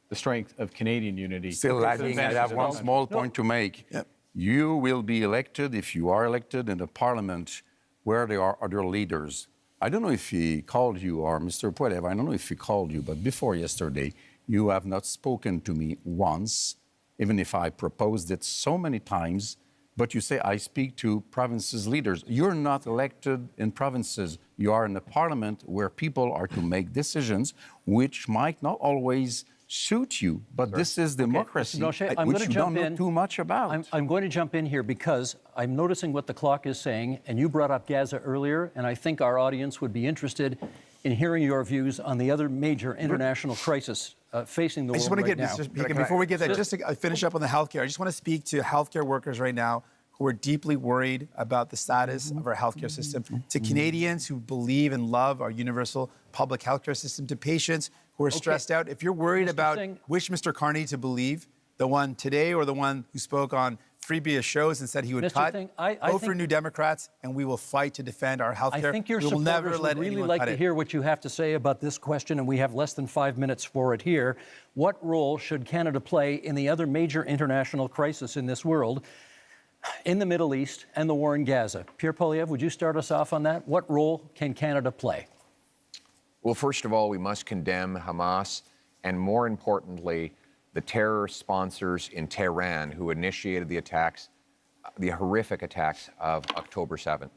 the strength of Canadian unity. Still lagging. I have one small point to make. Yep. You will be elected, if you are elected, in the parliament where there are other leaders. I don't know if he called you, or Mr. Poilievre, I don't know if he called you, but before yesterday, you have not spoken to me once, even if I proposed it so many times. But you say, I speak to provinces' leaders. You're not elected in provinces. You are in the parliament where people are to make decisions which might not always suit you. But this is democracy, which you don't know too much about. I'm going to jump in here because I'm noticing what the clock is saying, and you brought up Gaza earlier, and I think our audience would be interested in hearing your views on the other major international crisis facing the world right now. Before we get that, just to finish up on the healthcare, I just want to speak to healthcare workers right now who are deeply worried about the status of our healthcare system, to Canadians who believe and love our universal public healthcare system, to patients who are stressed out. If you're worried about which Mr. Carney to believe, the one today or the one who spoke on previous shows and said he would cut, vote for New Democrats, and we will fight to defend our healthcare. I think your supporters would really like to hear what you have to say about this question, and we have less than 5 minutes for it here. What role should Canada play in the other major international crisis in this world, in the Middle East and the war in Gaza? Pierre Poilievre, would you start us off on that? What role can Canada play? Well, first of all, we must condemn Hamas, and more importantly, the terror sponsors in Tehran who initiated the attacks, the horrific attacks of October 7th.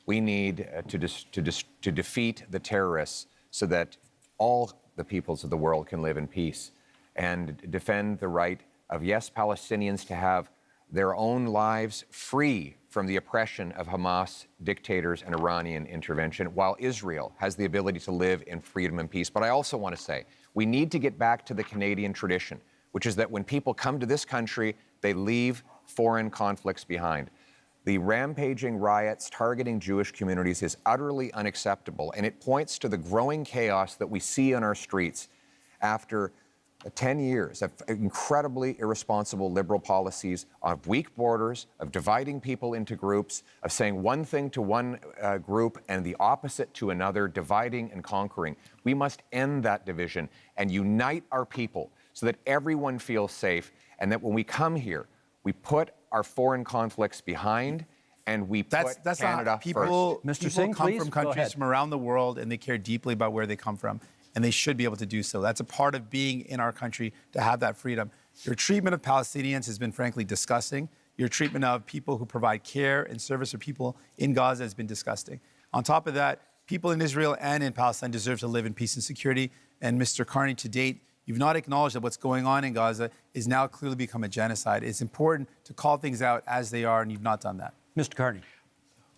We need to defeat the terrorists so that all the peoples of the world can live in peace and defend the right of, yes, Palestinians to have their own lives free from the oppression of Hamas dictators and Iranian intervention, while Israel has the ability to live in freedom and peace. But I also want to say, we need to get back to the Canadian tradition, which is that when people come to this country, they leave foreign conflicts behind. The rampaging riots targeting Jewish communities is utterly unacceptable, and it points to the growing chaos that we see on our streets after 10 years of incredibly irresponsible liberal policies, of weak borders, of dividing people into groups, of saying one thing to one group and the opposite to another, dividing and conquering. We must end that division and unite our people so that everyone feels safe, and that when we come here, we put our foreign conflicts behind and we put Canada people, first. Mr. Singh, come from countries from around the world, and they care deeply about where they come from, and they should be able to do so. That's a part of being in our country, to have that freedom. Your treatment of Palestinians has been frankly disgusting. Your treatment of people who provide care and service for people in Gaza has been disgusting. On top of that, people in Israel and in Palestine deserve to live in peace and security. And Mr. Carney, to date, you've not acknowledged that what's going on in Gaza is now clearly become a genocide. It's important to call things out as they are, and you've not done that. Mr. Carney.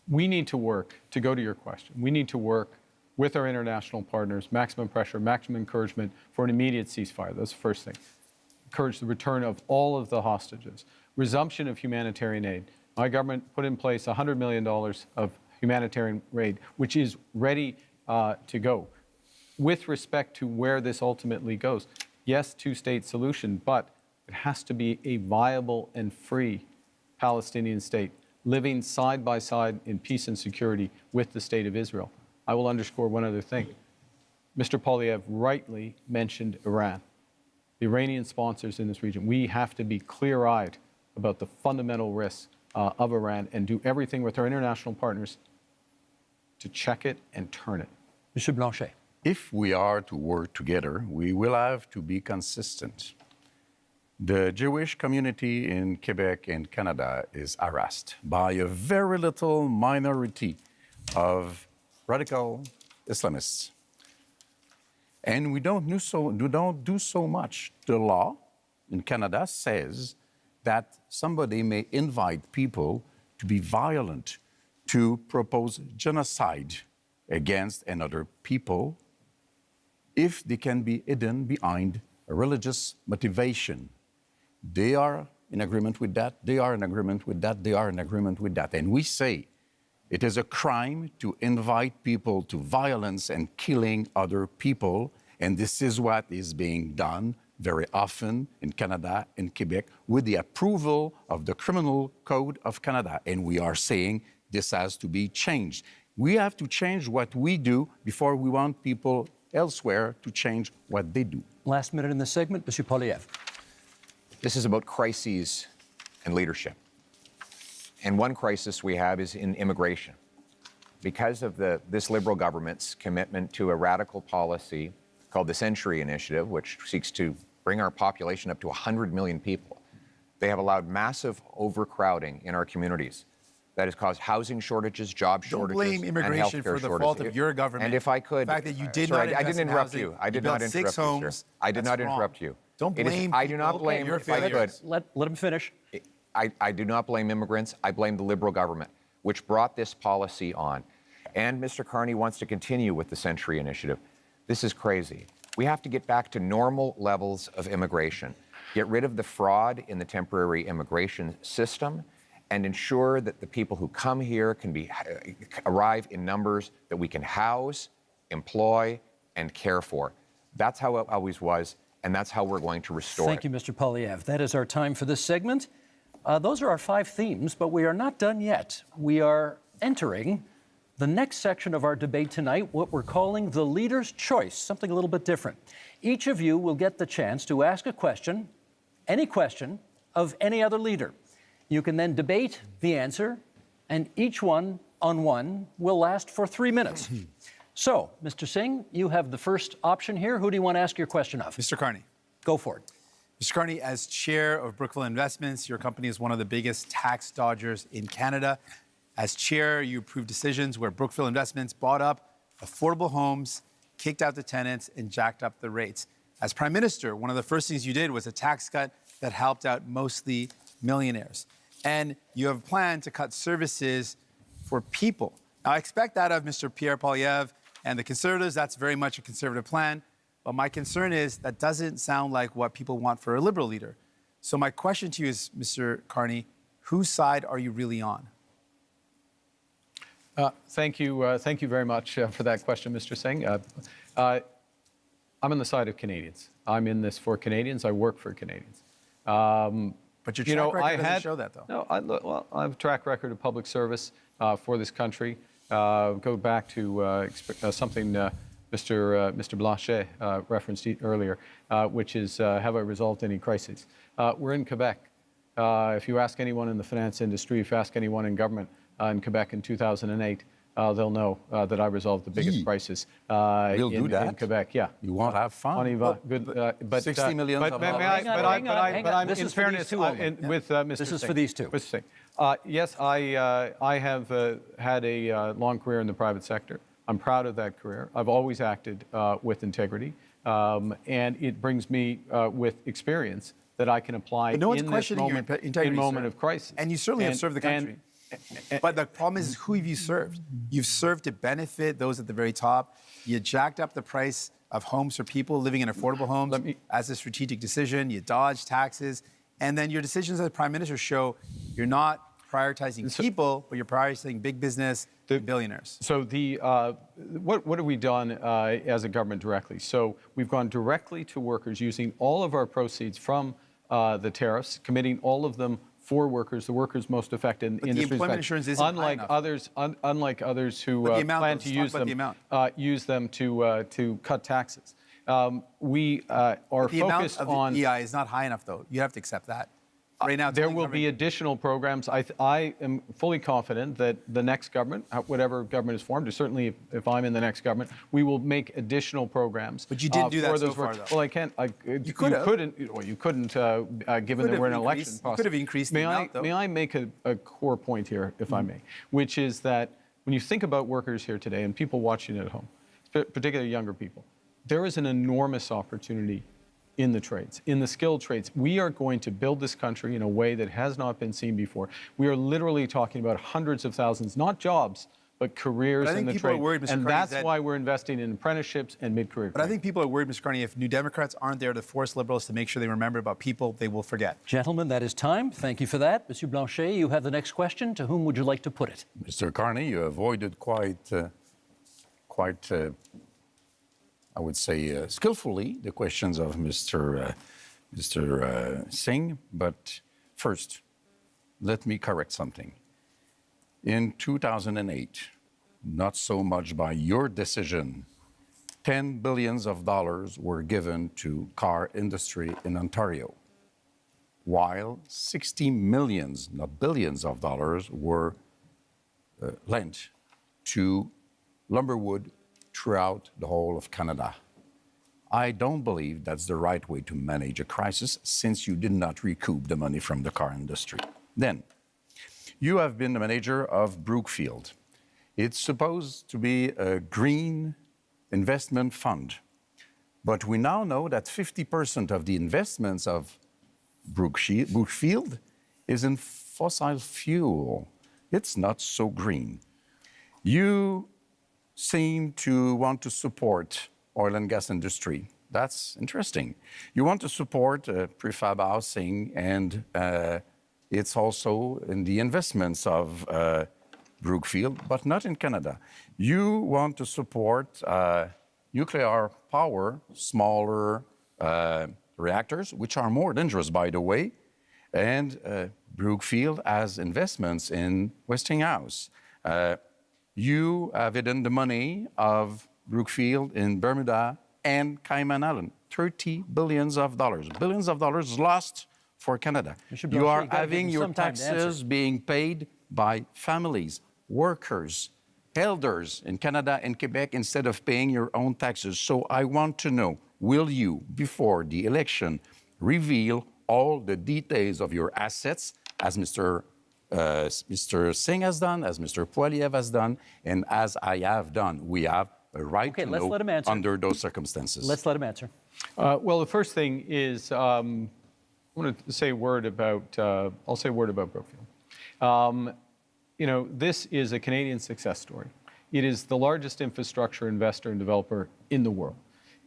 We need to work, to go to your question, we need to work with our international partners, maximum pressure, maximum encouragement for an immediate ceasefire. That's the first thing. Encourage the return of all of the hostages. Resumption of humanitarian aid. My government put in place $100 million of humanitarian aid, which is ready to go. With respect to where this ultimately goes, yes, two-state solution, but it has to be a viable and free Palestinian state, living side by side in peace and security with the state of Israel. I will underscore one other thing. Mr. Poilievre rightly mentioned Iran, the Iranian sponsors in this region. We have to be clear-eyed about the fundamental risks of Iran and do everything with our international partners to check it and turn it. Mr. Blanchet. If we are to work together, we will have to be consistent. The Jewish community in Quebec and Canada is harassed by a very little minority of radical Islamists. And we don't do so much. The law in Canada says that somebody may invite people to be violent, to propose genocide against another people, if they can be hidden behind a religious motivation. They are in agreement with that, they are in agreement with that, they are in agreement with that. And we say it is a crime to invite people to violence and killing other people, and this is what is being done very often in Canada, in Quebec, with the approval of the Criminal Code of Canada. And we are saying this has to be changed. We have to change what we do before we want people elsewhere to change what they do. Last minute in this segment, Mr. Poilievre. This is about crises and leadership. And one crisis we have is in immigration. Because of this Liberal government's commitment to a radical policy called the Century Initiative, which seeks to bring our population up to 100 million people, they have allowed massive overcrowding in our communities. That has caused housing shortages, job shortages, Don't blame immigration and for the shortages. fault of your government. And if I could, the fact that you did sorry, not I didn't invest in interrupt housing, you. I did built not interrupt 6 you, homes. sir. I did not That's interrupt wrong. you. Don't It is- blame I do not people. blame. Your If I could, failures. Let him finish. I do not blame immigrants. I blame the Liberal government, which brought this policy on. And Mr. Carney wants to continue with the Century Initiative. This is crazy. We have to get back to normal levels of immigration, get rid of the fraud in the temporary immigration system, and ensure that the people who come here can arrive in numbers that we can house, employ, and care for. That's how it always was, and that's how we're going to restore it. Thank you, Mr. Poilievre. That is our time for this segment. Those are our 5 themes, but we are not done yet. We are entering the next section of our debate tonight, what we're calling the leader's choice, something a little bit different. Each of you will get the chance to ask a question, any question, of any other leader. You can then debate the answer, and each one on one will last for 3 minutes. So, Mr. Singh, you have the first option here. Who do you want to ask your question of? Mr. Carney. Go for it. Mr. Carney, as chair of Brookfield Investments, your company is one of the biggest tax dodgers in Canada. As chair, you approved decisions where Brookfield Investments bought up affordable homes, kicked out the tenants, and jacked up the rates. As Prime Minister, one of the first things you did was a tax cut that helped out mostly millionaires. And you have a plan to cut services for people. Now, I expect that of Mr. Pierre Poilievre and the Conservatives. That's very much a Conservative plan. But my concern is that doesn't sound like what people want for a Liberal leader. So my question to you is, Mr. Carney, whose side are you really on? Thank you very much for that question, Mr. Singh. I'm on the side of Canadians. I'm in this for Canadians. I work for Canadians. But your track record doesn't show that, though. No, I have a track record of public service for this country. Go back to something Mr. Blanchet referenced earlier, which is have I resolved any crises? We're in Quebec. If you ask anyone in the finance industry, if you ask anyone in government in Quebec in 2008, they'll know that I resolved the biggest crisis in Quebec. Yeah, you won't have fun. On y va. Good, but 60 million. But I'm This in is for fairness these two only. with Mr. This is Singh. for these two. Mr. Singh. Yes, I have had a long career in the private sector. I'm proud of that career. I've always acted with integrity, and it brings me with experience that I can apply But no one's in this questioning your moment, integrity, in moment sir. of crisis. And you certainly have served the country. But the problem is, who have you served? You've served to benefit those at the very top. You jacked up the price of homes for people living in affordable homes as a strategic decision. You dodged taxes. And then your decisions as Prime Minister show you're not prioritizing people, but you're prioritizing big business, billionaires. So what have we done as a government directly? So we've gone directly to workers using all of our proceeds from the tariffs, committing all of them for workers, the workers most affected in But the industries. employment insurance isn't high enough. Unlike others who But the amount, plan though, to let's talk about use them to cut taxes. We are the amount focused of on. the EI is not high enough, though. You have to accept that. Right now, there will be additional programs. I am fully confident that the next government, whatever government is formed, or certainly if I'm in the next government, we will make additional programs. But you didn't do that for so those far, workers. though. Well, I can't. You could have. You couldn't, given that we're in an election process. You could have increased the amount, though. May I make a core point here, if I may, which is that when you think about workers here today and people watching at home, particularly younger people, there is an enormous opportunity in the trades, in the skilled trades. We are going to build this country in a way that has not been seen before. We are literally talking about hundreds of thousands, not jobs, but careers But I in think the people are trade. worried, Mr. And Carney, that's that- why we're investing in apprenticeships and mid-career But I training. think people are worried, Mr. Carney, if New Democrats aren't there to force Liberals to make sure they remember about people they will forget. Gentlemen, that is time. Thank you for that. Monsieur Blanchet, you have the next question. To whom would you like to put it? Mr. Carney, you avoided quite, I would say, skillfully the questions of Mr. Singh. But first, let me correct something. In 2008, not so much by your decision, $10 billion were given to car industry in Ontario, while 60 millions, not billions of dollars, were lent to lumberwood throughout the whole of Canada. I don't believe that's the right way to manage a crisis, since you did not recoup the money from the car industry. Then, you have been the manager of Brookfield. It's supposed to be a green investment fund, but we now know that 50% of the investments of Brookfield is in fossil fuel. It's not so green. You seem to want to support oil and gas industry. That's interesting. You want to support prefab housing, and it's also in the investments of Brookfield, but not in Canada. You want to support nuclear power, smaller reactors, which are more dangerous, by the way, and Brookfield has investments in Westinghouse. You have hidden the money of Brookfield in Bermuda and Cayman Island, $30 billion. Billions of dollars lost for Canada. Blanchet, You are you gotta give having them your some time to answer. taxes being paid by families, workers, elders in Canada and Quebec instead of paying your own taxes. So I want to know, will you, before the election, reveal all the details of your assets, as Mr. Singh has done, as Mr. Poiliev has done, and as I have done? We have a right to let's know let him answer. under those circumstances. Let's let him answer. Well, the first thing is, I want to say a word about, I'll say a word about Brookfield. You know, this is a Canadian success story. It is the largest infrastructure investor and developer in the world.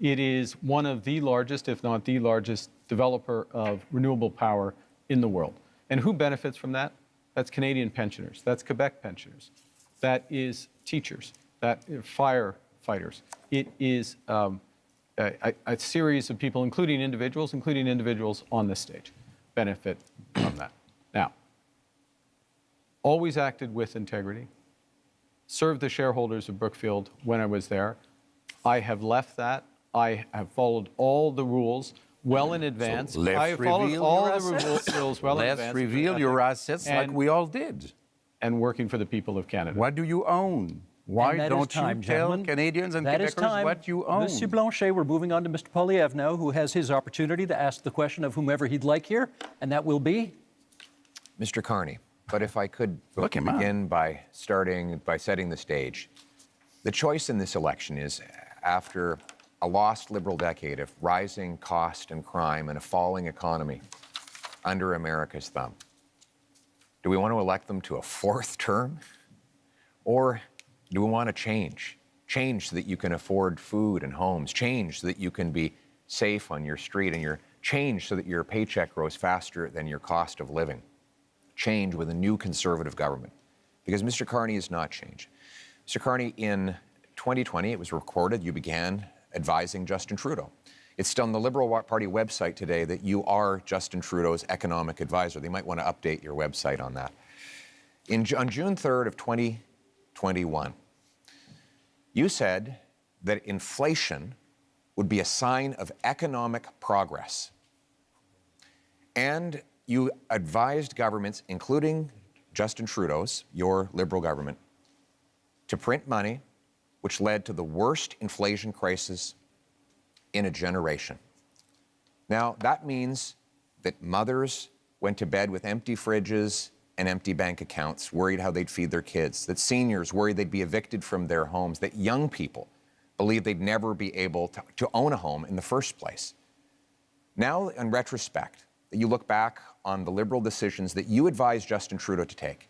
It is one of the largest, if not the largest, developer of renewable power in the world. And who benefits from that? That's Canadian pensioners. That's Quebec pensioners. That is teachers. That is firefighters. It is a series of people, including individuals on this stage, benefit from that. Now, always acted with integrity, served the shareholders of Brookfield when I was there. I have left that. I have followed all the rules well in advance. So let's I have followed reveal all your the assets. rules well in Let's advance. reveal your assets like we all did. And working for the people of Canada. What do you own? Why don't you tell Canadians and Quebecers what you own? Monsieur Blanchet, we're moving on to Mr. Poiliev now, who has his opportunity to ask the question of whomever he'd like here, and that will be? Mr. Carney, but if I could begin by setting the stage. The choice in this election is, after a lost Liberal decade of rising cost and crime and a falling economy under America's thumb, do we want to elect them to a fourth term? Or do we want to change? Change so that you can afford food and homes. Change so that you can be safe on your street, and change so that your paycheck grows faster than your cost of living. Change with a new Conservative government. Because Mr. Carney is not change. Mr. Carney, in 2020, it was recorded, you began advising Justin Trudeau. It's still on the Liberal Party website today that you are Justin Trudeau's economic advisor. They might want to update your website on that. On June 3rd of 2021, you said that inflation would be a sign of economic progress. And you advised governments, including Justin Trudeau's, your Liberal government, to print money, which led to the worst inflation crisis in a generation. Now, that means that mothers went to bed with empty fridges and empty bank accounts, worried how they'd feed their kids, that seniors worried they'd be evicted from their homes, that young people believed they'd never be able to own a home in the first place. Now, in retrospect, that you look back on the Liberal decisions that you advised Justin Trudeau to take,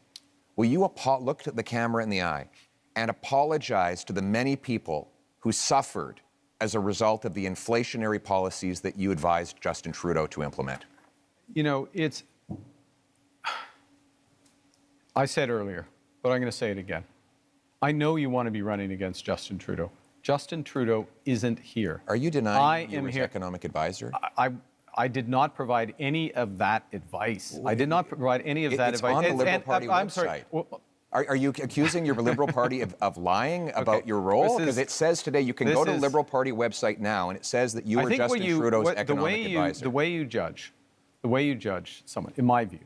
will you look at the camera in the eye and apologize to the many people who suffered as a result of the inflationary policies that you advised Justin Trudeau to implement? You know, I said earlier, but I'm going to say it again. I know you want to be running against Justin Trudeau. Justin Trudeau isn't here. Are you denying you were his economic advisor? I did not provide any of that advice. I did not provide any of that advice. It's on the Liberal Party website. I'm sorry. Are you accusing your Liberal Party of lying about your role? Because it says today you can go to the Liberal Party website now, and it says that you were Justin Trudeau's economic advisor. The way you judge someone, in my view,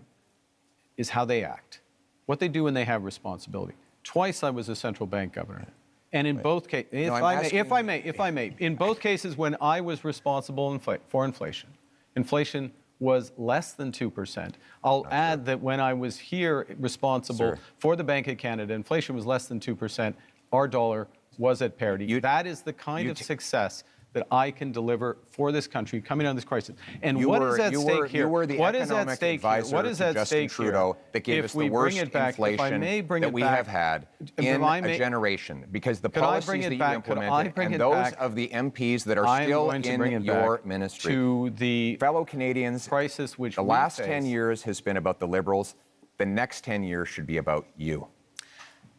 is how they act, what they do when they have responsibility. Twice I was a central bank governor. And in both cases, if I may, in both cases when I was responsible for inflation, inflation was less than 2%. I'll add that when I was here responsible for the Bank of Canada, inflation was less than 2%. Our dollar was at parity. That is the kind of success that I can deliver for this country coming out of this crisis. And what is at stake here? You were the economic advisor to Justin Trudeau that gave us the worst inflation that we have had in a generation, because the policies that you implemented and those of the MPs that are still in your ministry. To the fellow Canadians, crisis which the last 10 years has been about the Liberals. The next 10 years should be about you.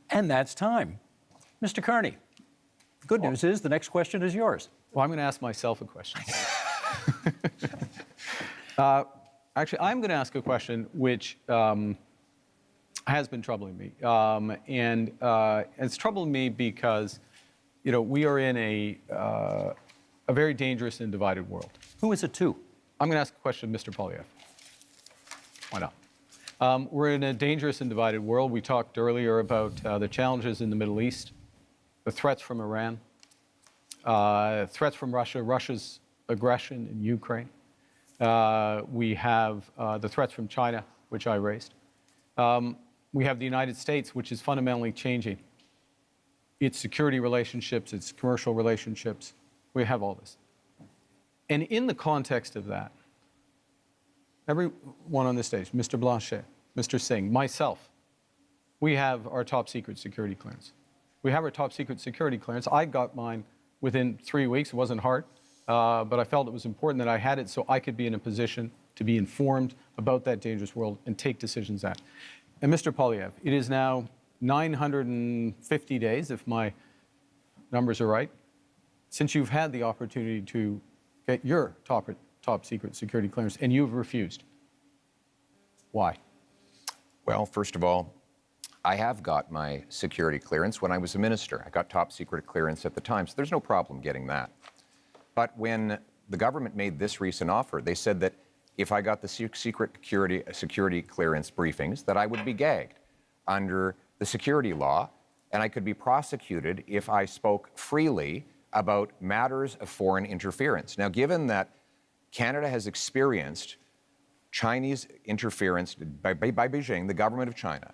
And that's time. Mr. Carney, the good news is the next question is yours. Well, I'm going to ask myself a question. Actually, I'm going to ask a question which has been troubling me. And it's troubling me because, you know, we are in a very dangerous and divided world. Who is it to? I'm going to ask a question of Mr. Poilievre. Why not? We're in a dangerous and divided world. We talked earlier about the challenges in the Middle East, the threats from Iran, threats from Russia, Russia's aggression in Ukraine. We have the threats from China, which I raised. We have the United States, which is fundamentally changing its security relationships, its commercial relationships. We have all this. And in the context of that, everyone on this stage, Mr. Blanchet, Mr. Singh, myself, we have our top secret security clearance. We have our top secret security clearance. I got mine within 3 weeks. It wasn't hard, but I felt it was important that I had it so I could be in a position to be informed about that dangerous world and take decisions at. And Mr. Poilievre, it is now 950 days, if my numbers are right, since you've had the opportunity to get your top secret security clearance, and you've refused. Why? Well, first of all, I have got my security clearance when I was a minister. I got top secret clearance at the time, so there's no problem getting that. But when the government made this recent offer, they said that if I got the secret security clearance briefings, that I would be gagged under the security law, and I could be prosecuted if I spoke freely about matters of foreign interference. Now, given that Canada has experienced Chinese interference by Beijing, the government of China,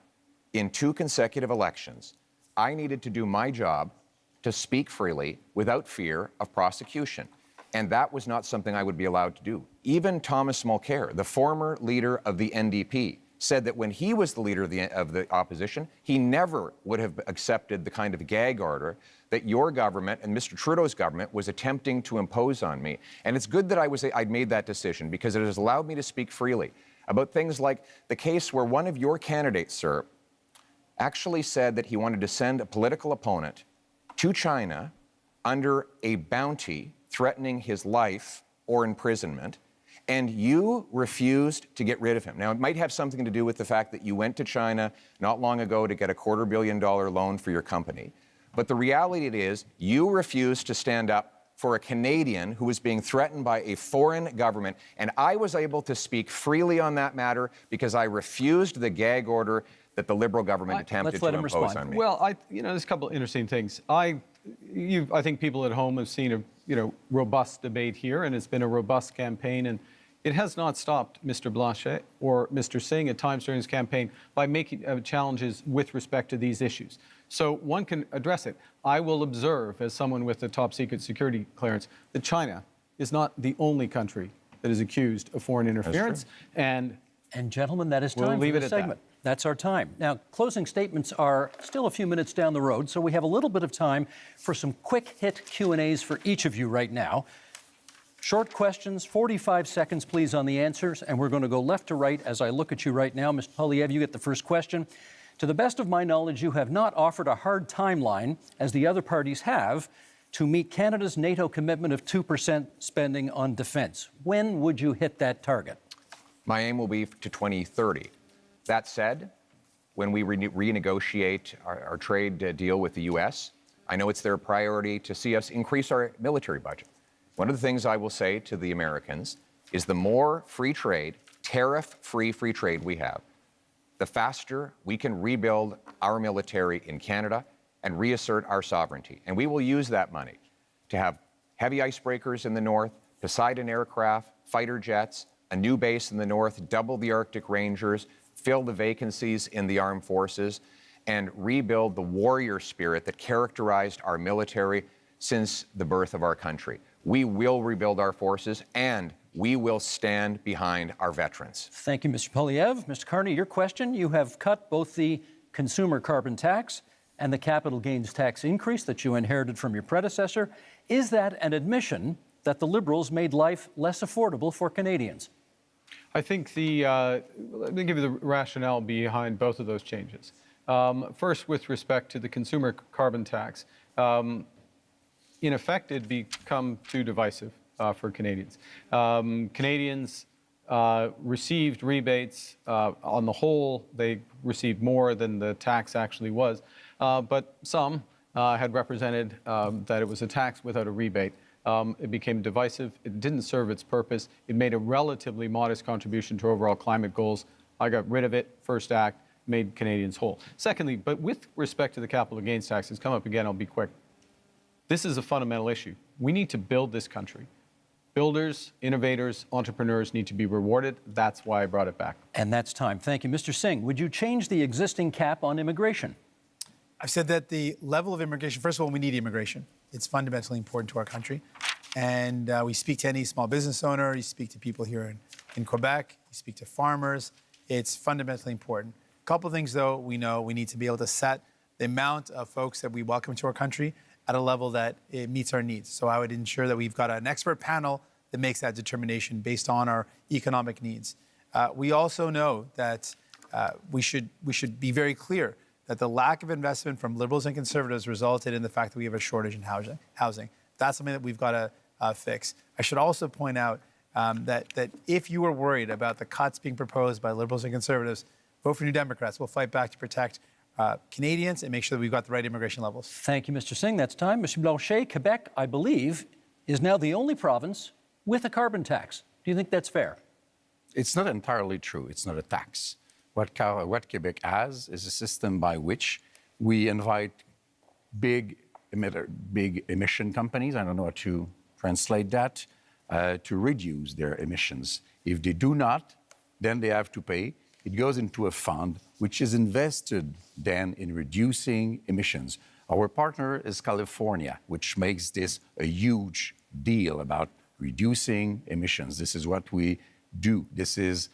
in 2 consecutive elections, I needed to do my job to speak freely without fear of prosecution. And that was not something I would be allowed to do. Even Thomas Mulcair, the former leader of the NDP, said that when he was the leader of the opposition, he never would have accepted the kind of gag order that your government and Mr. Trudeau's government was attempting to impose on me. And it's good that I'd made that decision, because it has allowed me to speak freely about things like the case where one of your candidates, sir, actually said that he wanted to send a political opponent to China under a bounty threatening his life or imprisonment, and you refused to get rid of him. Now, it might have something to do with the fact that you went to China not long ago to get a $250 million loan for your company, but the reality is you refused to stand up for a Canadian who was being threatened by a foreign government, and I was able to speak freely on that matter because I refused the gag order that the Liberal government attempted to impose on me. Well, there's a couple of interesting things. I think people at home have seen a robust debate here, and it's been a robust campaign, and it has not stopped Mr. Blanchet or Mr. Singh at times during his campaign by making challenges with respect to these issues. So one can address it. I will observe, as someone with a top secret security clearance, that China is not the only country that is accused of foreign interference. And gentlemen, that is time we'll leave for it this at segment. that. That's our time. Now, closing statements are still a few minutes down the road, so we have a little bit of time for some quick-hit Q&As for each of you right now. Short questions, 45 seconds, please, on the answers, and we're going to go left to right as I look at you right now. Mr. Poilievre, you get the first question. To the best of my knowledge, you have not offered a hard timeline, as the other parties have, to meet Canada's NATO commitment of 2% spending on defence. When would you hit that target? My aim will be to 2030. That said, when we renegotiate our trade deal with the U.S., I know it's their priority to see us increase our military budget. One of the things I will say to the Americans is the more free trade, tariff-free free trade we have, the faster we can rebuild our military in Canada and reassert our sovereignty. And we will use that money to have heavy icebreakers in the north, Poseidon aircraft, fighter jets, a new base in the north, double the Arctic Rangers, fill the vacancies in the armed forces, and rebuild the warrior spirit that characterized our military since the birth of our country. We will rebuild our forces, and we will stand behind our veterans. Thank you, Mr. Poilievre. Mr. Carney, your question. You have cut both the consumer carbon tax and the capital gains tax increase that you inherited from your predecessor. Is that an admission that the Liberals made life less affordable for Canadians? I think let me give you the rationale behind both of those changes. First, with respect to the consumer carbon tax, in effect, it'd become too divisive for Canadians. Canadians received rebates. On the whole, they received more than the tax actually was. But some had represented that it was a tax without a rebate. It became divisive. It didn't serve its purpose. It made a relatively modest contribution to overall climate goals. I got rid of it. First act made Canadians whole. Secondly, but with respect to the capital gains tax, it's come up again, I'll be quick. This is a fundamental issue. We need to build this country. Builders, innovators, entrepreneurs need to be rewarded. That's why I brought it back. And that's time. Thank you. Mr. Singh, would you change the existing cap on immigration? I've said that the level of immigration, first of all, we need immigration. It's fundamentally important to our country. And we speak to any small business owner, you speak to people here in Quebec, you speak to farmers. It's fundamentally important. A couple of things, though, we know we need to be able to set the amount of folks that we welcome to our country at a level that it meets our needs. So I would ensure that we've got an expert panel that makes that determination based on our economic needs. We also know that we should be very clear that the lack of investment from Liberals and Conservatives resulted in the fact that we have a shortage in housing. That's something that we've got to fix. I should also point out that if you are worried about the cuts being proposed by Liberals and Conservatives, vote for New Democrats. We'll fight back to protect Canadians and make sure that we've got the right immigration levels. Thank you, Mr. Singh. That's time. Mr. Blanchet, Quebec, I believe, is now the only province with a carbon tax. Do you think that's fair? It's not entirely true. It's not a tax. What Quebec has is a system by which we invite big emission companies, I don't know how to translate that, to reduce their emissions. If they do not, then they have to pay. It goes into a fund which is invested then in reducing emissions. Our partner is California, which makes this a huge deal about reducing emissions. This is what we do. This is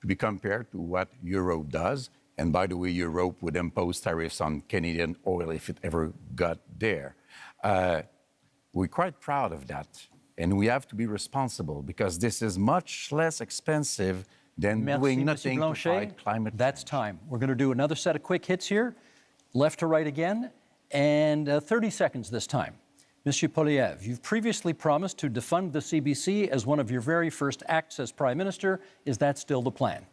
to be compared to what Europe does. And by the way, Europe would impose tariffs on Canadian oil if it ever got there. We're quite proud of that. And we have to be responsible because this is much less expensive than doing nothing to fight climate change. That's time. We're going to do another set of quick hits here, left to right again, and 30 seconds this time. Monsieur Poilievre, you've previously promised to defund the CBC as one of your very first acts as Prime Minister. Is that still the plan?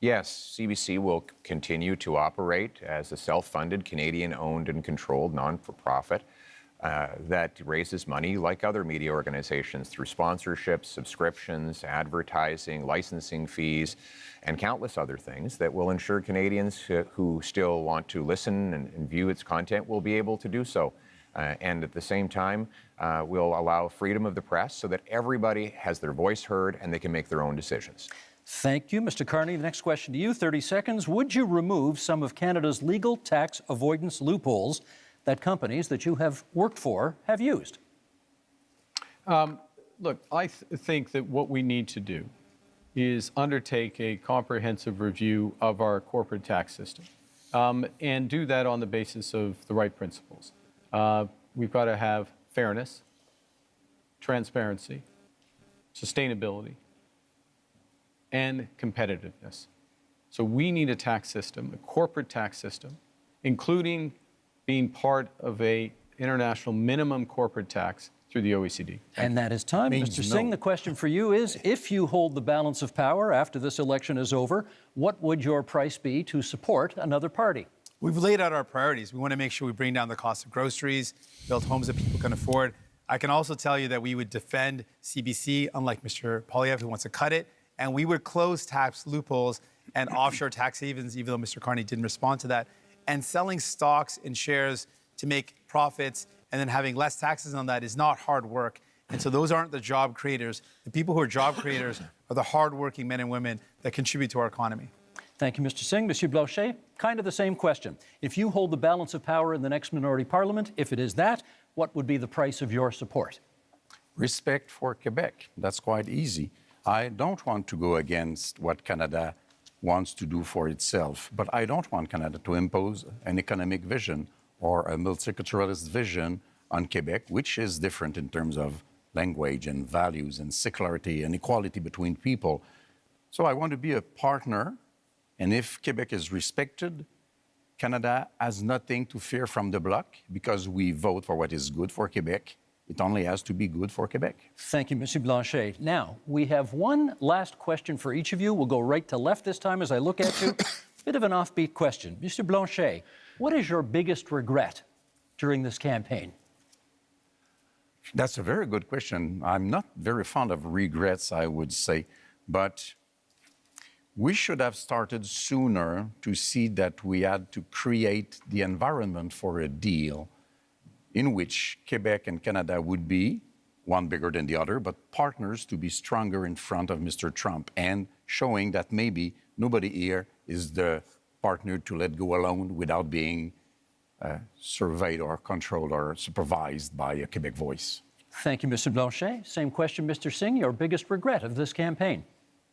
Yes, CBC will continue to operate as a self-funded, Canadian-owned and controlled non-for-profit that raises money like other media organizations through sponsorships, subscriptions, advertising, licensing fees, and countless other things that will ensure Canadians who still want to listen and view its content will be able to do so. And at the same time, we'll allow freedom of the press so that everybody has their voice heard and they can make their own decisions. Thank you, Mr. Carney. The next question to you, 30 seconds. Would you remove some of Canada's legal tax avoidance loopholes that companies that you have worked for have used? Look, I think that what we need to do is undertake a comprehensive review of our corporate tax system and do that on the basis of the right principles. We've got to have fairness, transparency, sustainability, and competitiveness. So we need a tax system, a corporate tax system, including being part of an international minimum corporate tax through the OECD. And that is time. Mr. Singh, the question for you is, if you hold the balance of power after this election is over, what would your price be to support another party? We've laid out our priorities. We want to make sure we bring down the cost of groceries, build homes that people can afford. I can also tell you that we would defend CBC, unlike Mr. Poilievre, who wants to cut it, and we would close tax loopholes and offshore tax havens, even though Mr. Carney didn't respond to that, and selling stocks and shares to make profits and then having less taxes on that is not hard work. And so those aren't the job creators. The people who are job creators are the hardworking men and women that contribute to our economy. Thank you, Mr. Singh. Monsieur Blanchet, kind of the same question. If you hold the balance of power in the next minority parliament, if it is that, what would be the price of your support? Respect for Quebec. That's quite easy. I don't want to go against what Canada wants to do for itself, but I don't want Canada to impose an economic vision or a multiculturalist vision on Quebec, which is different in terms of language and values and secularity and equality between people. So I want to be a partner, and if Quebec is respected, Canada has nothing to fear from the Bloc because we vote for what is good for Quebec. It only has to be good for Quebec. Thank you, Monsieur Blanchet. Now, we have one last question for each of you. We'll go right to left this time as I look at you. Bit of an offbeat question. Monsieur Blanchet, what is your biggest regret during this campaign? That's a very good question. I'm not very fond of regrets, I would say, but we should have started sooner to see that we had to create the environment for a deal in which Quebec and Canada would be, one bigger than the other, but partners to be stronger in front of Mr. Trump and showing that maybe nobody here is the partner to let go alone without being surveyed or controlled or supervised by a Quebec voice. Thank you, Mr. Blanchet. Same question, Mr. Singh. Your biggest regret of this campaign?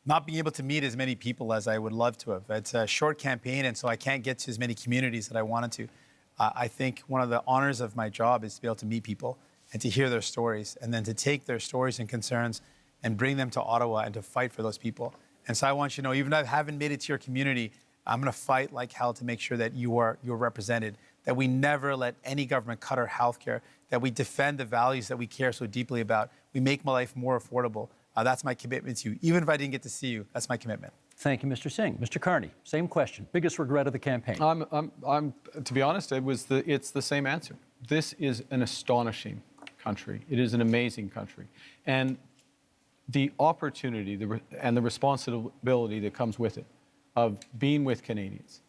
Not being able to meet as many people as I would love to have. It's a short campaign, and so I can't get to as many communities that I wanted to. I think one of the honors of my job is to be able to meet people and to hear their stories, and then to take their stories and concerns and bring them to Ottawa and to fight for those people. And so I want you to know, even if I haven't made it to your community, I'm going to fight like hell to make sure that you're represented, that we never let any government cut our health care, that we defend the values that we care so deeply about. We make my life more affordable. That's my commitment to you. Even if I didn't get to see you, that's my commitment. Thank you, Mr. Singh. Mr. Carney, same question. Biggest regret of the campaign? To be honest, it's the same answer. This is an astonishing country. It is an amazing country. And the opportunity and the responsibility that comes with it of being with Canadians,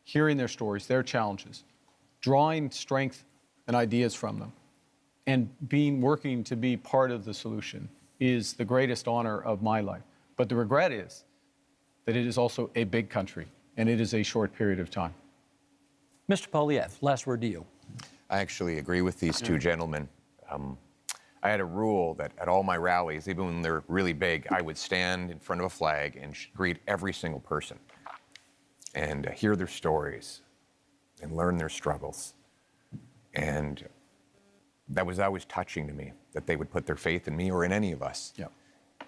hearing their stories, their challenges, drawing strength and ideas from them, and working to be part of the solution is the greatest honor of my life. But the regret is that it is also a big country, and it is a short period of time. Mr. Poilievre, last word to you. I actually agree with these two gentlemen. I had a rule that at all my rallies, even when they're really big, I would stand in front of a flag and greet every single person and hear their stories and learn their struggles. And that was always touching to me, that they would put their faith in me or in any of us. Yep.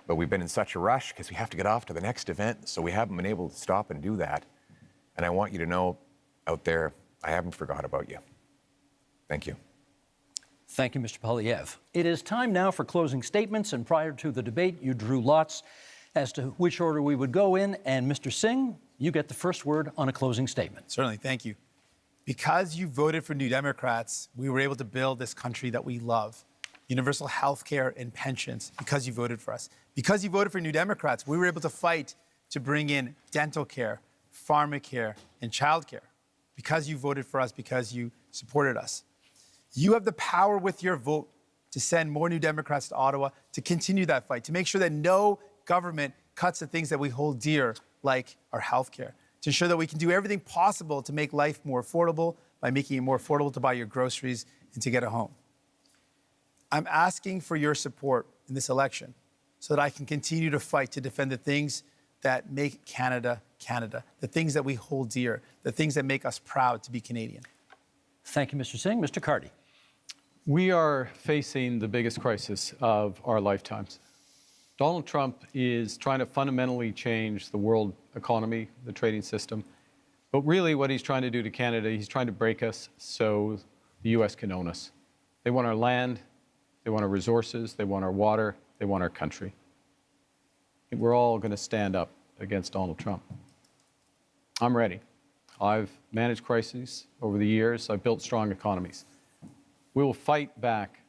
But we've been in such a rush because we have to get off to the next event, so we haven't been able to stop and do that. And I want you to know out there, I haven't forgot about you. Thank you. Thank you, Mr. Poilievre. It is time now for closing statements, and prior to the debate, you drew lots as to which order we would go in. And Mr. Singh, you get the first word on a closing statement. Certainly, thank you. Because you voted for New Democrats, we were able to build this country that we love. Universal health care and pensions, because you voted for us. Because you voted for New Democrats, we were able to fight to bring in dental care, pharmacare, and childcare. Because you voted for us, because you supported us. You have the power with your vote to send more New Democrats to Ottawa, to continue that fight, to make sure that no government cuts the things that we hold dear, like our health care, to ensure that we can do everything possible to make life more affordable by making it more affordable to buy your groceries and to get a home. I'm asking for your support in this election so that I can continue to fight to defend the things that make Canada, Canada, the things that we hold dear, the things that make us proud to be Canadian. Thank you, Mr. Singh. Mr. Carty. We are facing the biggest crisis of our lifetimes. Donald Trump is trying to fundamentally change the world economy, the trading system. But really what he's trying to do to Canada, he's trying to break us so the U.S. can own us. They want our land, they want our resources, they want our water, they want our country. We're all going to stand up against Donald Trump. I'm ready. I've managed crises over the years. I've built strong economies. We will fight back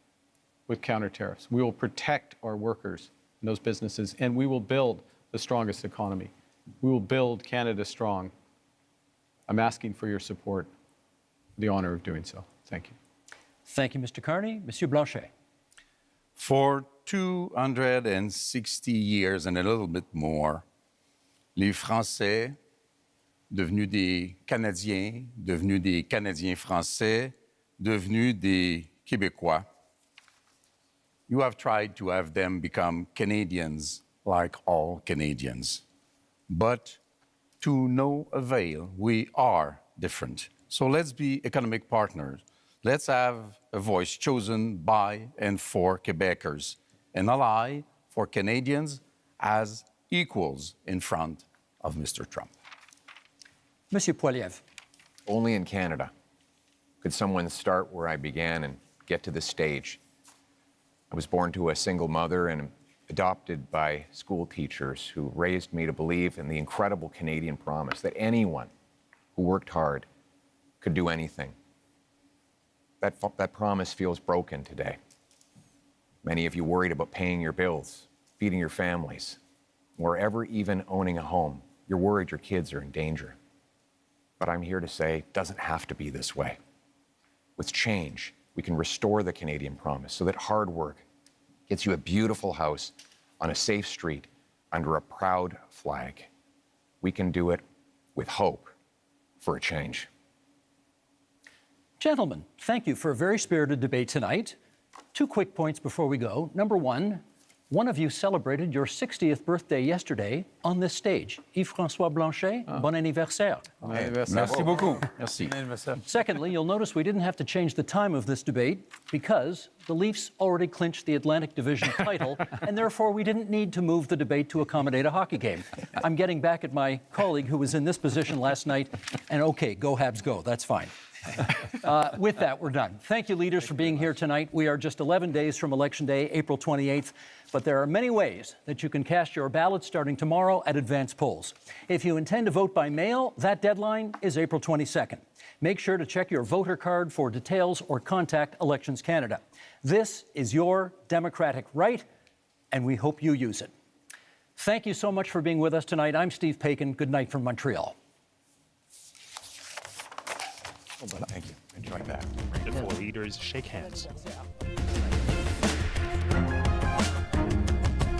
with counter tariffs. We will protect our workers and those businesses, and we will build the strongest economy. We will build Canada strong. I'm asking for your support, the honor of doing so. Thank you. Thank you, Mr. Carney. Monsieur Blanchet. For 260 years and a little bit more, les Français, devenus des Canadiens, devenus des Canadiens français, devenus des Québécois, you have tried to have them become Canadians like all Canadians. But to no avail, we are different. So let's be economic partners. Let's have a voice chosen by and for Quebecers, an ally for Canadians as equals in front of Mr. Trump. Monsieur Poiliev. Only in Canada could someone start where I began and get to this stage. I was born to a single mother and adopted by school teachers who raised me to believe in the incredible Canadian promise that anyone who worked hard could do anything. That promise feels broken today. Many of you worried about paying your bills, feeding your families, or ever even owning a home. You're worried your kids are in danger. But I'm here to say it doesn't have to be this way. With change, we can restore the Canadian promise so that hard work gets you a beautiful house on a safe street under a proud flag. We can do it with hope for a change. Gentlemen, thank you for a very spirited debate tonight. 2 quick points before we go. Number one of you celebrated your 60th birthday yesterday on this stage. Yves-François Blanchet, bon anniversaire. Bon anniversaire. Merci beaucoup. Merci. Secondly, you'll notice we didn't have to change the time of this debate because the Leafs already clinched the Atlantic Division title, and therefore we didn't need to move the debate to accommodate a hockey game. I'm getting back at my colleague who was in this position last night, and okay, go Habs go, that's fine. With that, we're done. Thank you, leaders, for being here tonight. We are just 11 days from Election Day, April 28th, but there are many ways that you can cast your ballot starting tomorrow at advance polls. If you intend to vote by mail, that deadline is April 22nd. Make sure to check your voter card for details or contact Elections Canada. This is your democratic right, and we hope you use it. Thank you so much for being with us tonight. I'm Steve Paikin. Good night from Montreal. Well done. Thank you. Enjoyed that. The 4 leaders shake hands.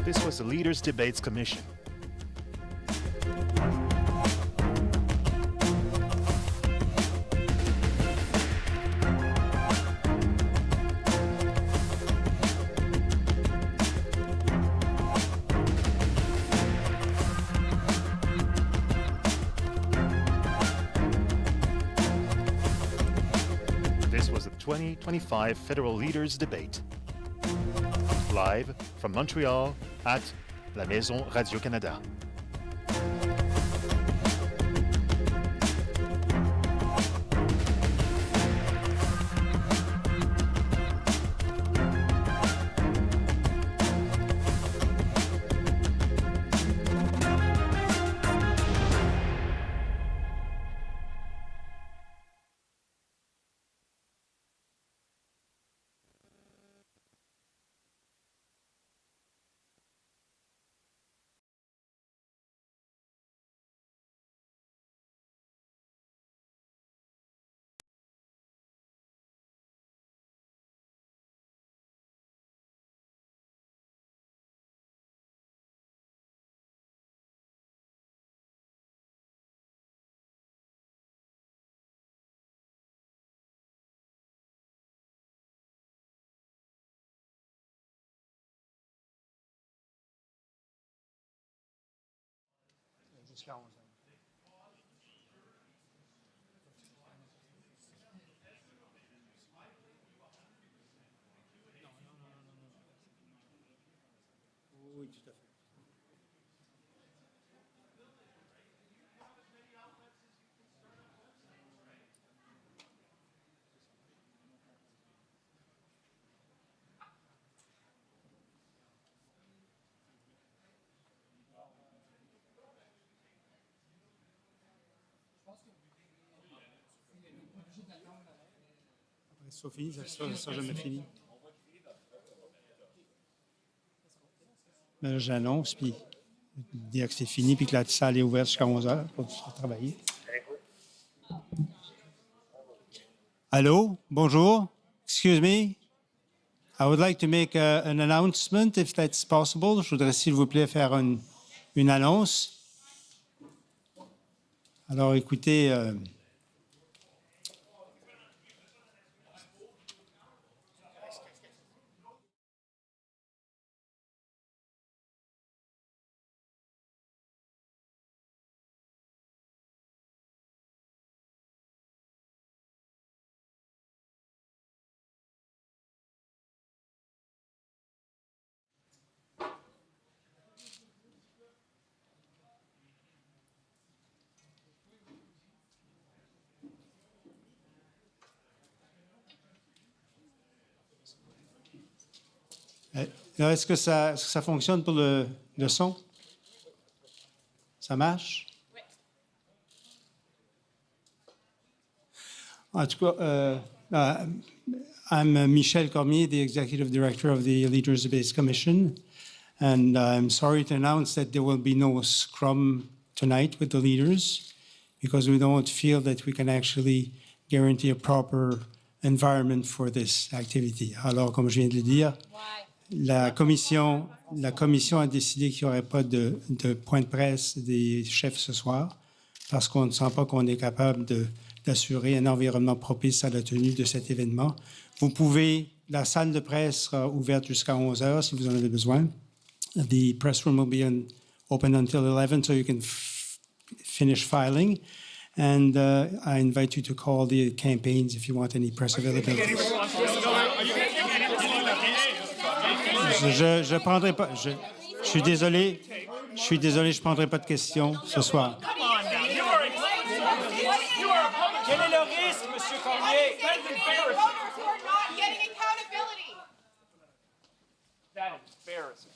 This was the Leaders' Debates Commission. This was the 2025 Federal Leaders Debate. Live from Montreal at la Maison Radio-Canada. jusqu'à 11 heures. Oui, tout à fait. Ça fini, ça jamais fini. Ben là, j'annonce, puis dire que c'est fini, puis que la salle est ouverte jusqu'à 11 heures pour travailler. Allô? Bonjour? Excuse me? I would like to make an announcement, if that's possible. Je voudrais, s'il vous plaît, faire une annonce. Alors, écoutez... Là, est-ce que ça fonctionne pour le son? Ça marche? Oui. En tout cas, I'm Michel Cormier, the Executive Director of the Leaders Debate Commission, and I'm sorry to announce that there will be no scrum tonight with the leaders because we don't feel that we can actually guarantee a proper environment for this activity. Alors, comme je viens de le dire, la commission a décidé qu'il n'y aurait pas de point de presse des chefs ce soir parce qu'on ne sent pas qu'on est capable d'assurer un environnement propice à la tenue de cet événement. Vous pouvez, la salle de presse sera ouverte jusqu'à 11 heures si vous en avez besoin. The press room will be open until 11 so you can finish filing. And I invite you to call the campaigns if you want any press availability. Je prendrai pas. Je suis désolé. Je ne prendrai pas de questions ce soir. Quel est le risque, M. Cormier? We're not getting accountability. That is embarrassing.